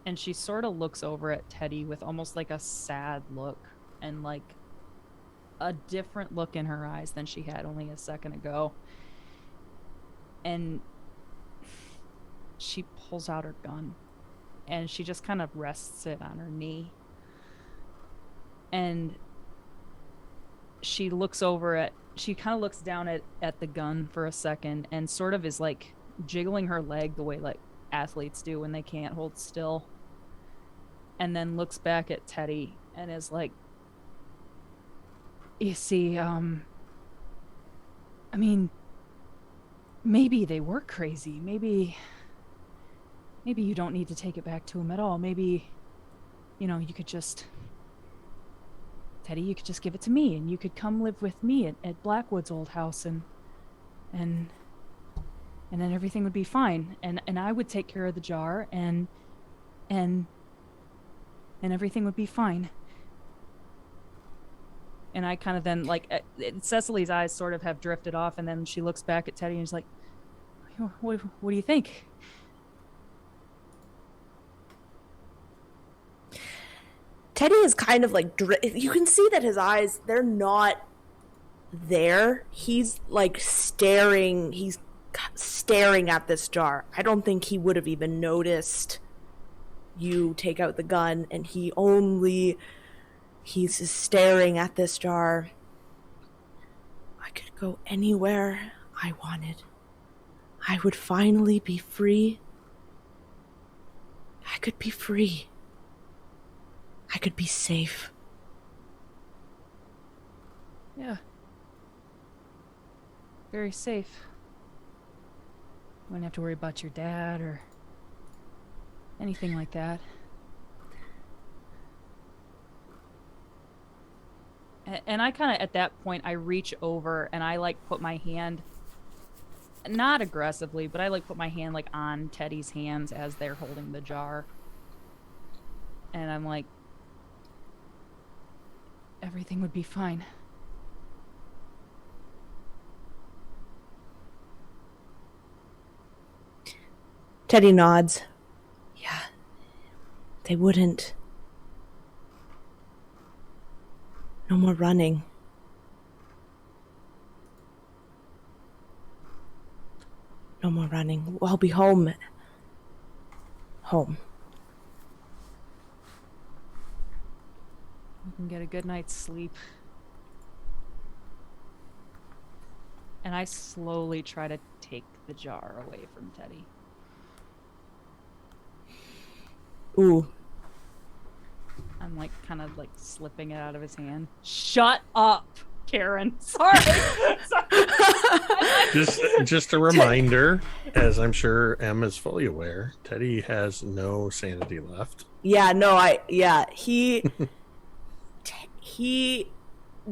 And she sort of looks over at Teddy with almost like a sad look and like a different look in her eyes than she had only a second ago. And she pulls out her gun and she just kind of rests it on her knee. And she looks over at, she kind of looks down at the gun for a second and sort of is like jiggling her leg the way like athletes do when they can't hold still. And then looks back at Teddy and is like, you see, I mean, maybe they were crazy. Maybe you don't need to take it back to him at all. Maybe, you could just, Teddy, you could just give it to me and you could come live with me at Blackwood's old house and then everything would be fine. And I would take care of the jar and everything would be fine. And I kind of then, like, Cecily's eyes sort of have drifted off, and then she looks back at Teddy and she's like, what do you think? Teddy is kind of like, you can see that his eyes, they're not there. He's like he's staring at this jar. I don't think he would have even noticed you take out the gun, and he's just staring at this jar. I could go anywhere I wanted. I would finally be free. I could be free. I could be safe. Yeah. Very safe. You wouldn't have to worry about your dad or anything like that. And I kind of, at that point, I reach over and I like put my hand, not aggressively, but I like put my hand like on Teddy's hands as they're holding the jar. And I'm like, everything would be fine. Teddy nods. Yeah, they wouldn't. No more running. No more running. I'll be home. Home. We can get a good night's sleep. And I slowly try to take the jar away from Teddy. Ooh. I'm like kind of like slipping it out of his hand. Shut up, Karen. Sorry. Just a reminder, as I'm sure Em is fully aware, Teddy has no sanity left. Yeah, no, he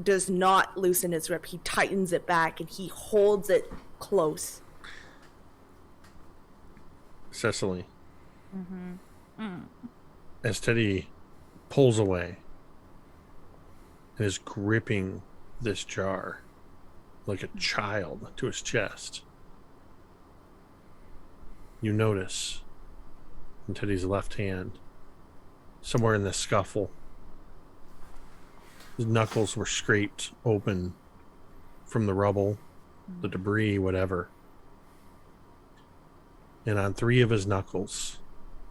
does not loosen his grip. He tightens it back and he holds it close. Cecily. As Teddy pulls away and is gripping this jar like a child to his chest, you notice in Teddy's left hand, somewhere in the scuffle, his knuckles were scraped open from the rubble, the debris, whatever. And on 3 of his knuckles,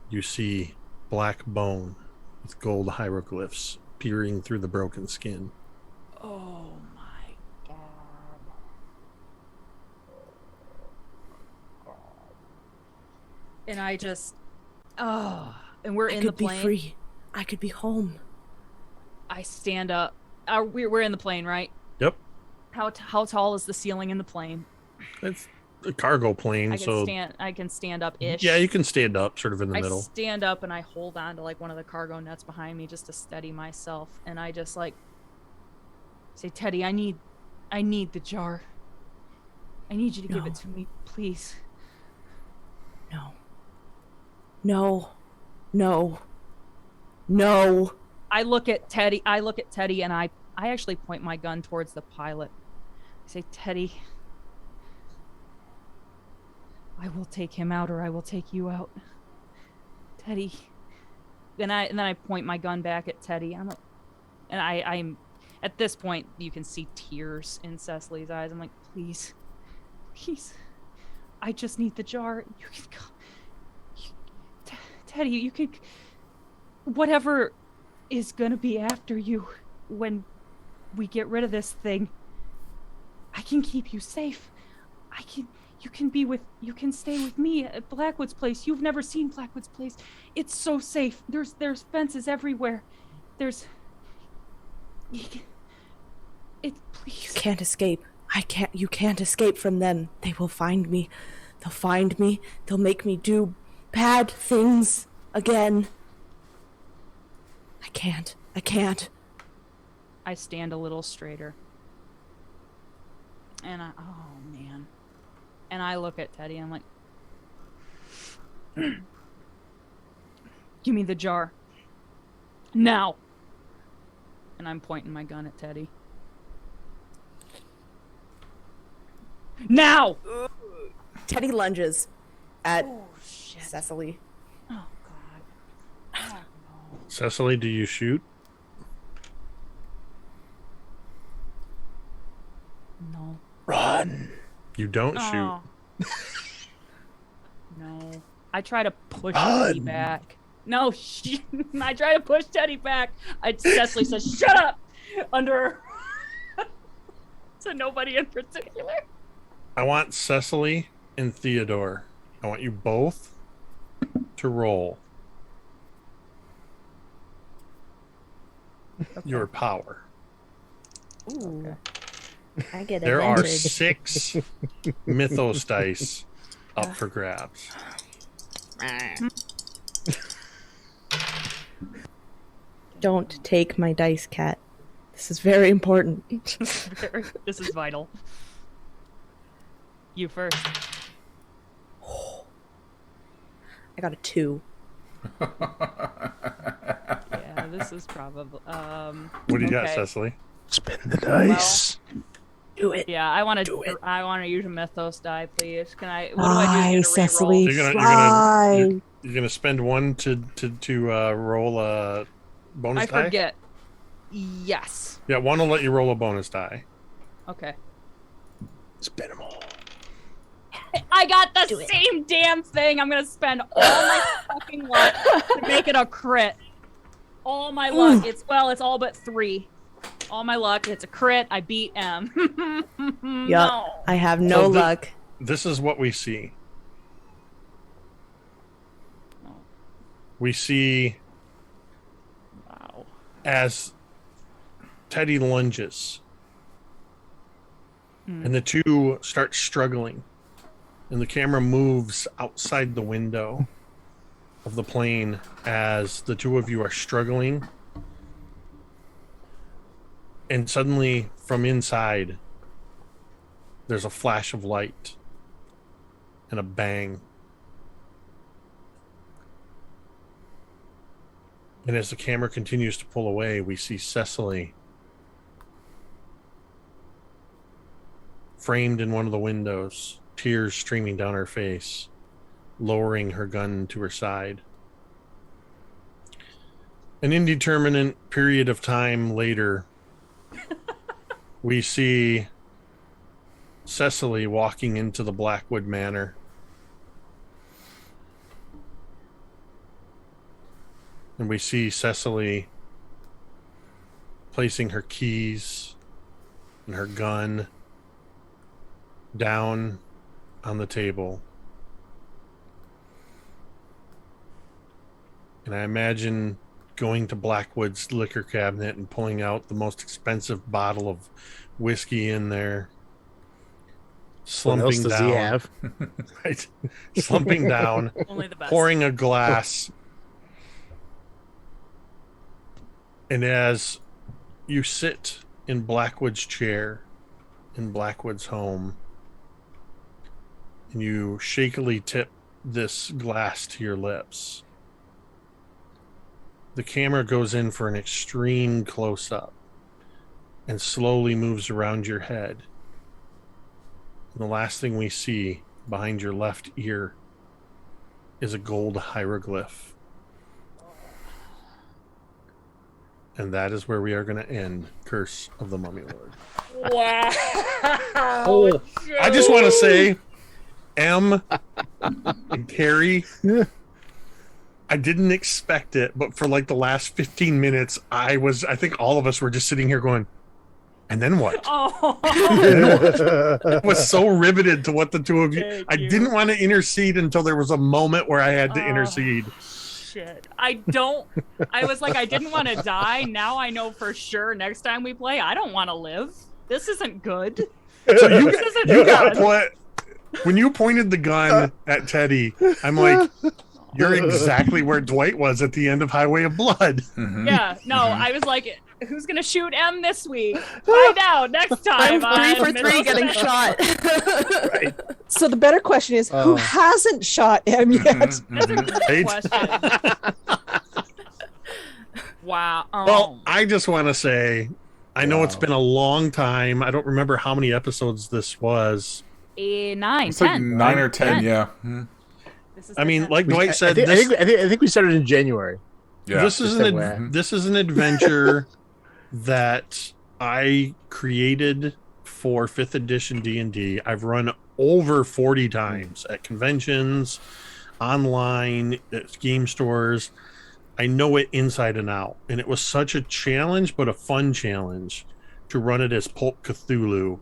you see black bone with gold hieroglyphs peering through the broken skin. Oh my god. And I just, and we're in the plane. I could be free. I could be home. I stand up. We're in the plane, right? Yep. How tall is the ceiling in the plane? It's a cargo plane, I can stand up-ish. Yeah, you can stand up, sort of in the middle. I stand up and I hold on to like one of the cargo nets behind me just to steady myself, and I just like say, Teddy, I need the jar. I need you to give No. it to me, please. No. No. No. No. I look at Teddy and I actually point my gun towards the pilot. I say, Teddy, I will take him out or I will take you out. Teddy. And then I point my gun back at Teddy. I'm at this point you can see tears in Cecily's eyes. I'm like, please. I just need the jar. You can go. Teddy, you can. Whatever is gonna be after you when we get rid of this thing, I can keep you safe. You can stay with me at Blackwood's place. You've never seen Blackwood's place. It's so safe. There's fences everywhere. Please. You can't escape. You can't escape from them. They will find me. They'll find me. They'll make me do bad things again. I can't. I stand a little straighter. And oh man. And I look at Teddy and I'm like, give me the jar. Now. And I'm pointing my gun at Teddy. Now! Teddy lunges at Shit. Cecily. Oh, God. Oh, no. Cecily, do you shoot? No. Run. You don't Oh. No. I try to push Run. Teddy back. No, I try to push Teddy back. Cecily says, shut up! Under her. To nobody in particular. I want Cecily and Theodore. I want you both to roll your power. Ooh. I get There are advantage. 6 Mythos dice up for grabs. Don't take my dice, cat. This is very important. This is vital. You first. I got a 2. Yeah, this is probably. What do you got, okay. Cecily? Spin the dice. Do it. Yeah, I want Do it. to. I want to use a Mythos die, please. Can I? What do I do to Fly, get a Cecily. reroll? You're gonna spend 1 to roll a bonus I die. forget. Yes. Yeah, 1 will let you roll a bonus die. Okay. Spin them all. I got the Do it. same damn thing. I'm gonna spend all my fucking luck to make it a crit. All my luck. It's all but 3. All my luck. It's a crit. I beat M. Yup. No. I have no So luck. This is what we see. Oh, We see wow. as Teddy lunges, and the two start struggling, and the camera moves outside the window of the plane as the two of you are struggling, and suddenly from inside there's a flash of light and a bang, and as the camera continues to pull away, we see Cecily framed in one of the windows, tears streaming down her face, lowering her gun to her side. An indeterminate period of time later, we see Cecily walking into the Blackwood Manor. And we see Cecily placing her keys and her gun down on the table. And I imagine going to Blackwood's liquor cabinet and pulling out the most expensive bottle of whiskey in there. What else Slumping does down. he have? Right? Slumping down, Only the best. pouring a glass. And as you sit in Blackwood's chair, in Blackwood's home, and you shakily tip this glass to your lips. The camera goes in for an extreme close-up and slowly moves around your head. And the last thing we see behind your left ear is a gold hieroglyph. And that is where we are going to end Curse of the Mummy Lord. Wow. I just want to say, M and Carrie, I didn't expect it, but for like the last 15 minutes, I think all of us were just sitting here going, and then what? Oh. I was so riveted to what the two of you. I didn't want to intercede until there was a moment where I had to intercede. Shit. I was like, I didn't want to die. Now I know for sure next time we play, I don't want to live. This isn't good. So you got put. When you pointed the gun at Teddy, I'm like, you're exactly where Dwight was at the end of Highway of Blood. Mm-hmm. Yeah, no, I was like, who's going to shoot M this week? Find out next time. I'm 3 for 3 getting shot. Right. So the better question is, who hasn't shot M yet? That's a good question. Wow. Well, I just want to say, I know it's been a long time. I don't remember how many episodes this was. 9, it's 10. Like 9 or 10, yeah. Mm-hmm. I mean, like Dwight said, I think we started in January. Yeah. This is an adventure that I created for 5th edition D&D. I've run over 40 times at conventions, online, at game stores. I know it inside and out. And it was such a challenge, but a fun challenge to run it as Pulp Cthulhu.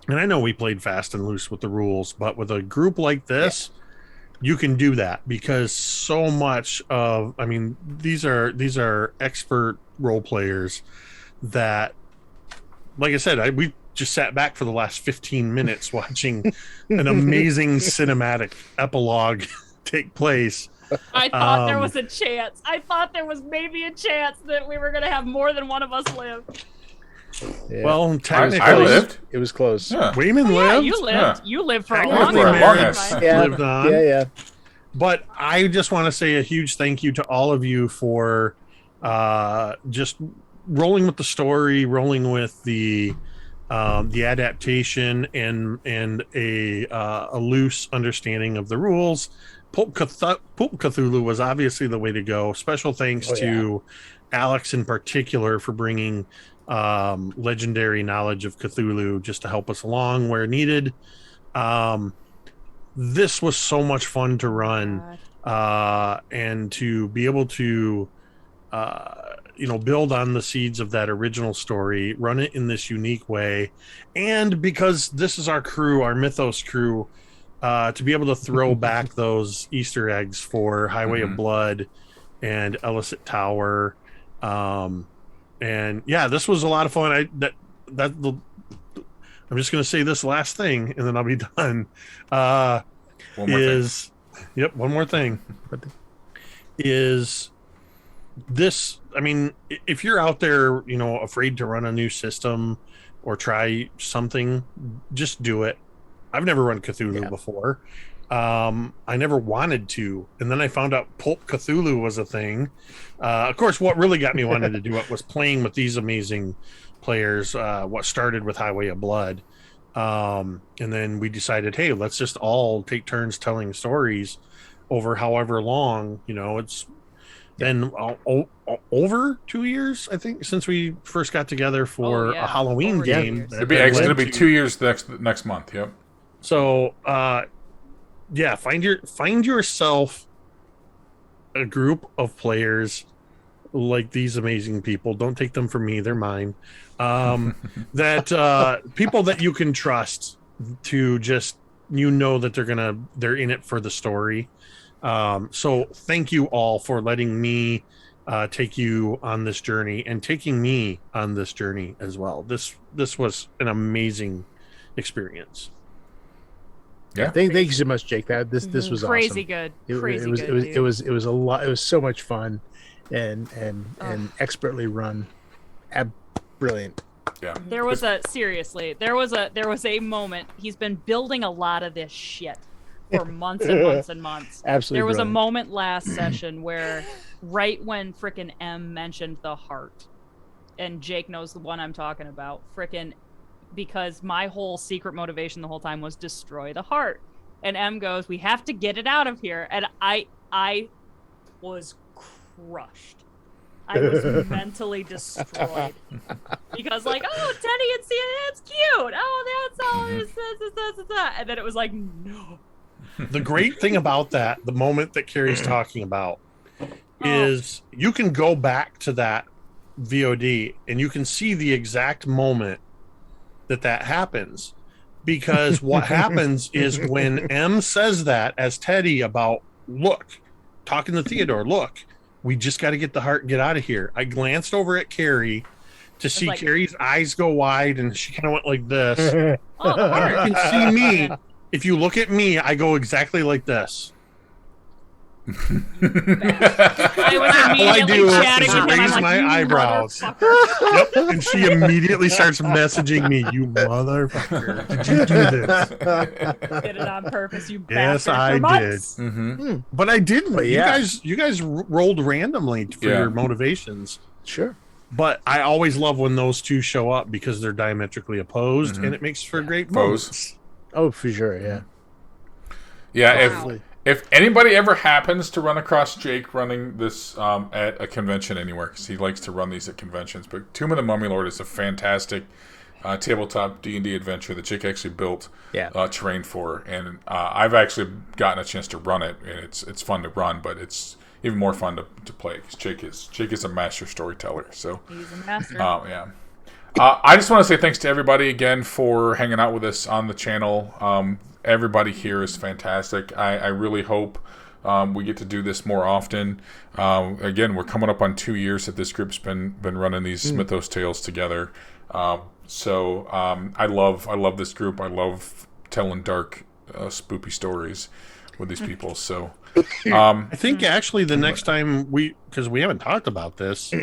And I know we played fast and loose with the rules, but with a group like this, you can do that because so much of, I mean, these are expert role players that, like I said, we just sat back for the last 15 minutes watching an amazing cinematic epilogue take place. I thought there was a chance. I thought there was maybe a chance that we were going to have more than one of us live. Yeah. Well, technically, I lived. It was close. Yeah. Wayman Yeah, lived. you lived. Yeah. You lived for a Technically, long Meredith time. lived on. Yeah. But I just want to say a huge thank you to all of you for just rolling with the story, rolling with the adaptation, and a loose understanding of the rules. Pulp Cthulhu was obviously the way to go. Special thanks to Alex in particular for bringing legendary knowledge of Cthulhu just to help us along where needed. This was so much fun to run, and to be able to build on the seeds of that original story, run it in this unique way, and because this is our crew, our Mythos crew, to be able to throw back those Easter eggs for Highway of Blood and Illicit Tower. And yeah, this was a lot of fun. I'm just going to say this last thing, and then I'll be done. One more thing. Is this? I mean, if you're out there, afraid to run a new system or try something, just do it. I've never run Cthulhu before. I never wanted to, and then I found out Pulp Cthulhu was a thing. Of course, what really got me wanted to do it was playing with these amazing players. What started with Highway of Blood, and then we decided, hey, let's just all take turns telling stories over however long. It's been over 2 years, I think, since we first got together for a Halloween game. It's going to be 2 years next month. Yep. So, find yourself a group of players like these amazing people. Don't take them from me; they're mine. That people that you can trust to just that they're in it for the story. So thank you all for letting me take you on this journey and taking me on this journey as well. This was an amazing experience. Yeah. Thank you so much, Jake. This was crazy awesome. Good. It was a lot. It was so much fun, and expertly run. Brilliant. Yeah. There was a moment. He's been building a lot of this shit for months and months and months. Absolutely There was brilliant. a moment last session where, right when frickin' M mentioned the heart, and Jake knows the one I'm talking about, frickin', because my whole secret motivation the whole time was destroy the heart. And M goes, we have to get it out of here. And I was crushed. I was mentally destroyed. Because like, oh, Teddy and CNN, it's cute. Oh, that's all this. And then it was like, no. The great thing about that, the moment that Carrie's talking about, is you can go back to that VOD and you can see the exact moment that happens. Because what happens is when M says that as Teddy about, look, talking to Theodore, look, we just got to get the heart and get out of here. I glanced over at Carrie to see like, Carrie's eyes go wide, and she kind of went like this. Oh, the heart. You can see me. If you look at me, I go exactly like this. I was All I do immediately chatting is with him. raise I'm like, my "You eyebrows." motherfucker." Yep. And she immediately starts messaging me, you motherfucker. Did you do this? Did it on purpose, you Yes, bastard. I for months. did. Mm-hmm. But I didn't. But yeah. You guys rolled randomly for Yeah. your motivations. Sure. But I always love when those two show up because they're diametrically opposed, and it makes for great Foes. moments. Oh, for sure. Yeah. Yeah, Wow. if anybody ever happens to run across Jake running this at a convention anywhere, because he likes to run these at conventions, but Tomb of the Mummy Lord is a fantastic tabletop D&D adventure that Jake actually built terrain for, and I've actually gotten a chance to run it, and it's fun to run, but it's even more fun to play because Jake is a master storyteller. So He's a master. yeah. I just want to say thanks to everybody again for hanging out with us on the channel. Everybody here is fantastic. I really hope we get to do this more often. Again, we're coming up on 2 years that this group's been running these Mythos tales together. So I love this group. I love telling dark, spoopy stories with these people. So I think actually the next time because we haven't talked about this,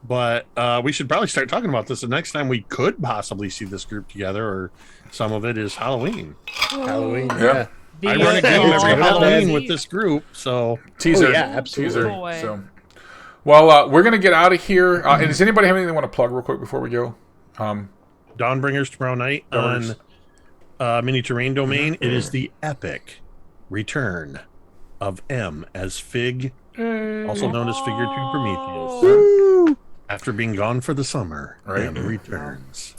but we should probably start talking about this the next time we could possibly see this group together, or some of it is Halloween. Halloween. Yeah. Yeah. I run a game every Oh, Halloween man. with this group, so Teaser. Oh, yeah, absolutely. Teaser. Boy. So, well, we're gonna get out of here. And does anybody have anything they want to plug real quick before we go? Dawnbringers tomorrow night Dawnbringers. on Mini Terrain Domain. It is the epic return of M as Fig, also known as Figure 2 Prometheus. Woo! After being gone for the summer, Right. M returns.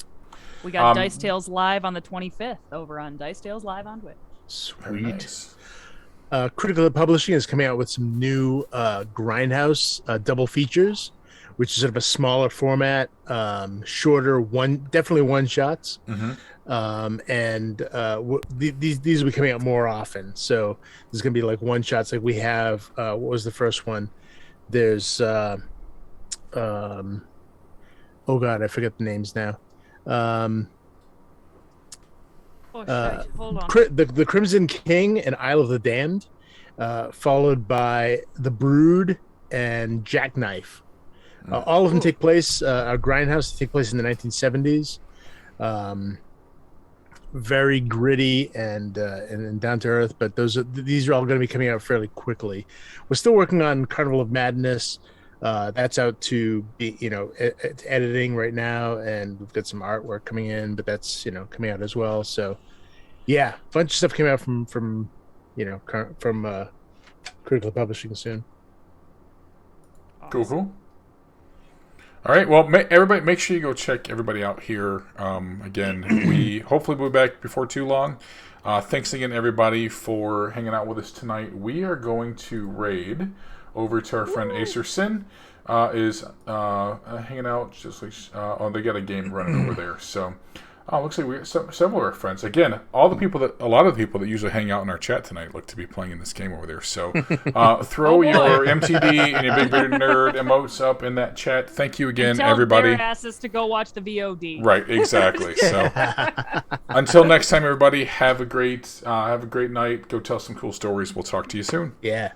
We got Dice Tales Live on the 25th over on Dice Tales Live on Twitch. Very Sweet. nice. Critical Publishing is coming out with some new Grindhouse double features, which is sort of a smaller format, shorter definitely one shots. These will be coming out more often. So there's going to be like one shots. Like we have, what was the first one? There's, oh God, I forget the names now. Hold on. The Crimson King and Isle of the Damned, followed by The Brood and Jackknife. All of them take place, Grindhouse take place in the 1970s. Very gritty and down to earth, but these are all going to be coming out fairly quickly. We're still working on Carnival of Madness. That's out to be, it's editing right now, and we've got some artwork coming in, but that's coming out as well. So yeah, a bunch of stuff came out from Critical Publishing soon. Cool. All right. Well, everybody, make sure you go check everybody out here. Again, we hopefully will be back before too long. Thanks again, everybody, for hanging out with us tonight. We are going to raid over to our friend Acer Sin. Is hanging out just like they got a game running over there. So looks like we got several of our friends. Again, a lot of the people that usually hang out in our chat tonight look to be playing in this game over there. So throw your MTD and your Big Bearded Nerd emotes up in that chat. Thank you again, Tell everybody. their asses to go watch the VOD. Right, exactly. So until next time, everybody, have a great night. Go tell some cool stories. We'll talk to you soon. Yeah.